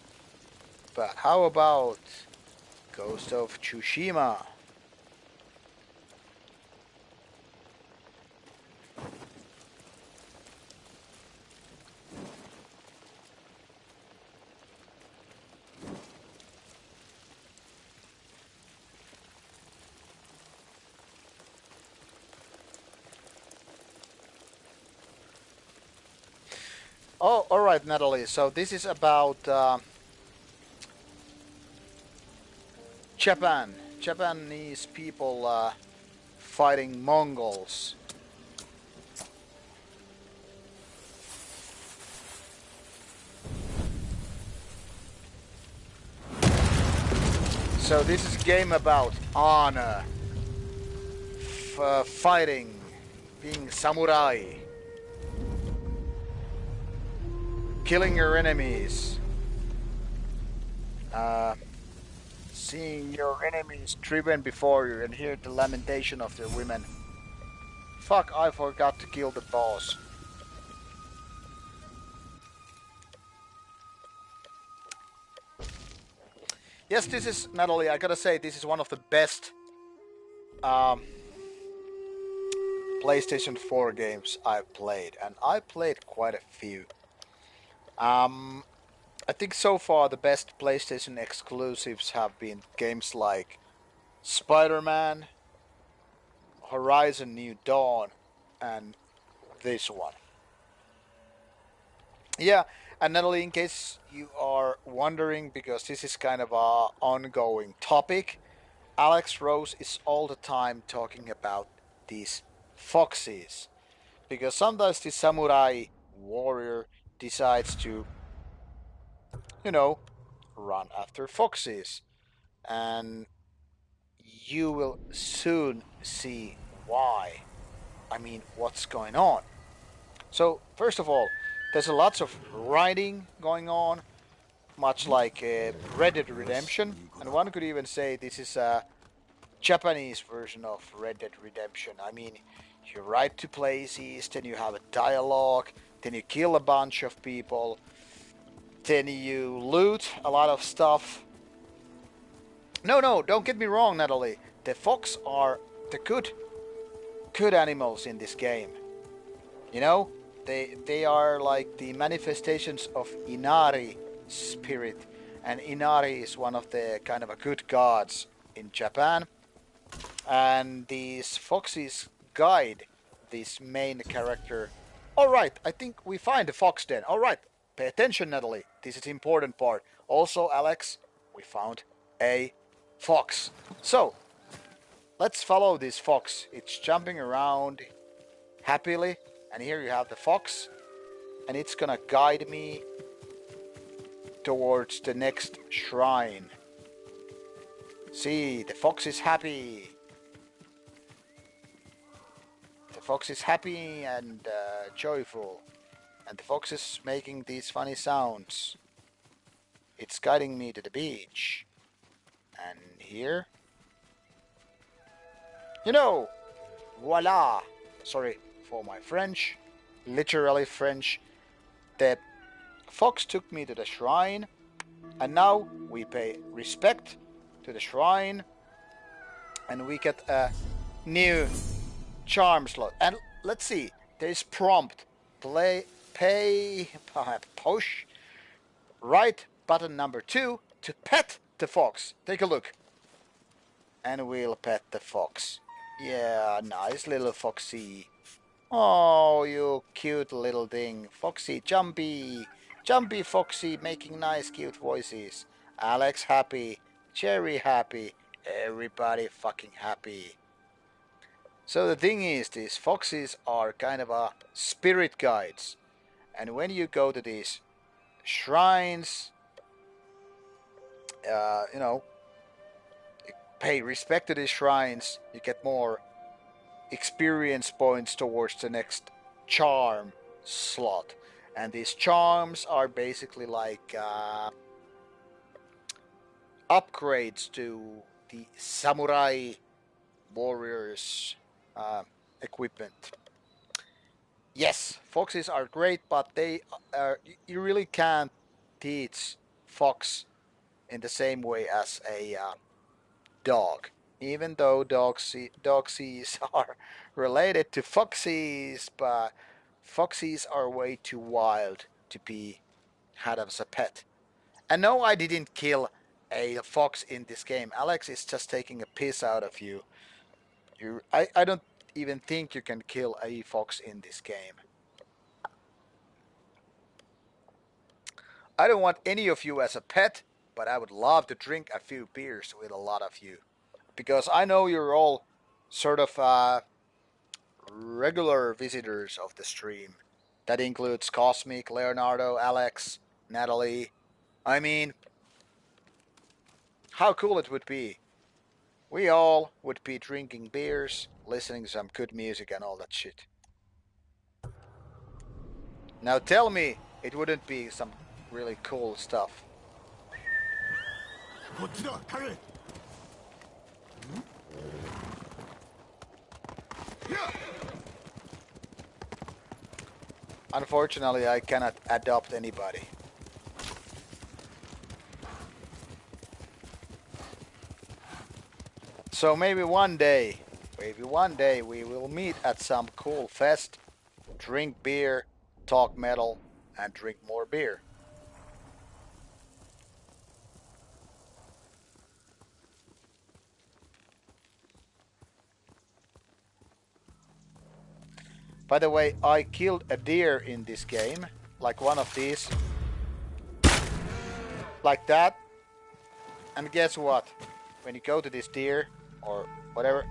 But how about Ghost of Tsushima? Oh, all right, Natalie. So this is about Japan. Japanese people fighting Mongols. So this is a game about honor, fighting, being samurai, killing your enemies, seeing your enemies driven before you and hear the lamentation of their women. Fuck, I forgot to kill the boss. Yes, this is, Natalie, I gotta say, this is one of the best PlayStation 4 games I've played, and I played quite a few. I think so far the best PlayStation exclusives have been games like Spider-Man, Horizon New Dawn, and this one. Yeah, and Natalie, in case you are wondering, because this is kind of a ongoing topic, Alex Rose is all the time talking about these foxes. Because sometimes the samurai warrior decides to, you know, run after foxes. And you will soon see why. I mean, what's going on. So, first of all, there's a lots of riding going on, much like Red Dead Redemption, and one could even say this is a Japanese version of Red Dead Redemption. I mean, you ride to places, then you have a dialogue, then you kill a bunch of people, then you loot a lot of stuff. No, don't get me wrong, Natalie. The fox are the good animals in this game. You know, they are like the manifestations of Inari spirit, and Inari is one of the kind of a good gods in Japan. And these foxes guide this main character. All right, I think we find the fox then. All right, pay attention, Natalie. This is the important part. Also, Alex, we found a fox. So let's follow this fox. It's jumping around happily, and here you have the fox, and it's gonna guide me towards the next shrine. See, the fox is happy. The fox is happy and joyful. And the fox is making these funny sounds. It's guiding me to the beach. And here, you know, voila! Sorry for my French, literally French. The fox took me to the shrine, and now we pay respect to the shrine, and we get a new charm slot. And let's see, there is prompt, push right button number 2 to pet the fox. Take a look. And we'll pet the fox. Yeah, nice little foxy. Oh, you cute little thing. Foxy, jumpy. Jumpy foxy making nice cute voices. Alex happy. Jerry happy. Everybody fucking happy. So the thing is, these foxes are kind of a spirit guides. And when you go to these shrines, you know, pay respect to these shrines, you get more experience points towards the next charm slot. And these charms are basically like upgrades to the samurai warriors equipment. Yes, foxes are great, but they you really can't teach fox in the same way as a dog. Even though dogsies are related to foxies, but foxies are way too wild to be had as a pet. And no, I didn't kill a fox in this game. Alex is just taking a piss out of you. I don't even think you can kill a fox in this game. I don't want any of you as a pet, but I would love to drink a few beers with a lot of you. Because I know you're all sort of regular visitors of the stream. That includes Cosmic, Leonardo, Alex, Natalie. I mean, how cool it would be. We all would be drinking beers, listening to some good music and all that shit. Now tell me it wouldn't be some really cool stuff. Unfortunately, I cannot adopt anybody. So maybe one day we will meet at some cool fest, drink beer, talk metal, and drink more beer. By the way, I killed a deer in this game, like one of these, like that. And guess what? When you go to this deer or whatever,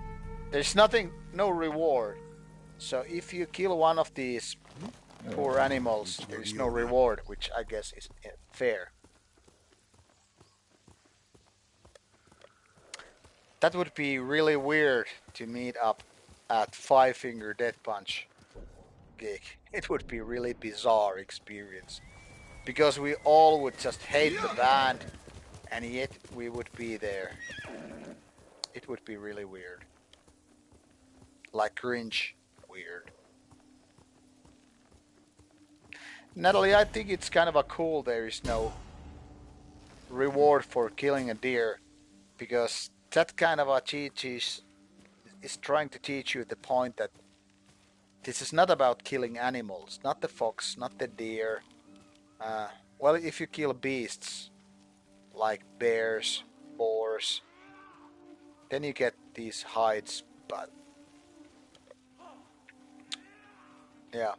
there's nothing, no reward. So if you kill one of these poor animals, there is no reward, which I guess is fair. That would be really weird to meet up at Five Finger Death Punch gig. It would be really bizarre experience. Because we all would just hate the band, and yet we would be there. It would be really weird. Like cringe weird. Natalie, I think it's kind of a cool there is no reward for killing a deer, because that kind of a cheat is trying to teach you the point that this is not about killing animals, not the fox, not the deer. Well, if you kill beasts like bears, boars, then you get these hides, but yeah.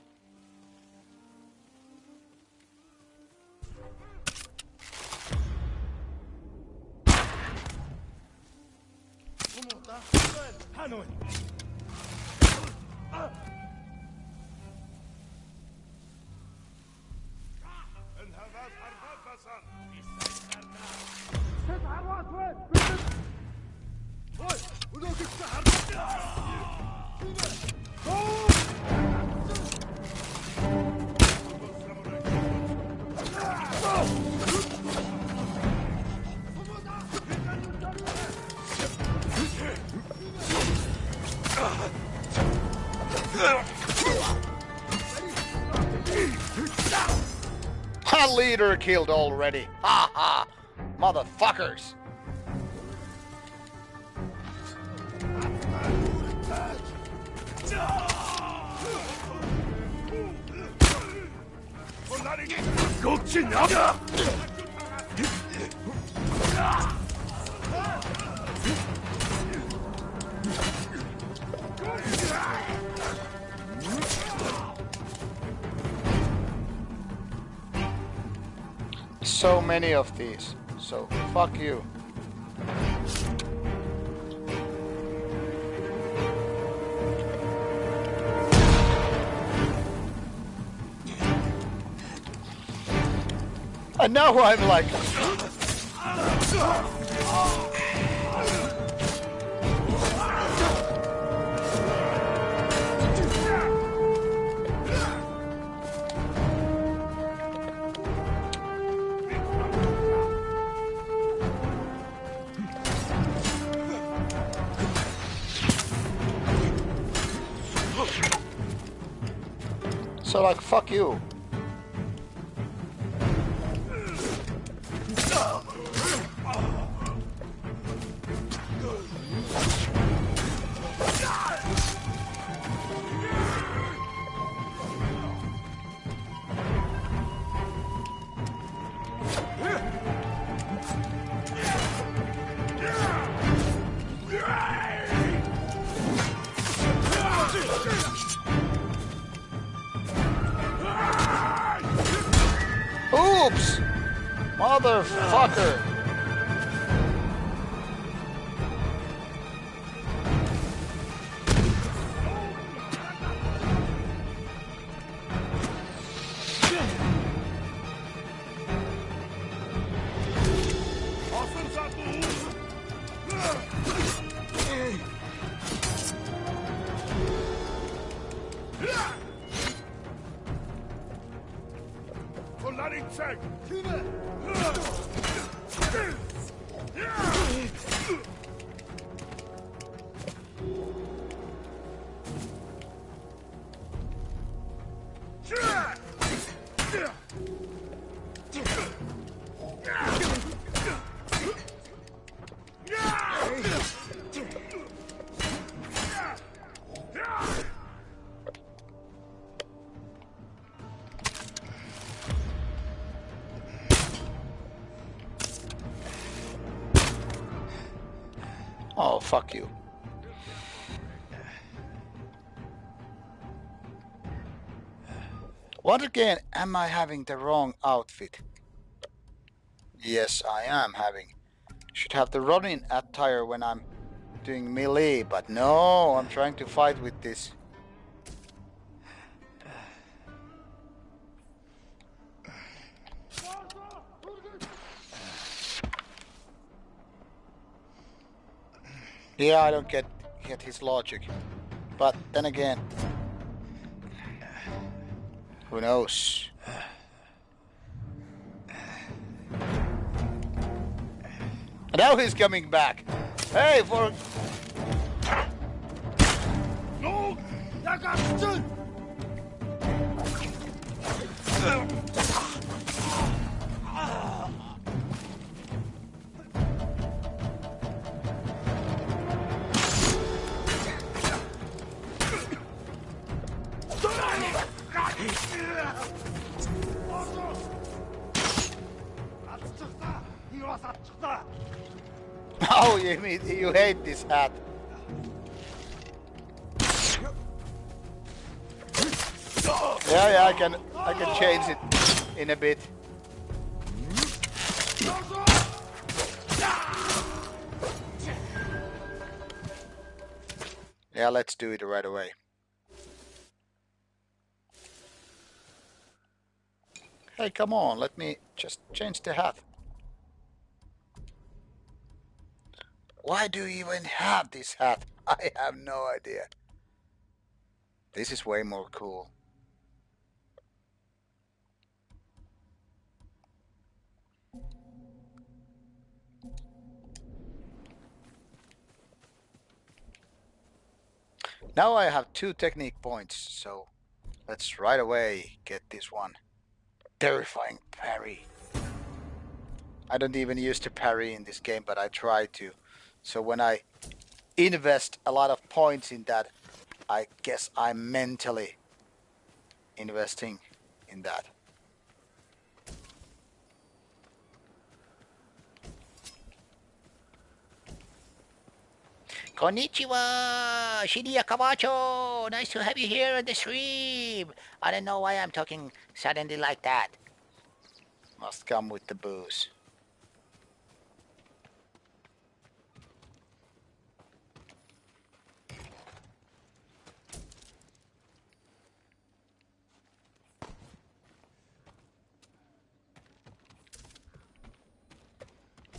Ha! Leader killed already. Ha ha! Motherfuckers! So many of these. So fuck you. And now I'm like... So like, fuck you. Oops! Motherfucker! Oh, fuck you. What again am I having the wrong outfit? Yes, I am having. Should have the running attire when I'm doing melee, but no, I'm trying to fight with this. Yeah, I don't get his logic. But then again, who knows? Now he's coming back. Hey, for... No! Oh, you mean you hate this hat? Yeah, I can change it in a bit. Yeah, let's do it right away. Hey, come on, let me just change the hat. Why do you even have this hat? I have no idea. This is way more cool. Now I have 2 technique points, so let's right away get this one. Terrifying parry. I don't even use to parry in this game, but I try to. So when I invest a lot of points in that, I guess I'm mentally investing in that. Konnichiwa, Shinya Kawacho. Nice to have you here on the stream. I don't know why I'm talking suddenly like that. Must come with the booze.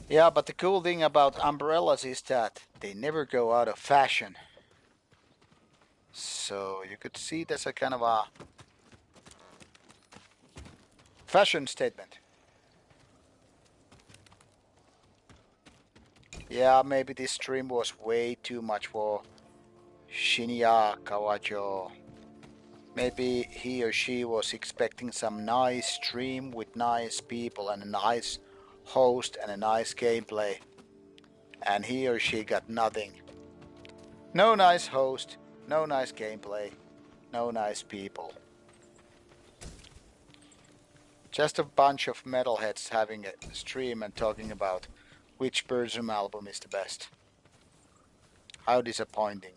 Yeah, but the cool thing about umbrellas is that they never go out of fashion. So you could see that's a kind of a fashion statement. Yeah, maybe this stream was way too much for Shinya Kawacho. Maybe he or she was expecting some nice stream with nice people and a nice host and a nice gameplay. And he or she got nothing. No nice host, no nice gameplay, no nice people. Just a bunch of metalheads having a stream and talking about which Burzum album is the best. How disappointing.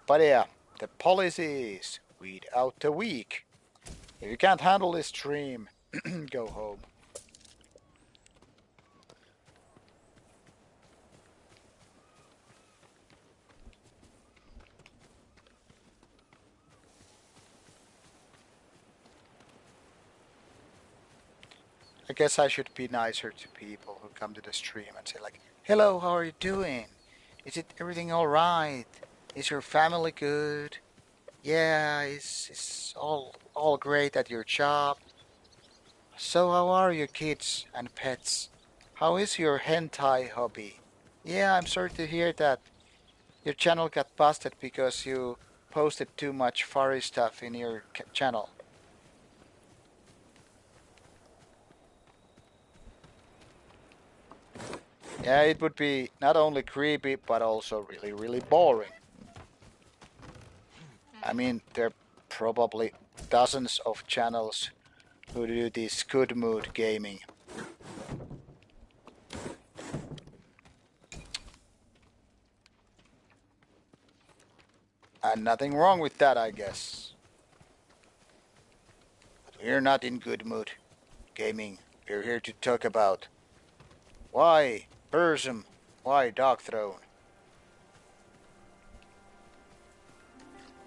But yeah, the policy is weed out the week. If you can't handle this stream, go home. I guess I should be nicer to people who come to the stream and say like, hello, how are you doing? Is it everything alright? Is your family good? Yeah, it's all great at your job. So how are your kids and pets? How is your hentai hobby? Yeah, I'm sorry to hear that your channel got busted because you posted too much furry stuff in your channel. Yeah, it would be not only creepy, but also really, really boring. I mean, there are probably dozens of channels who do this good mood gaming. And nothing wrong with that, I guess. But we're not in good mood gaming. We're here to talk about why Burzum, why Dog Throne.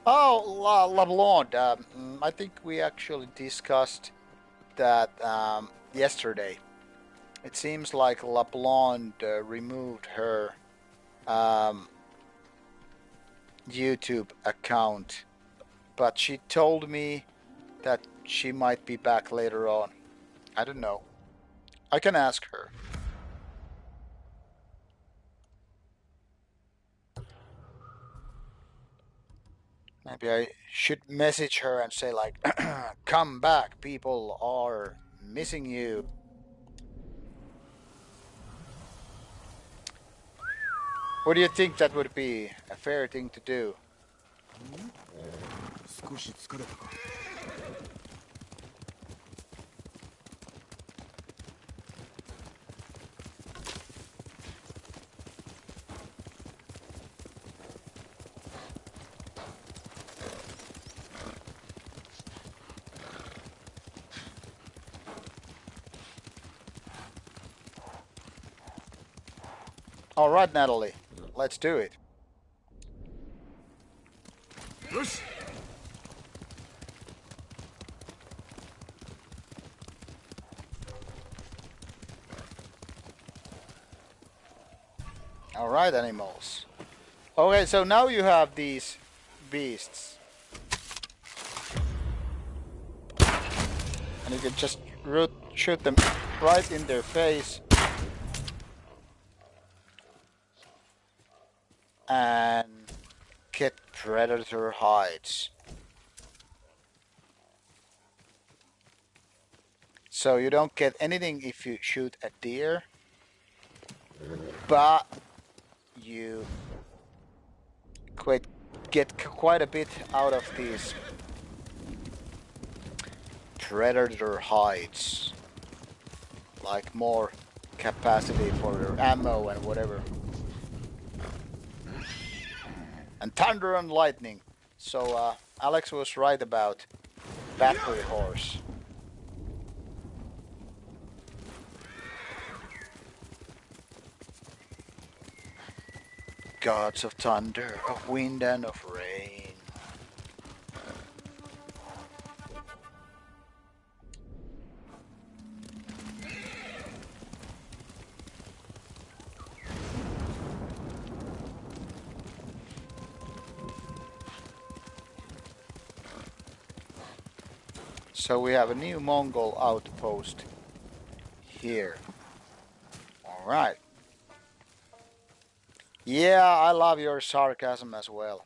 Oh, La Blonde. I think we actually discussed that yesterday. It seems like La Blonde removed her YouTube account, but she told me that she might be back later on. I don't know. I can ask her. Maybe I should message her and say like, come back, people are missing you. What do you think that would be a fair thing to do? 少し疲れたか。 All right, Natalie, let's do it. よし Alright, animals. Okay, so now you have these beasts. And you can just shoot them right in their face. And get predator hides. So you don't get anything if you shoot a deer, but you get quite a bit out of these predator hides, like more capacity for your ammo and whatever. And thunder and lightning. So Alex was right about battery horse. Gods of thunder, of wind and of rain. So we have a new Mongol outpost here. Alright. Yeah, I love your sarcasm as well.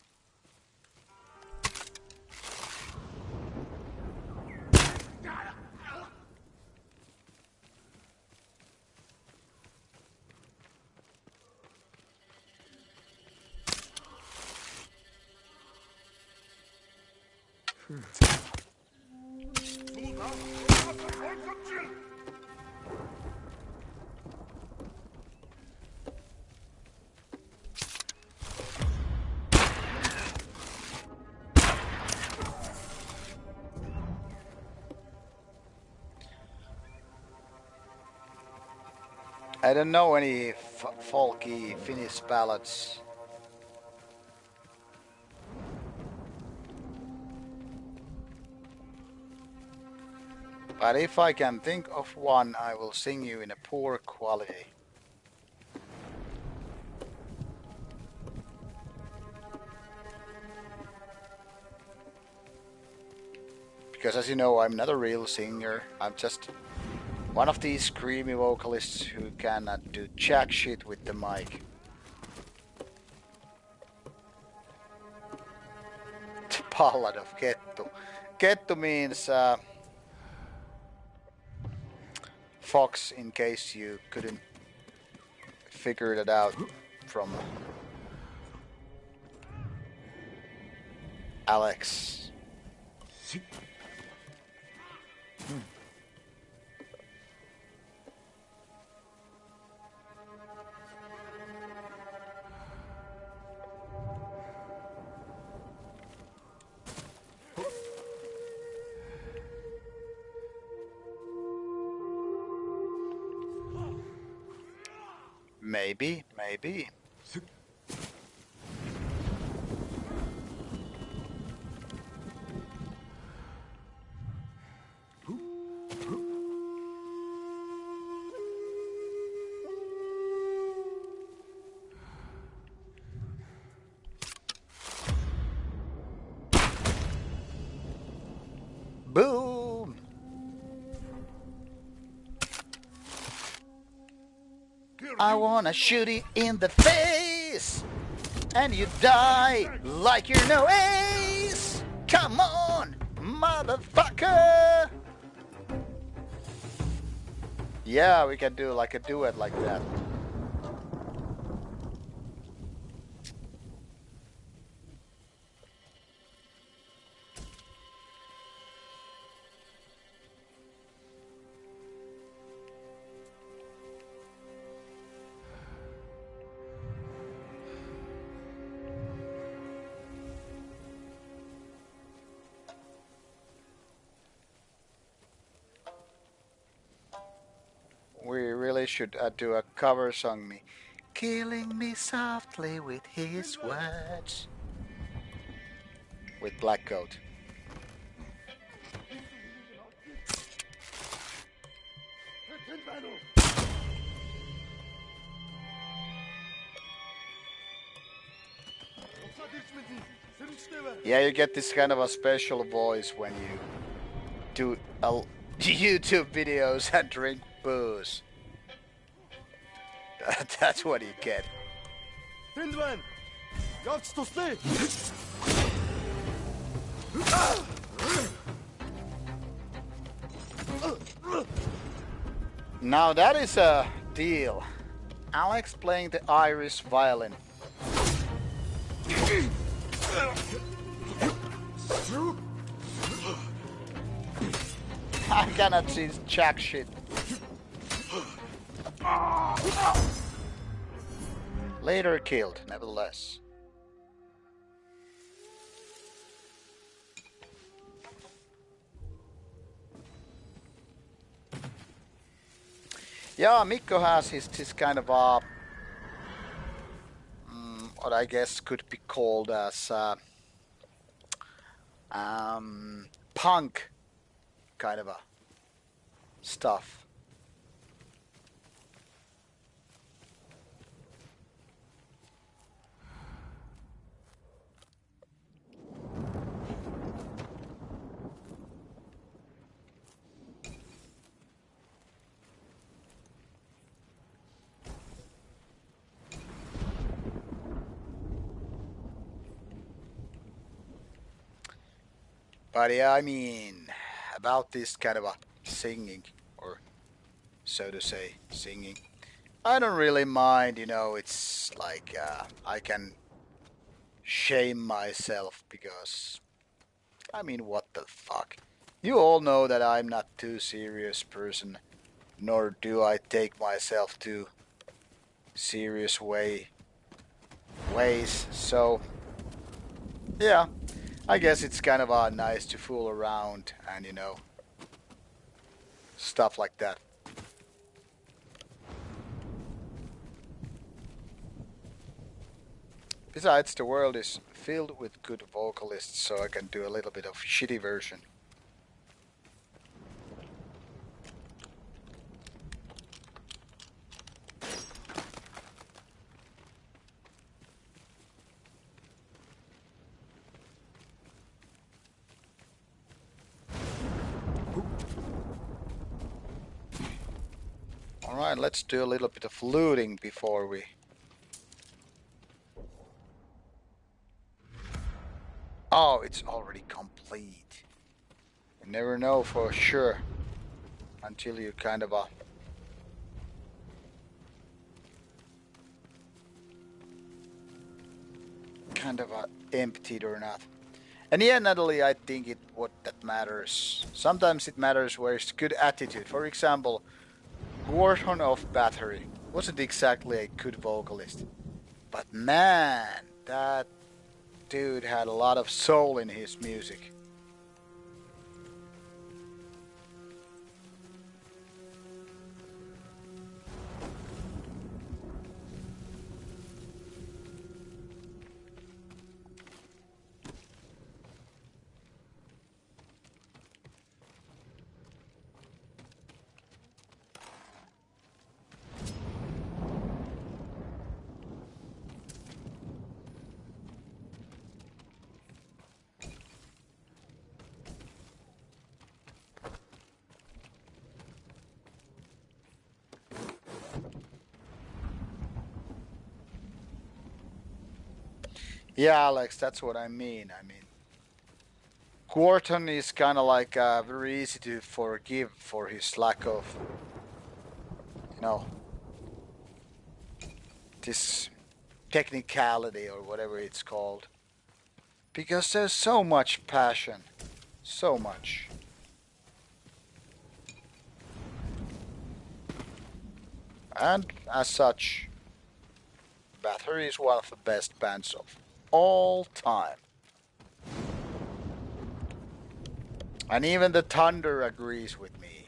I don't know any folky Finnish ballads. But if I can think of one, I will sing you in a poor quality. Because as you know, I'm not a real singer. I'm just one of these screamy vocalists who cannot do jack shit with the mic. The Ballad of Kettu. Kettu means fox, in case you couldn't figure that out from Alex. Maybe, maybe. Boom! I wanna shoot you in the face, and you die like you're no ace. Come on, motherfucker! Yeah, we can do like a duet like that. We really should do a cover song. Me killing me softly with his words. With Black Coat. Yeah, you get this kind of a special voice when you do YouTube videos and drink booze. That's what you get. Now that is a deal. Alex playing the Irish violin. I cannot see jack shit. Later killed, nevertheless. Yeah, Mikko has this kind of a what I guess could be called as punk kind of a stuff. But yeah, I mean, about this kind of a singing, or so to say, singing, I don't really mind, it's like I can shame myself because, I mean, what the fuck? You all know that I'm not too serious person, nor do I take myself too serious ways, so yeah. I guess it's kind of nice to fool around and, stuff like that. Besides, the world is filled with good vocalists, so I can do a little bit of shitty version. Alright, let's do a little bit of looting before we... Oh, it's already complete. You never know for sure until you kind of emptied or not. And yeah, Natalie, I think what that matters. Sometimes it matters where it's good attitude. For example, Gordon of Battery wasn't exactly a good vocalist, but man, that dude had a lot of soul in his music. Yeah, Alex, that's what I mean. Quarton is kind of like very easy to forgive for his lack of, this technicality or whatever it's called. Because there's so much passion. So much. And as such, Battery is one of the best bands of all time. And even the Thunder agrees with me.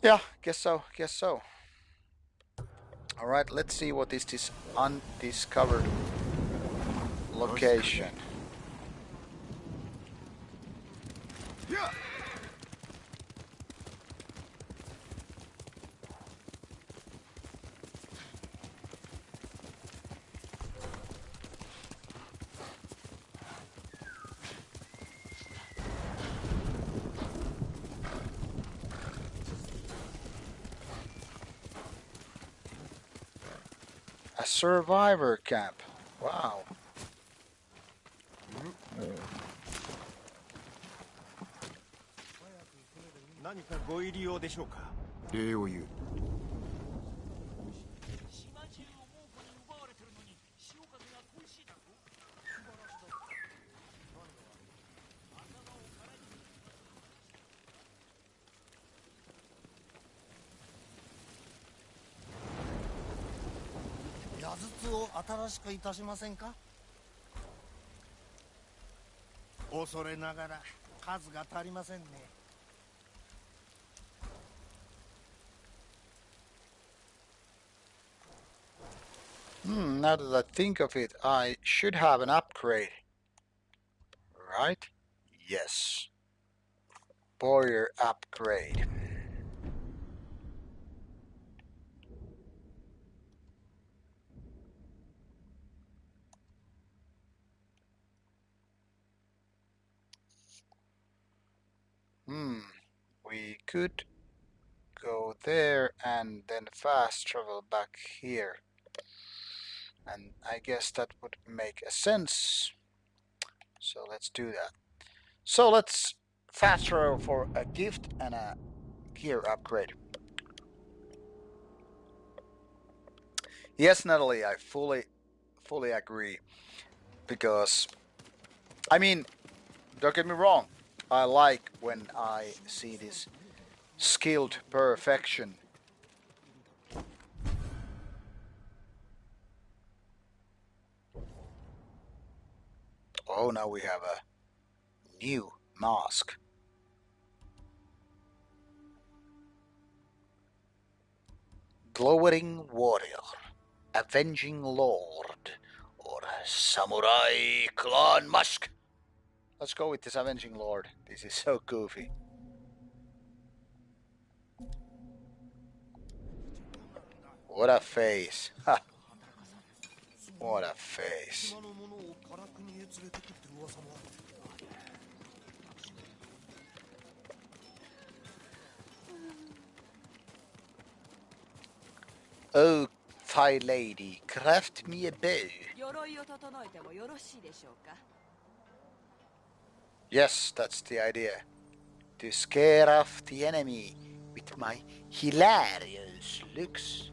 Yeah, guess so. Alright, let's see what is this undiscovered location. A survivor camp. Wow. 何かご入り用でしょうか。礼を言う。島中を猛虎に奪われてるのに潮風が恋しいだろ。素晴らしだ。頭を空に。矢筒を新しくいたしませんか。恐れながら数が足りませんね。Now that I think of it, I should have an upgrade. Right? Yes. Warrior upgrade. We could go there and then fast travel back here. And I guess that would make a sense. So let's do that. So let's fast travel for a gift and a gear upgrade. Yes, Natalie, I fully agree. Because, I mean, don't get me wrong, I like when I see this skilled perfection. Oh, now we have a new mask. Glowing Warrior, Avenging Lord, or Samurai Clan Mask. Let's go with this Avenging Lord. This is so goofy. What a face. Ha. What a face. Oh, Thai lady, craft me a bow. Yes, that's the idea. To scare off the enemy with my hilarious looks.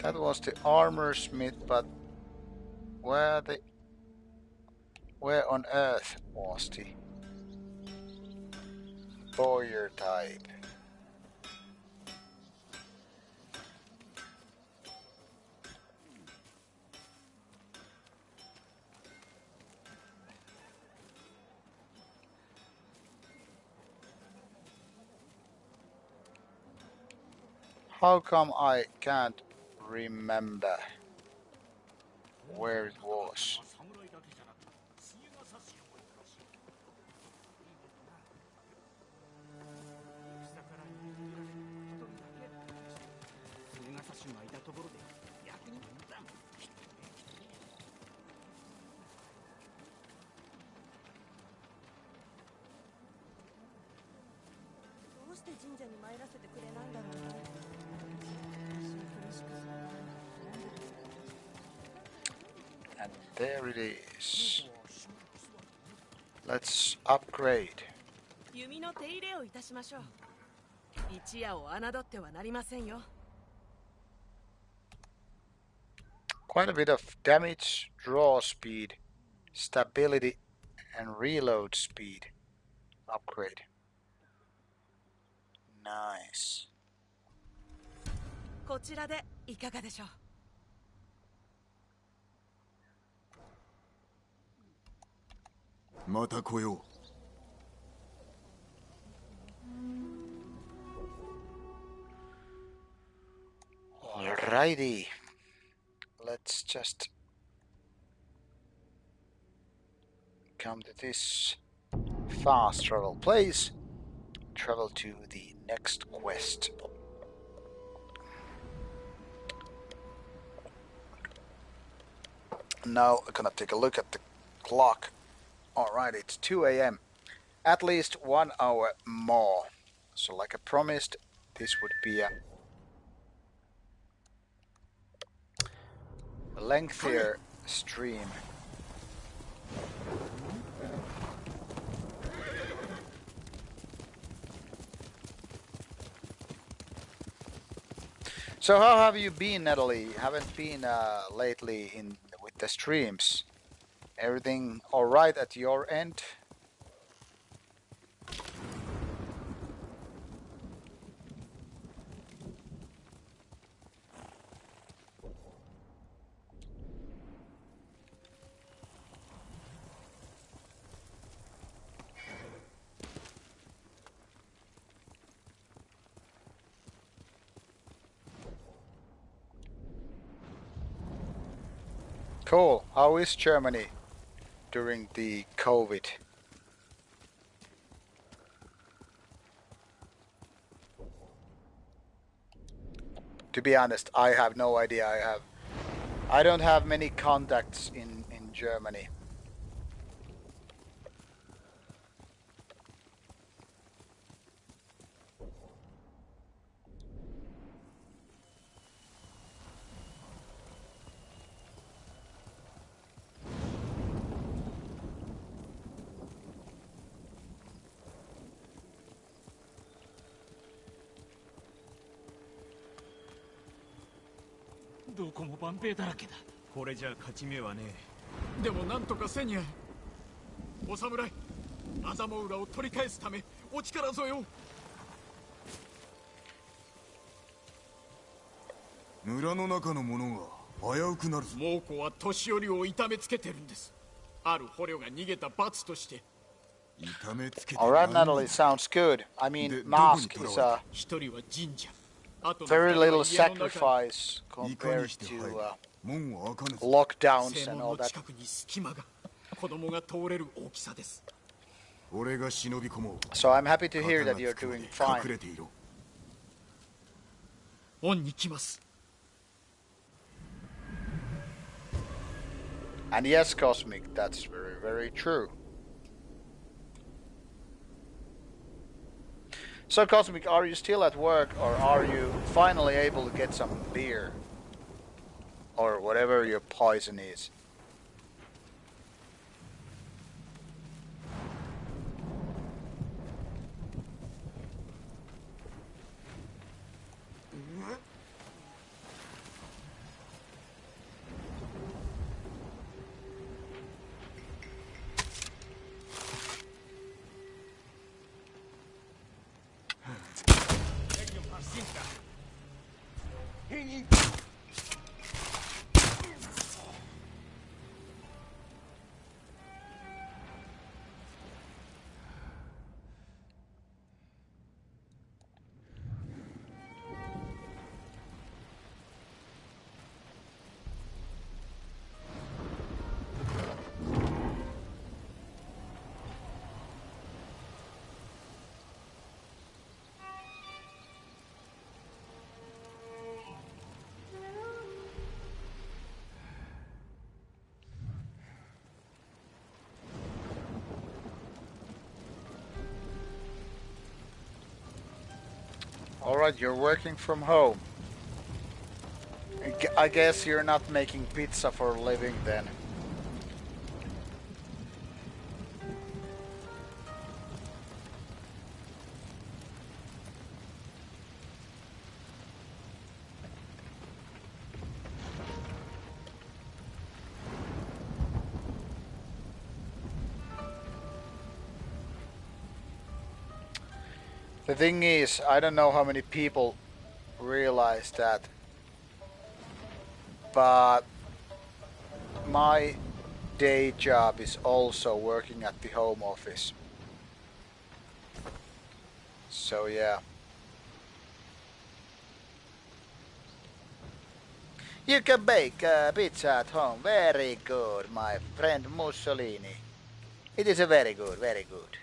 That was the armor smith, but where on earth was the warrior type? How come I can't remember where it was? And there it is. Let's upgrade. Quite a bit of damage, draw speed, stability, and reload speed upgrade. Nice. こちらでいかがでしょう。また来よう。Alrighty. Let's just come to this fast travel place. Travel to the next quest. Now I'm gonna take a look at the clock. Alright, it's 2 a.m. at least 1 hour more. So like I promised, this would be a lengthier stream. So how have you been, Natalie? Haven't been lately in with the streams. Everything all right at your end? Cool. How is Germany during the COVID? To be honest, I have no idea. I don't have many contacts in Germany.どこも万兵だらけだ。これじゃ勝ち目はねえ。でもなんとかせにゃお侍アザモウラを取り返すためお力添えを。村の中の者が危うくなるぞ。猛虎は年寄りを痛めつけてるんです。ある捕虜が逃げた罰として。痛めつけて Alright, Natalie, sounds good. I mean, mask is a 一人は神社。very little sacrifice compared to 門は開かぬぞ。 lockdowns and all 正門の that. 近くに隙間が子供が通れる大きさです。俺が忍び込もう。 So I'm happy to hear that you're doing 隠 fine. れていろ。恩に来ます。 And yes, Cosmic, that's very, very true. So, Cosmic, are you still at work, or are you finally able to get some beer? Or whatever your poison is? Alright, you're working from home. I guess you're not making pizza for a living then. The thing is, I don't know how many people realize that, but my day job is also working at the home office. So yeah. You can bake pizza at home. Very good, my friend Mussolini. It is a very good, very good.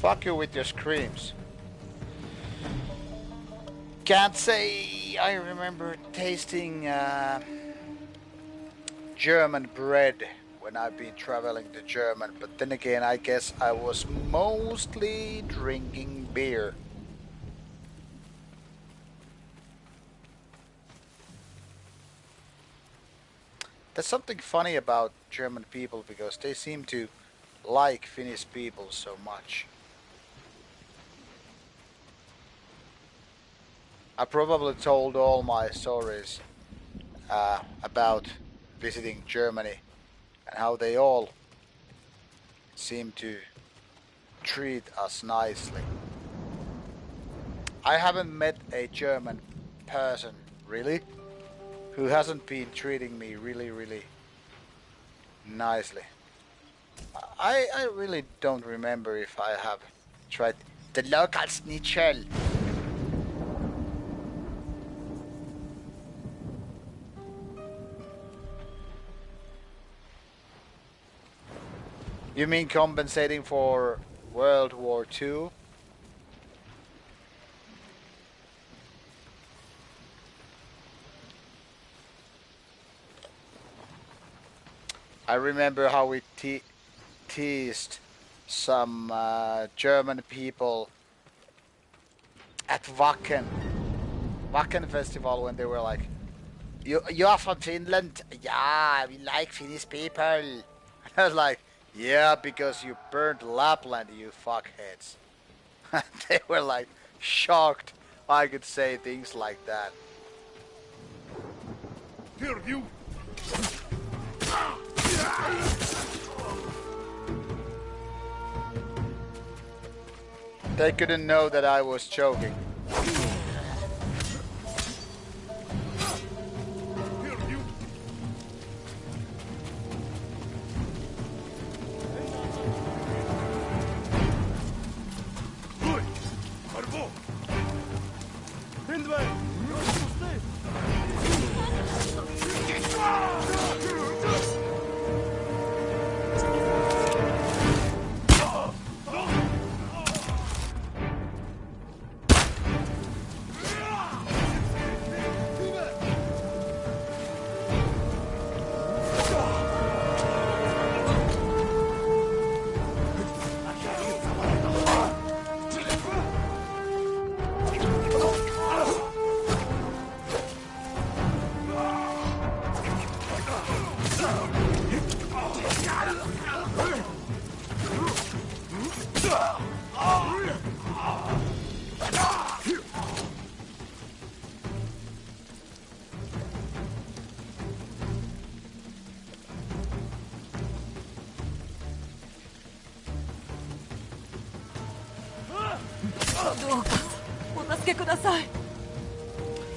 Fuck you with your screams. Can't say I remember tasting German bread when I've been traveling to Germany, but then again, I guess I was mostly drinking beer. There's something funny about German people because they seem to like Finnish people so much. I probably told all my stories about visiting Germany and how they all seem to treat us nicely. I haven't met a German person, really, who hasn't been treating me really nicely. I really don't remember if I have tried the local schnitzel. You mean compensating for World War II? I remember how we teased some German people at Wacken Festival when they were like, "You are from Finland? Yeah, we like Finnish people." And I was like, "Yeah, because you burned Lapland, you fuckheads." They were like shocked I could say things like that. Here, you! They couldn't know that I was joking. Here, you! Oi! Carbo!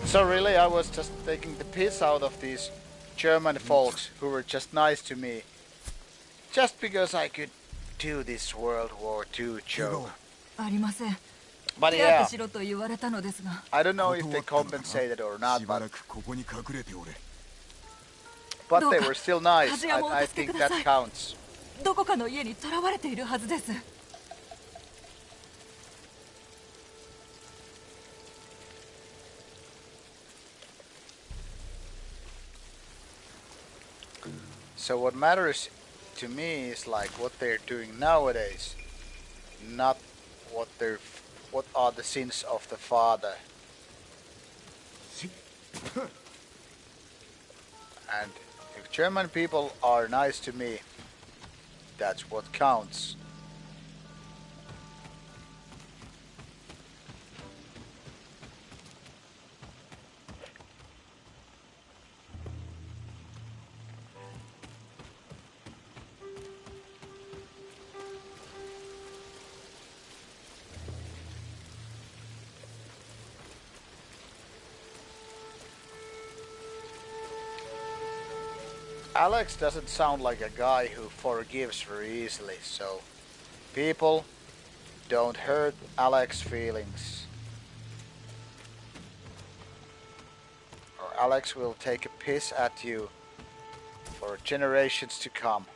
So really, I was just taking the piss out of these German folks who were just nice to me, just because I could do this World War II joke. But yeah, I don't know if they compensated or not, but they were still nice. I think that counts. So what matters to me is like what they're doing nowadays, not what are the sins of the father. And if German people are nice to me, that's what counts. Alex doesn't sound like a guy who forgives very easily, so people, don't hurt Alex's feelings, or Alex will take a piss at you for generations to come.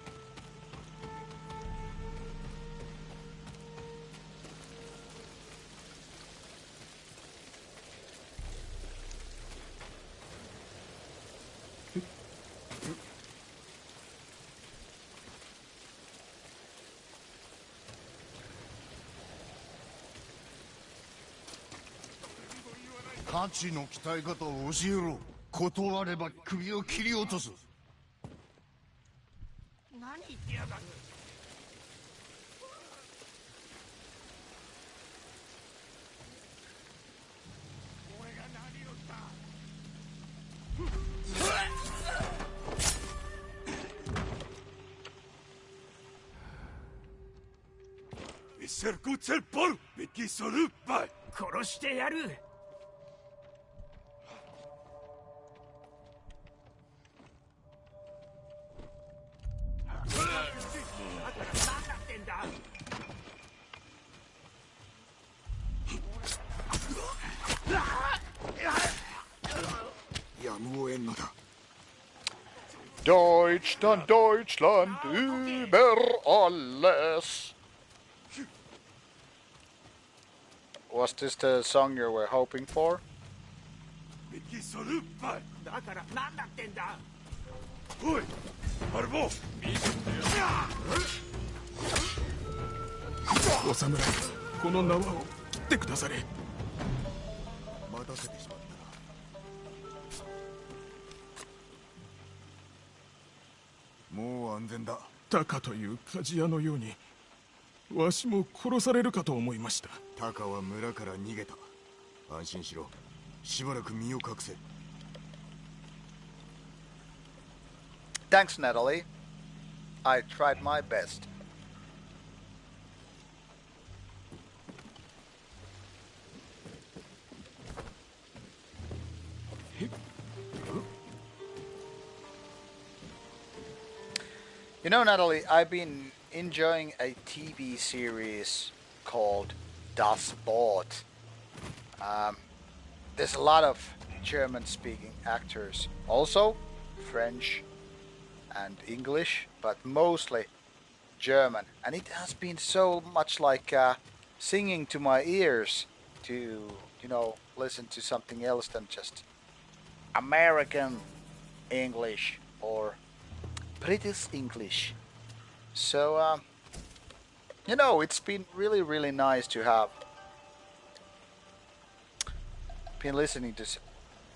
太刀の鍛え方を教えろ。断れば首を切り落とす。何言ってやがる。俺が何をした。殺してやる。何だってんだ。やむを得んのだ。Deutschland, Deutschland, über alles. Was this the song you were hoping for? だから何だってんだ。おいマルボ。お侍、この縄を切ってくだされ。待たせてしまったな。もう安全だ。タカという鍛冶屋のようにわしも殺されるかと思いました。タカは村から逃げた。安心しろ。しばらく身を隠せ。 Thanks, Natalie. I tried my best. You know, Natalie, I've been enjoying a TV series called Das Boot. There's a lot of German-speaking actors, also French and English, but mostly German. And it has been so much like singing to my ears to, you know, listen to something else than just American English or British English. So, you know, it's been really, really nice to have been listening to.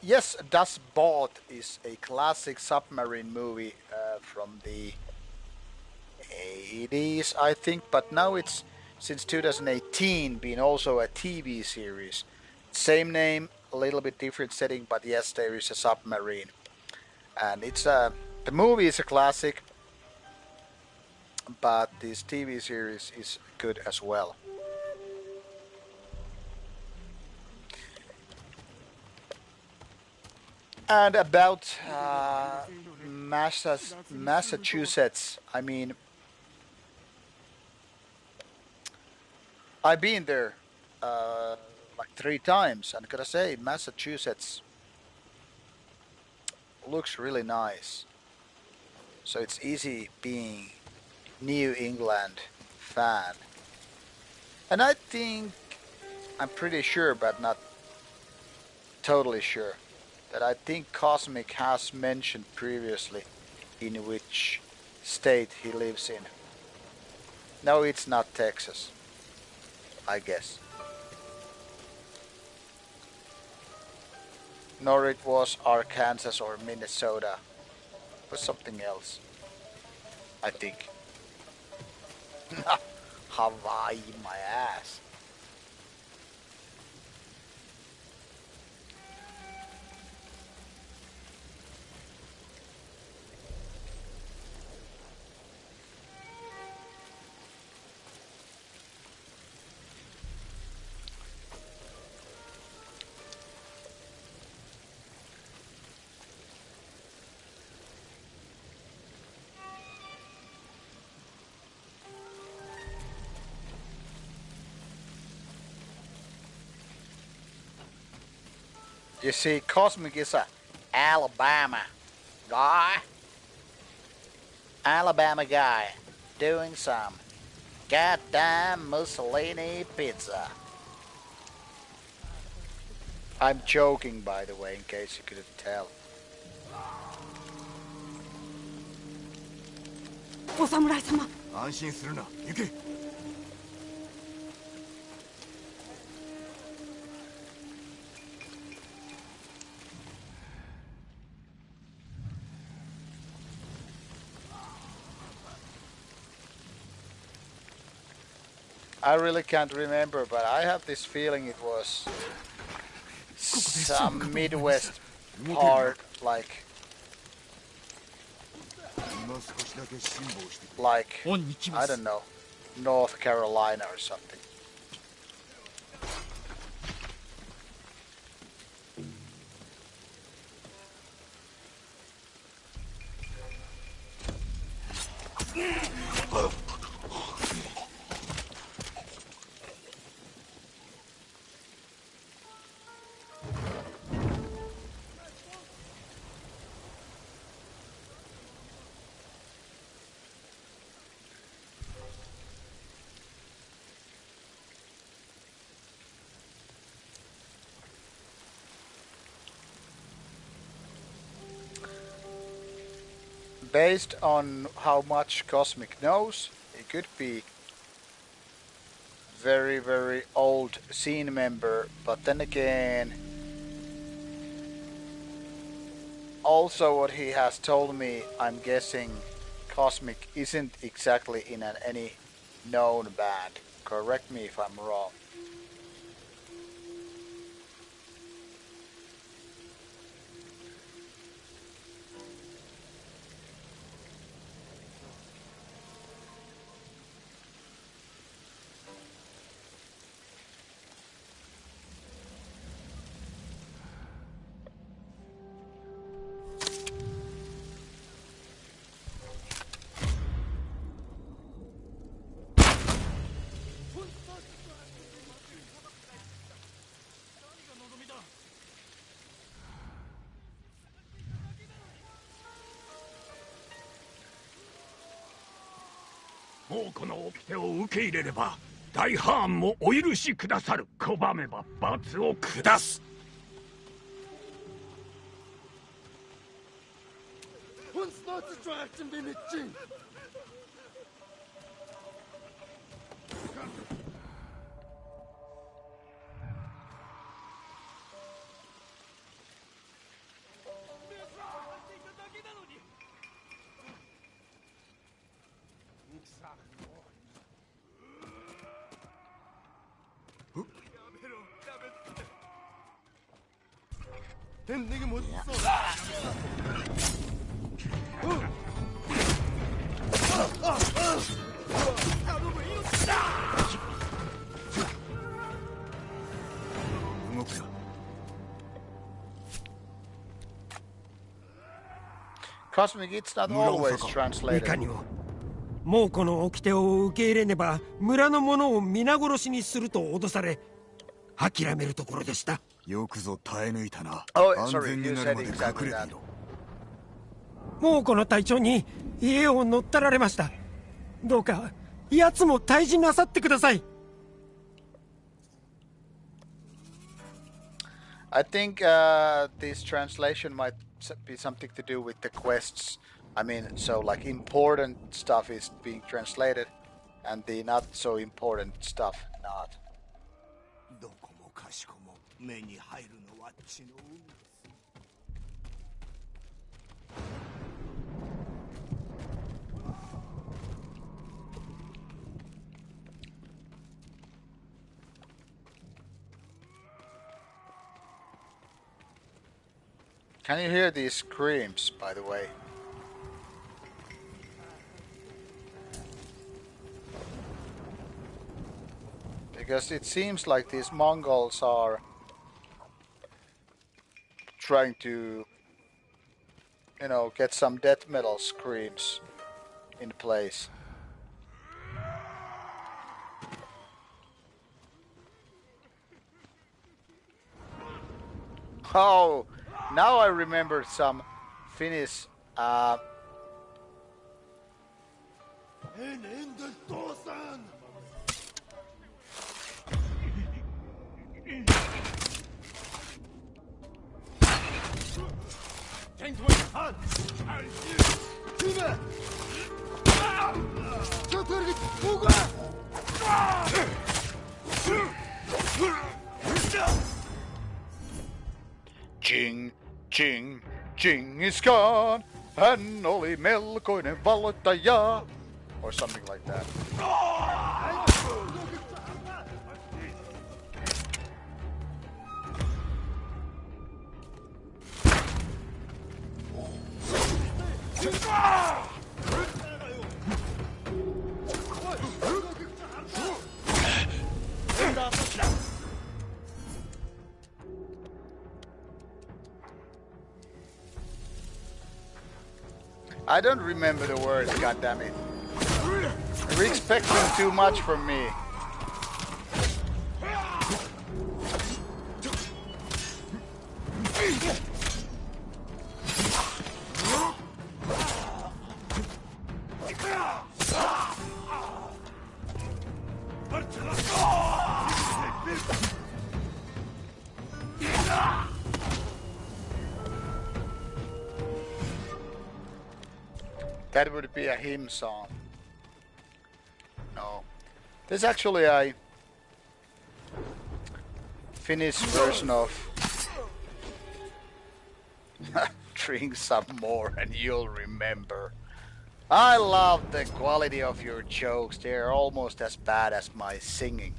Yes, Das Boot is a classic submarine movie from the 80s, I think, but now it's since 2018 been also a TV series. Same name, a little bit different setting, but yes, there is a submarine, and it's the movie is a classic, but this TV series is good as well. And about Massachusetts, I mean, I've been there like 3 times, and I gotta say, Massachusetts looks really nice. So it's easy being New England fan. And I think, I'm pretty sure, but not totally sure, that I think Cosmic has mentioned previously in which state he lives in. No, it's not Texas, I guess. Nor it was Arkansas or Minnesota. It was something else, I think. Hawaii, my ass. You see, Cosmic is a Alabama guy. Alabama guy doing some goddamn Mussolini pizza. I'm joking, by the way, in case you couldn't tell. お侍様。安心するな。行け。I really can't remember, but I have this feeling it was some Midwest part, like I don't know, North Carolina or something. Based on how much Cosmic knows, he could be very, very old scene member, but then again, also what he has told me, I'm guessing Cosmic isn't exactly in any known band. Correct me if I'm wrong.もうこの掟を受け入れれば大ハーンもお許しくださる。拒めば罰を下す。Cosmic, it's not always translated. いかにももうこの掟を受け入れねば村の者を皆殺しにすると脅され諦めるところでした。よくぞ耐え抜いたな。安全になるまで隠れていろ。もうこの隊長に家を乗っ取られました。どうか奴も退治なさってください。I think this translation might be something to do with the quests. I mean, so like important stuff is being translated and the not so important stuff not. どこもかしこも目に入るのは血の海。Can you hear these screams, by the way? Because it seems like these Mongols are trying to, you know, get some death metal screams in place. Oh! Now I remembered some Finnish Ching, ching, ching is gone, hän oli melkoinen valloittaja, or something like that. I don't remember the words, goddammit. You're expecting too much from me. That would be a hymn song. No. There's actually a Finnish version of drink some more and you'll remember. I love the quality of your jokes. They're almost as bad as my singing.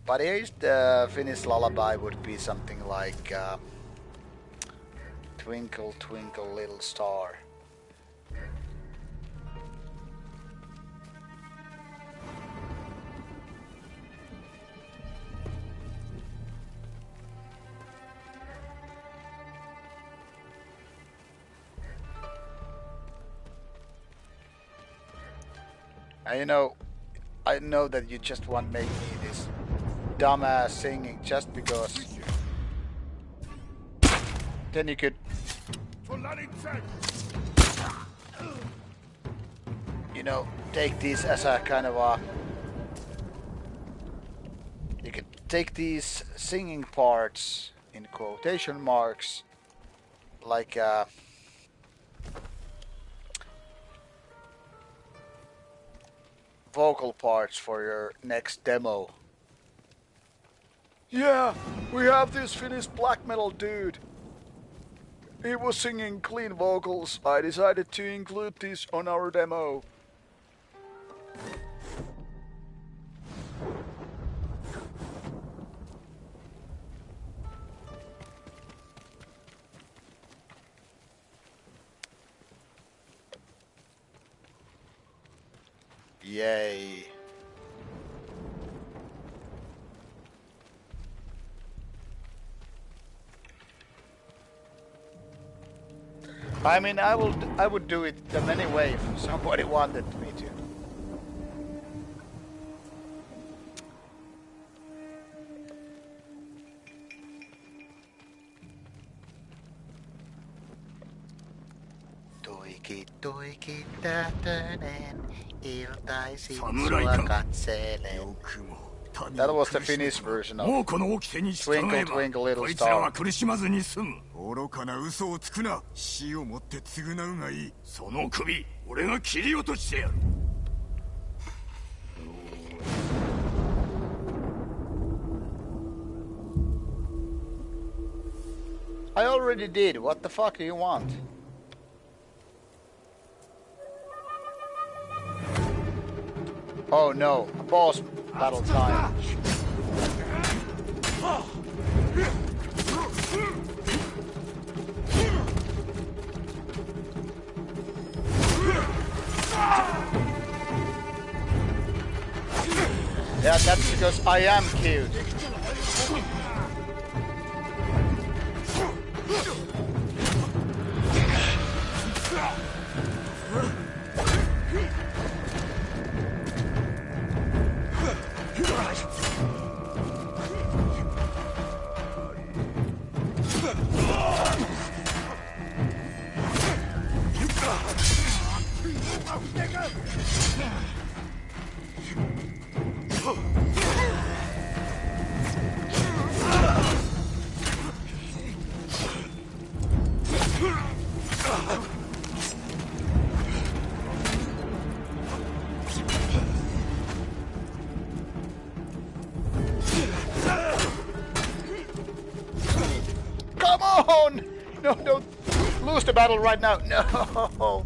But here's the Finnish lullaby would be something like Twinkle Twinkle Little Star. And you know, I know that you just want to make me this dumbass singing just because. Then you could. You know, take these as a kind of a. You could take these singing parts in quotation marks, like vocal parts for your next demo. Yeah, we have this Finnish black metal dude. He was singing clean vocals. I decided to include this on our demo. Yay. I mean, I would do it the many way if somebody wanted me to. Tuiki tähtönen, iltaisin sua katselen. That was the Finnish version of Twinkle Twinkle Little Star. 愚かな嘘をつくな。死をもって償うがいい。その首、俺が切り落としてやる。I already did. What the fuck do you want? Oh no, boss battle time. Yeah, that's because I am cute. Come on! No, don't lose the battle right now. No!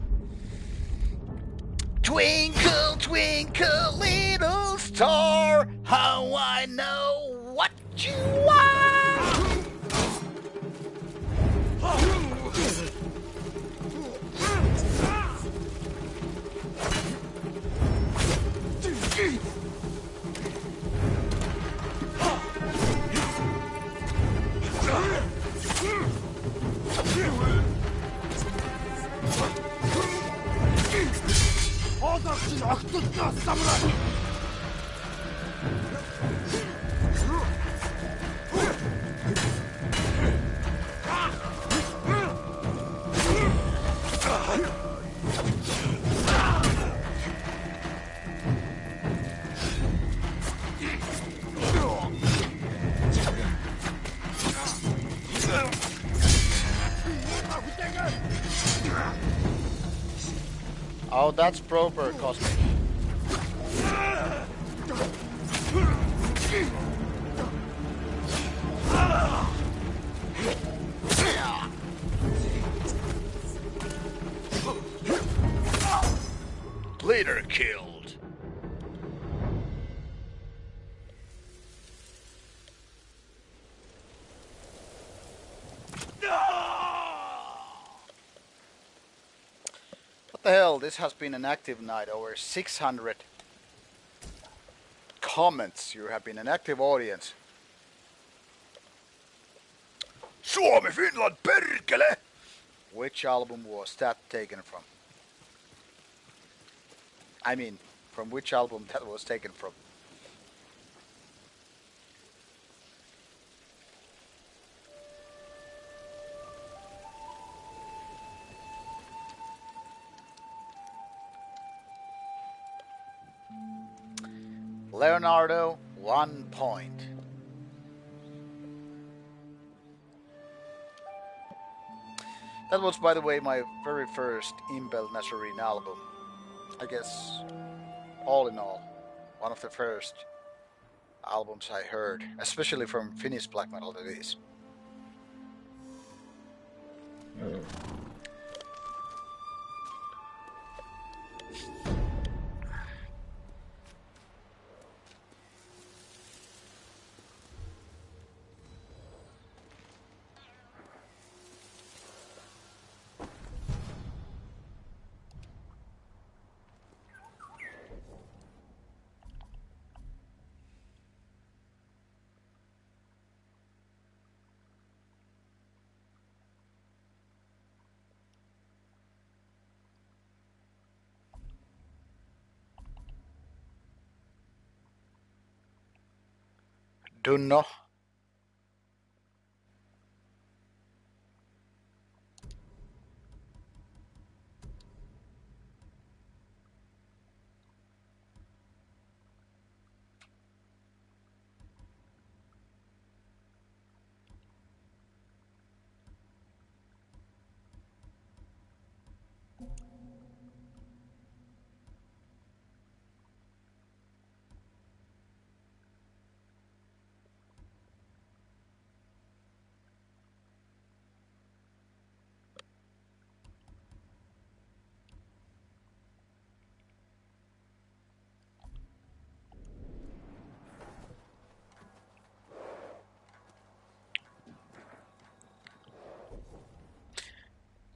Twinkle, twinkle, little star, how I know what you are! Oh, that's proper cosmic. Leader killed. What the hell? This has been an active night. Over 600 comments. You have been an active audience. Suomi, Finland, perkele! Which album was that taken from? I mean, from which album that was taken from? Leonardo, 1 point. That was, by the way, my very first Impel Nazarene album. I guess, all in all, one of the first albums I heard, especially from Finnish black metal, that is. Dunno.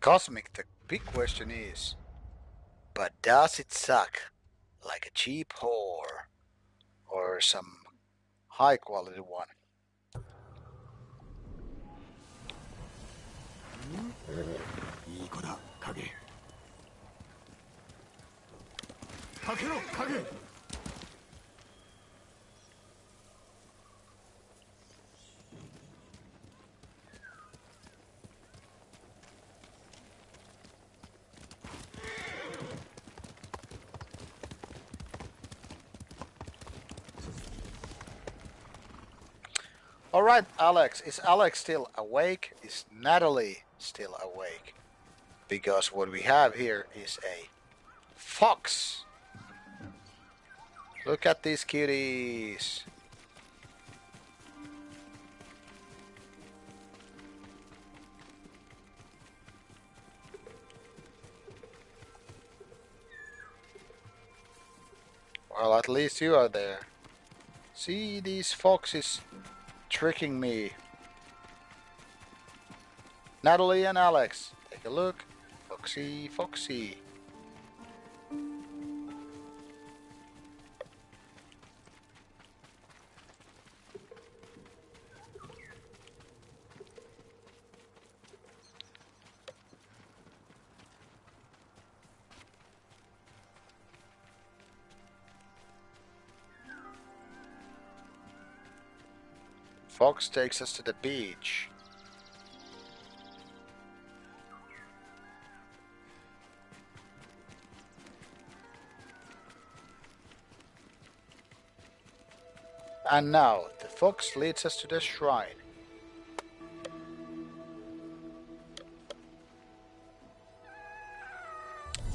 Cosmic, the big question is, but does it suck like a cheap whore or some high quality one? いい子だ影かけろ影 Alright, Alex. Is Alex still awake? Is Natalie still awake? Because what we have here is a fox. Look at these cuties. Well, at least you are there. See these foxes tricking me. Natalie and Alex, take a look. Foxy, foxy. Fox takes us to the beach. And now, the fox leads us to the shrine.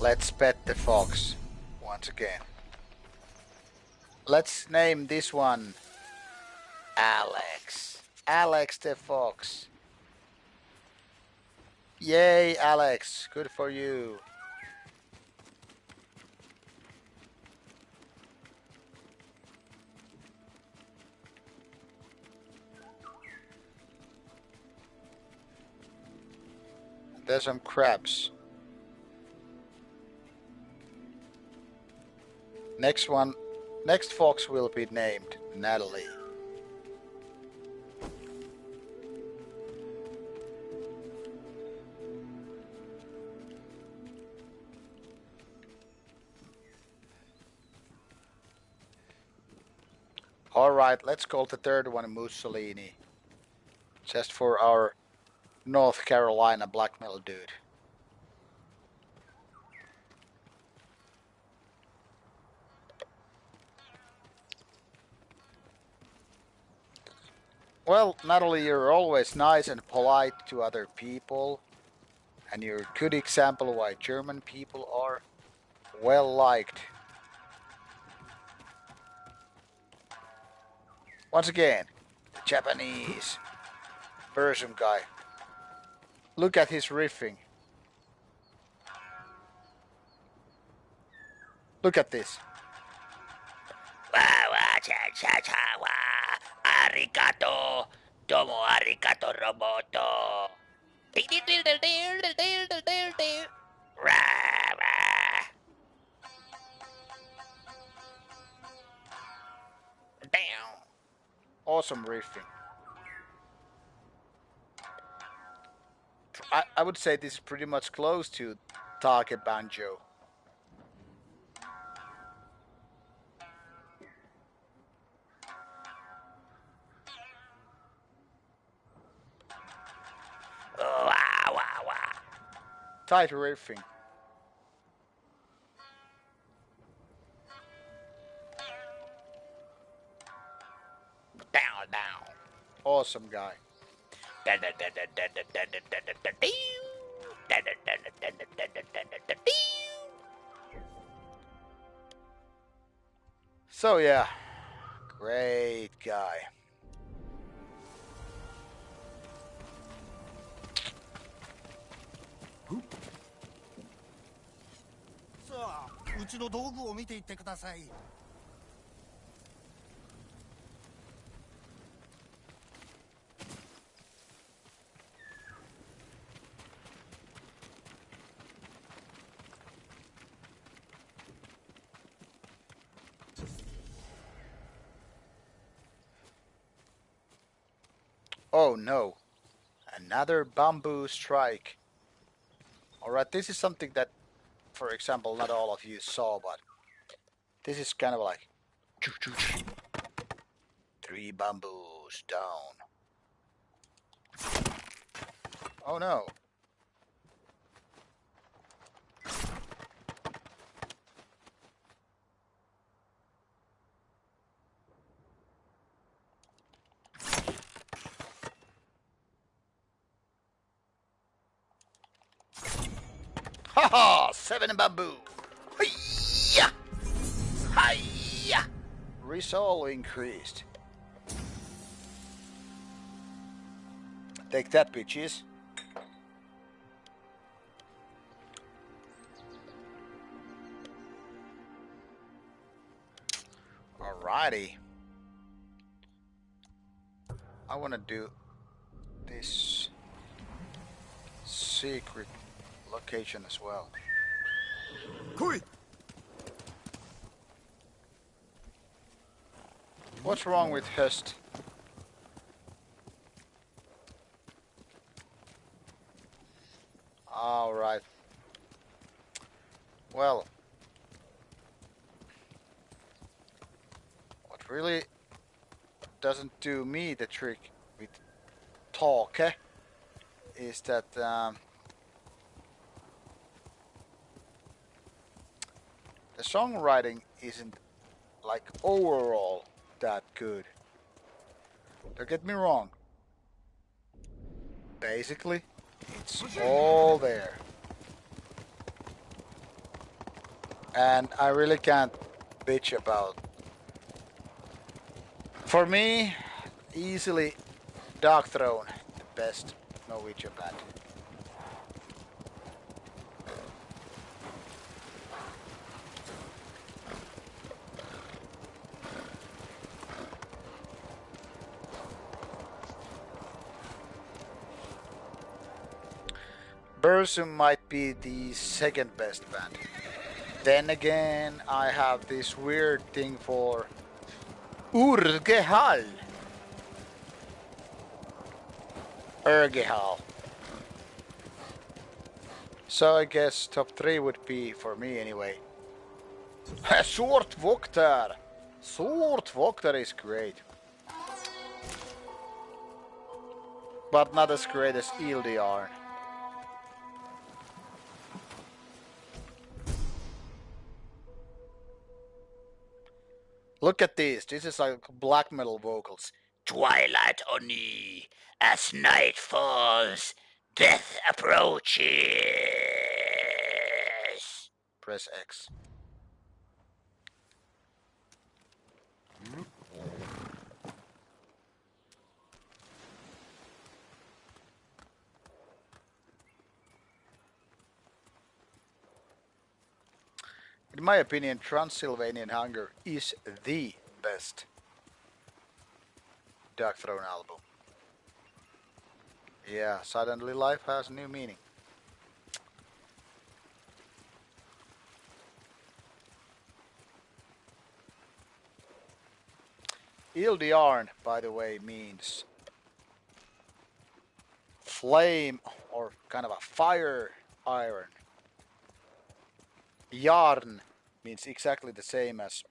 Let's pet the fox once again. Let's name this one Alex. Alex the fox. Yay, Alex. Good for you. There's some crabs. Next fox will be named Natalie. Alright, let's call the third one Mussolini. Just for our North Carolina blackmail dude. Well, Natalie, you're always nice and polite to other people, and you're a good example why German people are well liked. Once again, the Japanese Persian guy. Look at his riffing. Look at this. Arigato. Domo arigato roboto. Damn. Awesome riffing. I would say this is pretty much close to Take Banjo. Tight riffing. Down. Awesome guy. So yeah, great guy. さあ、うちの道具を見ていってください。Oh no, another bamboo strike. Alright, this is something that, for example, not all of you saw, but this is kind of like 3 bamboos down. Oh no. Haha! 7 bamboo! Hiya! Hiya! Resolve increased. Take that, bitches. Alrighty. I want to do this secret location as well. Koi! What's wrong with Hust? Alright. Well, what really doesn't do me the trick with talk is that the songwriting isn't like overall that good. Don't get me wrong. Basically, it's all there. And I really can't bitch about. For me, easily Dark Throne, the best Norwegian band. Bursum might be the second best band. Then again, I have this weird thing for Urgehal. Urgehal. So I guess top 3 would be for me anyway. Sortvokter! Sortvokter is great. But not as great as Ildiarn. Look at this. This is like black metal vocals. Twilight Oni, as night falls, death approaches. Press X. In my opinion, Transylvanian Hunger is the best Dark Throne album. Yeah, suddenly life has a new meaning. Ildiarn, by the way, means flame or kind of a fire iron. Yarn means exactly the same as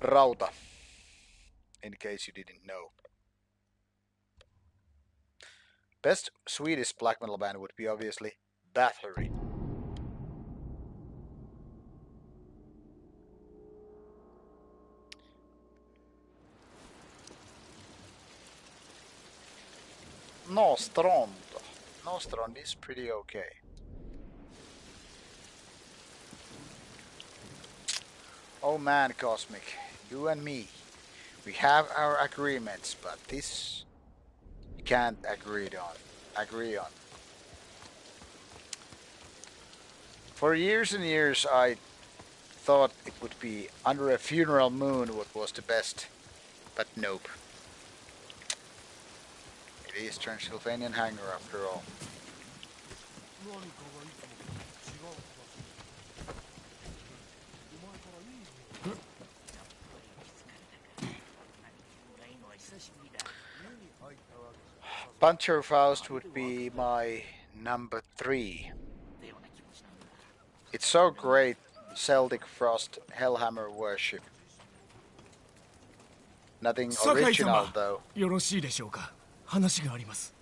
Rauta, in case you didn't know. Best Swedish black metal band would be obviously Bathory. Nostrand. Nostrand is pretty okay. Oh man, Cosmic, you and me, we have our agreements, but this we can't agree on. For years and years I thought it would be Under a Funeral Moon what was the best, but nope. It is Transylvanian Hunger after all. Panzerfaust would be my number 3. It's so great, Celtic Frost Hellhammer worship. Nothing original though. よろしいでしょうか。話があります。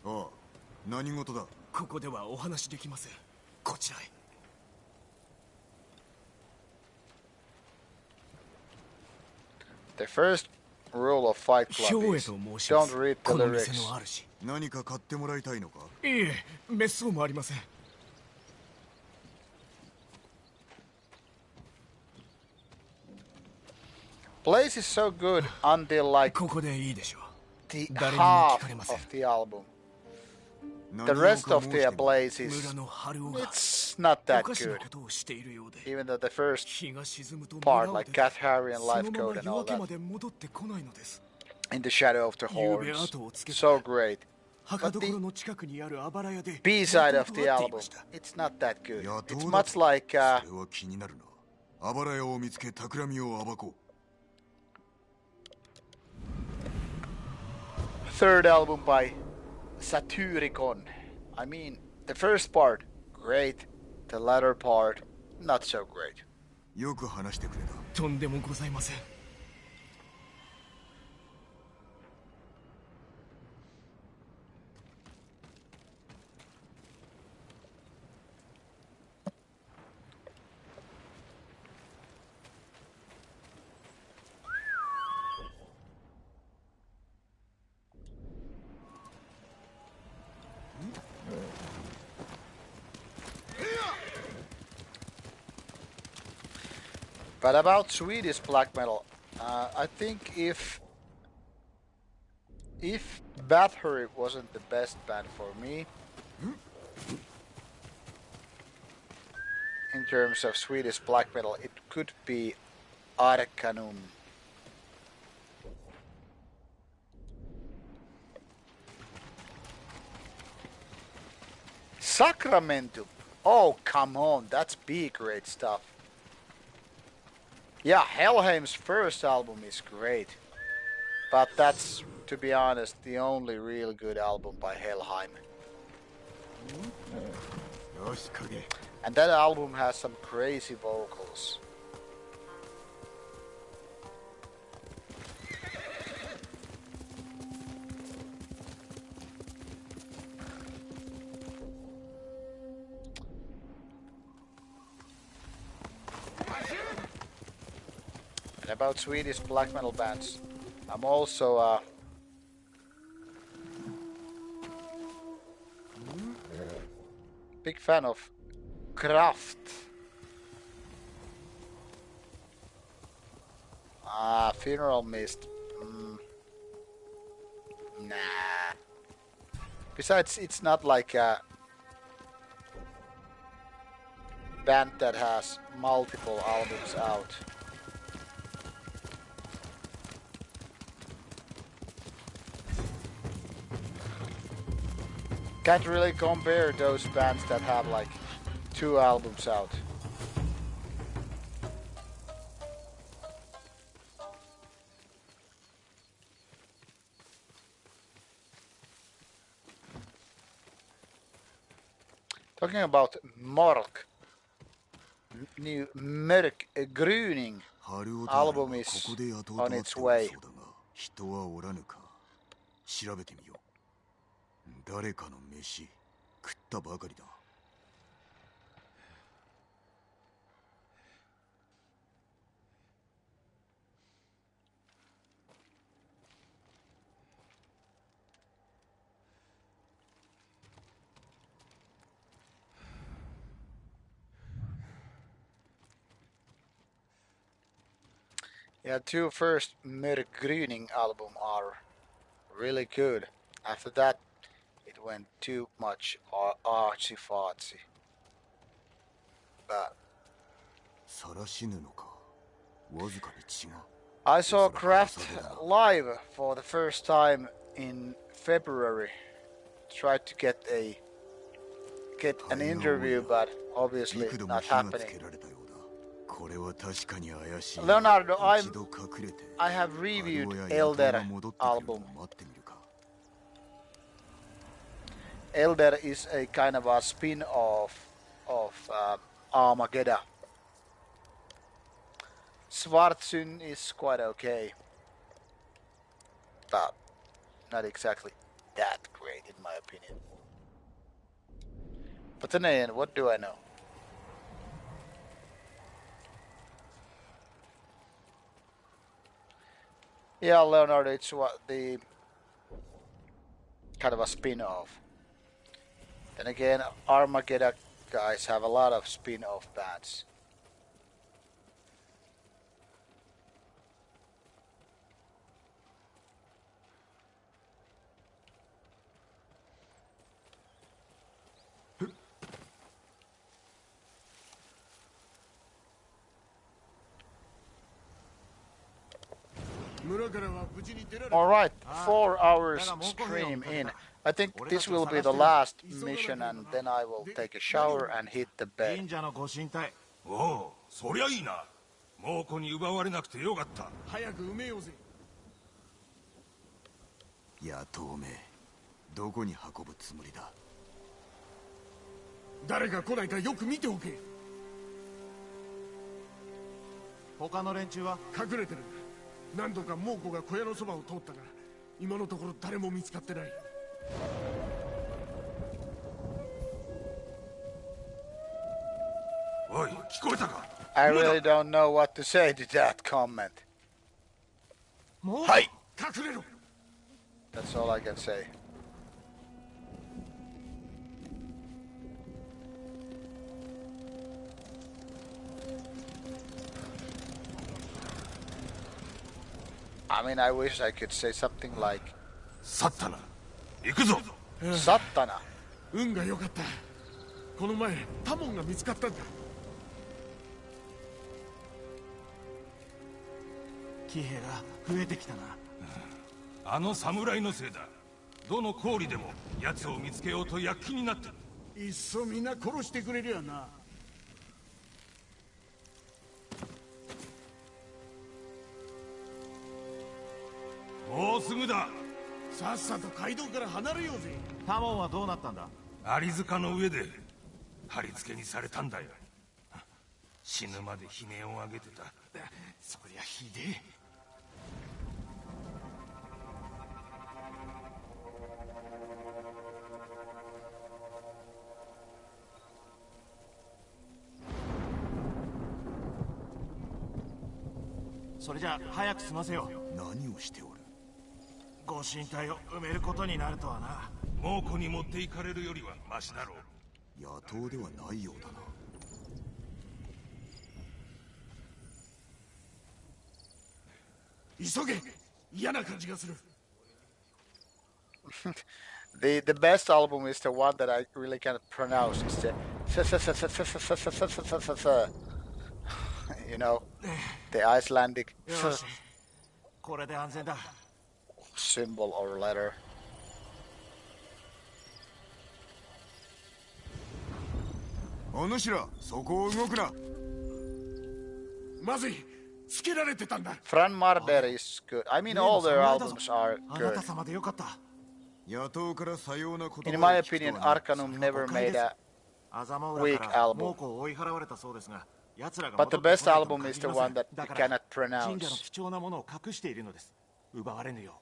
ああ、何事だ。ここではお話できません。こちらへ。The first rule of Fight Club is don't read the lyrics. 何か買ってもらいたいのか。いいえ、滅相もありません。Place is so good until like ここでいいでしょう。 the half of the album. The rest of the Blaze is it's not that good. Even though the first part, like Catharian Life Code and all that, In the Shadow of the Horns, so great. But the B-side of the album, it's not that good. It's much like third album by Satyricon. I mean, the first part, great. The latter part, not so great. とんでもございません。But about Swedish black metal, I think if Bathory wasn't the best band for me in terms of Swedish black metal, it could be Arcanum. Sacramentum. Oh, come on, that's B-grade stuff. Yeah, Helheim's first album is great. But that's, to be honest, the only real good album by Helheim. And that album has some crazy vocals. And about Swedish black metal bands, I'm also a big fan of Kraft. Funeral Mist. Nah. Besides, it's not like a band that has multiple albums out. Can't really compare those bands that have like 2 albums out. Talking about Mork, new Mörk Gryning album is on its way. 誰かの飯食ったばかりだ。Yeah, 2 first Mörk Gryning album are really good. After that, it went too much artsy-fartsy. But I saw Kraft live for the first time in February. Tried to get an interview, but obviously not happening. Leonardo, I have reviewed Elder album. Elder is a kind of a spin-off of Armageddon. Svartsyn is quite okay, but not exactly that great in my opinion. But then again, what do I know? Yeah, Leonardo, it's what the kind of a spin-off. Then again, Armageddon guys have a lot of spin-off bands. Alright, 4 hours stream in. I think this will be the last mission and then I will take a shower and hit the bed. おお、そりゃいいな。猛虎に奪われなくてよかった。早く埋めようぜ。野党め、どこに運ぶつもりだ。誰が来ないかよく見ておけ。他の連中は隠れてる。何度か猛虎が小屋のそばを通ったが、今のところ誰も見つかってない。おい、聞こえたか。I really don't know what to say to that comment. はい。隠れろ。 That's all I can say. I mean, I wish I could say something like 去ったな。行くぞ。 Sattana. 運が良かった。この前タモンが見つかったんだ。騎兵が増えてきたな。あの侍のせいだ。どの氷でも奴を見つけようと躍起になってる。いっそみんな殺してくれるやな。もうすぐだ。さっさと街道から離れようぜ。タモンはどうなったんだ？アリ塚の上で貼り付けにされたんだよ。死ぬまで悲鳴を上げてた。そりゃひでえ。それじゃ早く済ませよう。何をしておる？ご神体を埋めることになるとはな。猛虎に持っていかれるよりはマシだろう。野党ではないようだな。急げ。嫌な感じがする。The best album is the one that I really cannot pronounce. It's the you know, the Icelandic よし、これで安全だ。symbol or letter. お主ら、そこを動くな。まずい。つけられてたんだ。 Fran Marder is good. I mean, all their albums are あな good. た様でよかった。野党からさようなこと In my opinion, Arcanum never made a アザマウラ weak から album. 猛虎を追い払われたそうですが、奴らが But the 戻ってこ best ないとも album 限 is the りません。 one that だ you から cannot 神社の pronounce. 貴重なものを隠しているのです。奪われぬよう。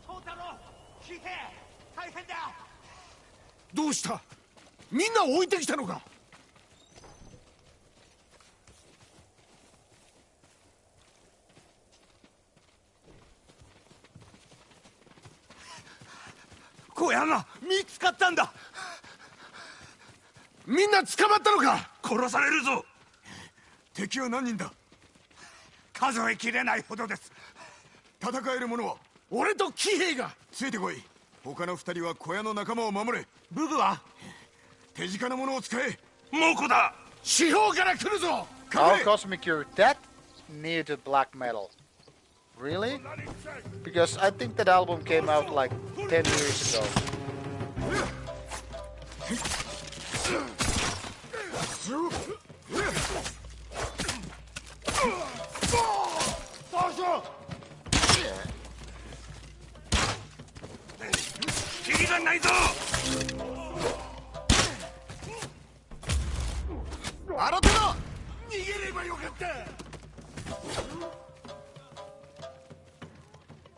トータロ騎兵大変だ。どうした？みんな置いてきたのか？小屋が見つかったんだ。みんな捕まったのか？殺されるぞ。敵は何人だ？数えきれないほどです。戦える者は？俺と騎兵が。ついてこい。他の二人は小屋の仲間を守れ。ブグは？手近なものを使え。猛虎だ。四方から来るぞ。 Oh, Cosmic, you're that near to black metal. Really? Because I think that album came out like 10 years ago.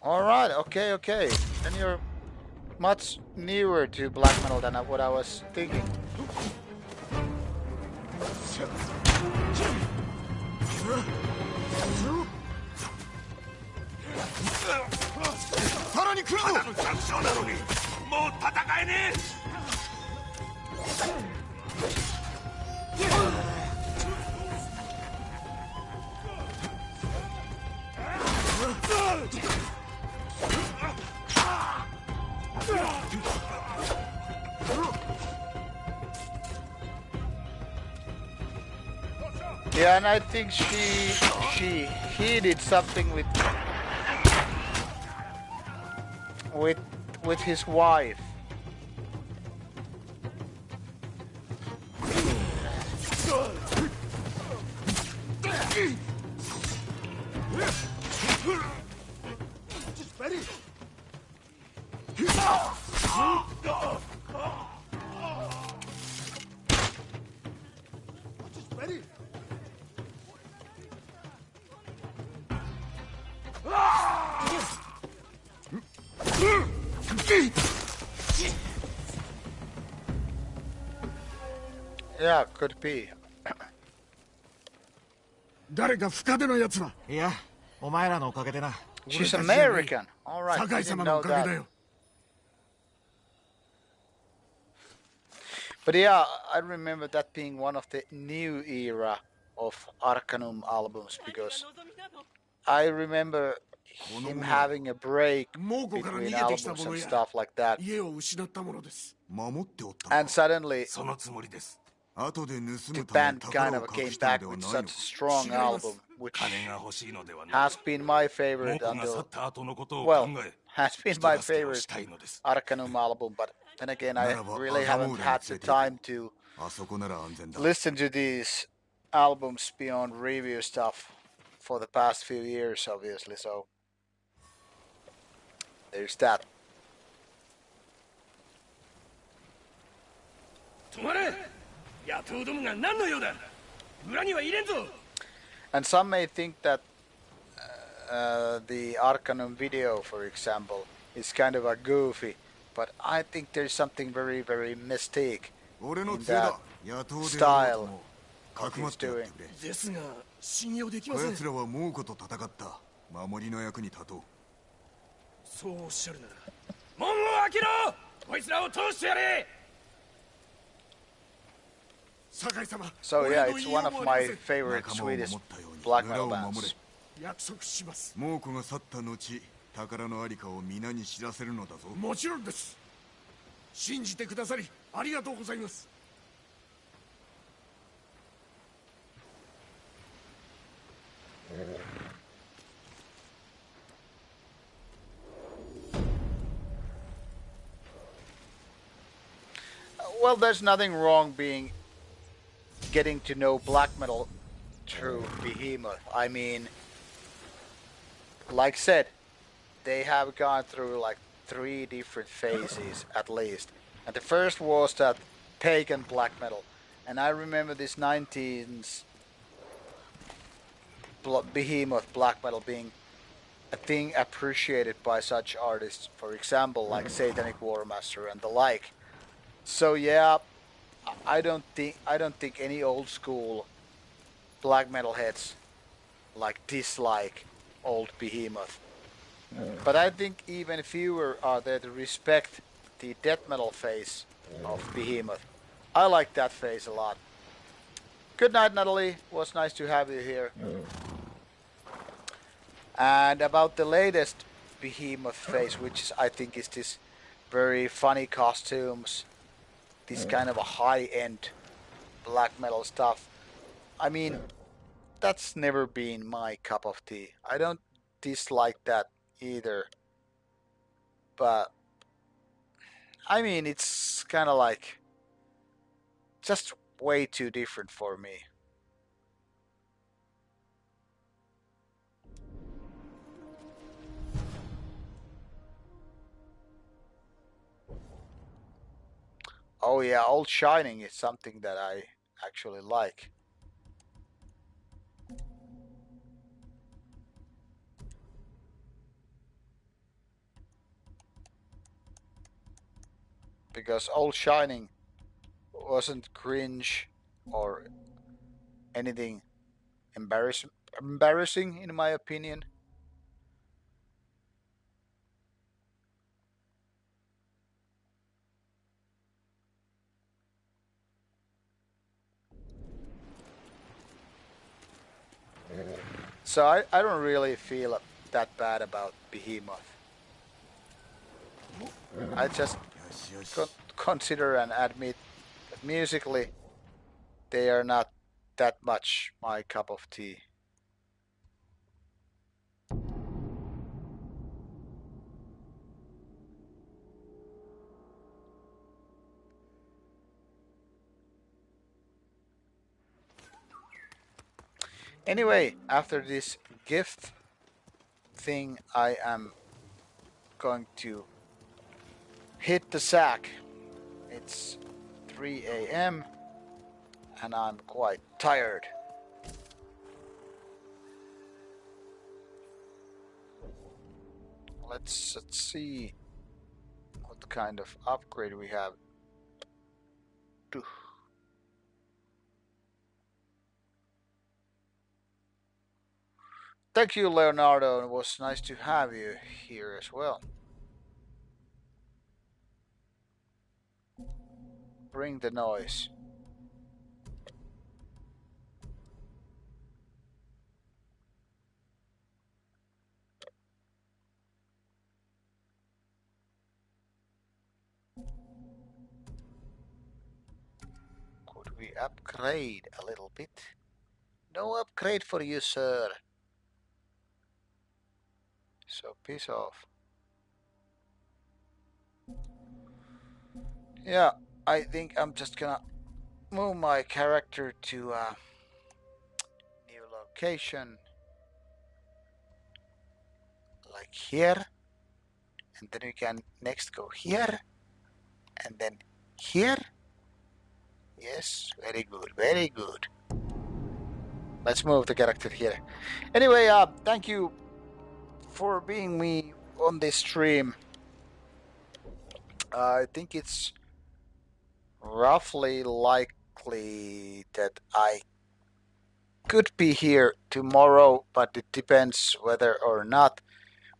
Alright, okay. Then you're much nearer to black metal than what I was thinking. さらに来るぞ。弱小なのにもう戦えねYeah, and I think he did something with his wife. Yeah, could be. 誰か深手のやつは？いや、お前らのおかげでな。 She's American. Alright, I 酒井 didn't 様の know おかげだ that. よ。 But yeah, I remember that being one of the new era of Arcanum albums because I remember him having a break 猛虎から逃 between げてきた albums 者 and や stuff like that, 家を失ったものです。守っておった and のか suddenly そのつもりです。 後で盗 the むため band 宝 kind を of 隠 came したの back では with ない such の a strong 違います album, which 金が欲しいのではな has く、 been my 猛 favorite 虎が去 until, った後のことを考 well, え、 has been 人 my 助けを favorite したいのです。 Arcanum album, but then again, I ならば really アザモ haven't ーレに had 連 the れて行 time こ to うあそこなら安全だ listen to these albums beyond review stuff for the past few years, obviously, so there's that. 止まれ。野党どもが何の用だ。村には入れんぞ。 And some may think that the Arcanum video, for example, is kind of a goofy, but I think there's something very, very mystique 俺の in 杖だ that 野党であろう style ともかくまってやってくれですが信用できまこせん。やつらは猛虎と戦った守りの役に立とうそうおっしゃるなら。門を開けろ。こいつらを通してやれ。 酒井様。 So 俺 yeah, の it's 言いよ one う of もあり my ません favorite 仲間を守 Swedish ったように black 村 metal を守 bands. れ約束します。猛虎が去った後宝のありかを皆に知らせるのだぞもちろんです。信じてくださりありがとうございます。 Well, there's nothing wrong getting to know black metal through Behemoth. I mean, like said, they have gone through like 3 different phases at least. And the first was that pagan black metal. And I remember this 19s Behemoth black metal being a thing appreciated by such artists, for example, like Satanic Warmaster and the like. So yeah, I don't think any old school black metal heads like dislike old Behemoth. But I think even fewer are there to respect the death metal phase of Behemoth. I like that phase a lot. Good night, Natalie. Was nice to have you here. And about the latest Behemoth phase, which I think is this very funny costumes, this kind of a high-end black metal stuff. I mean, that's never been my cup of tea. I don't dislike that either. But I mean, it's kind of like just way too different for me. Oh yeah, Old Shining is something that I actually like. Because Old Shining wasn't cringe or anything embarrassing in my opinion. So I don't really feel that bad about Behemoth. I just consider and admit that musically they are not that much my cup of tea. Anyway, after this gift thing, I am going to hit the sack. It's 3 a.m. and I'm quite tired. Let's see what kind of upgrade we have. Thank you, Leonardo. It was nice to have you here as well. Bring the noise. upgrade a little bit. No upgrade for you, sir. So piss off. Yeah, I think I'm just gonna move my character to a new location. Like here. And then we can next go here. And then here. Yes, very good, very good. Let's move the character here. Anyway, thank you for being me on this stream. I think it's roughly likely that I could be here tomorrow, but it depends whether or not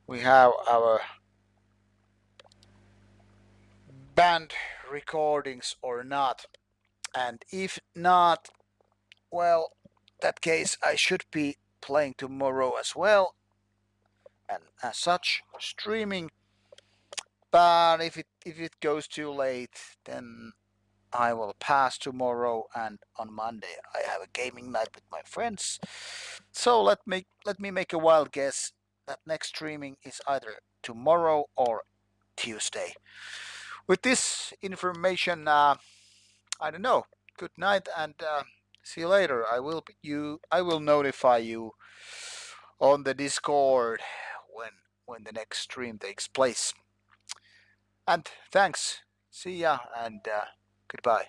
we have our band recordings or not. And if not, well, that case I should be playing tomorrow as well, and as such streaming. But if it goes too late, then I will pass tomorrow, and on Monday I have a gaming night with my friends. So let me make a wild guess that next streaming is either tomorrow or Tuesday. With this information, I don't know. Good night and see you later. I will notify you on the Discord when the next stream takes place. And thanks. See ya and goodbye.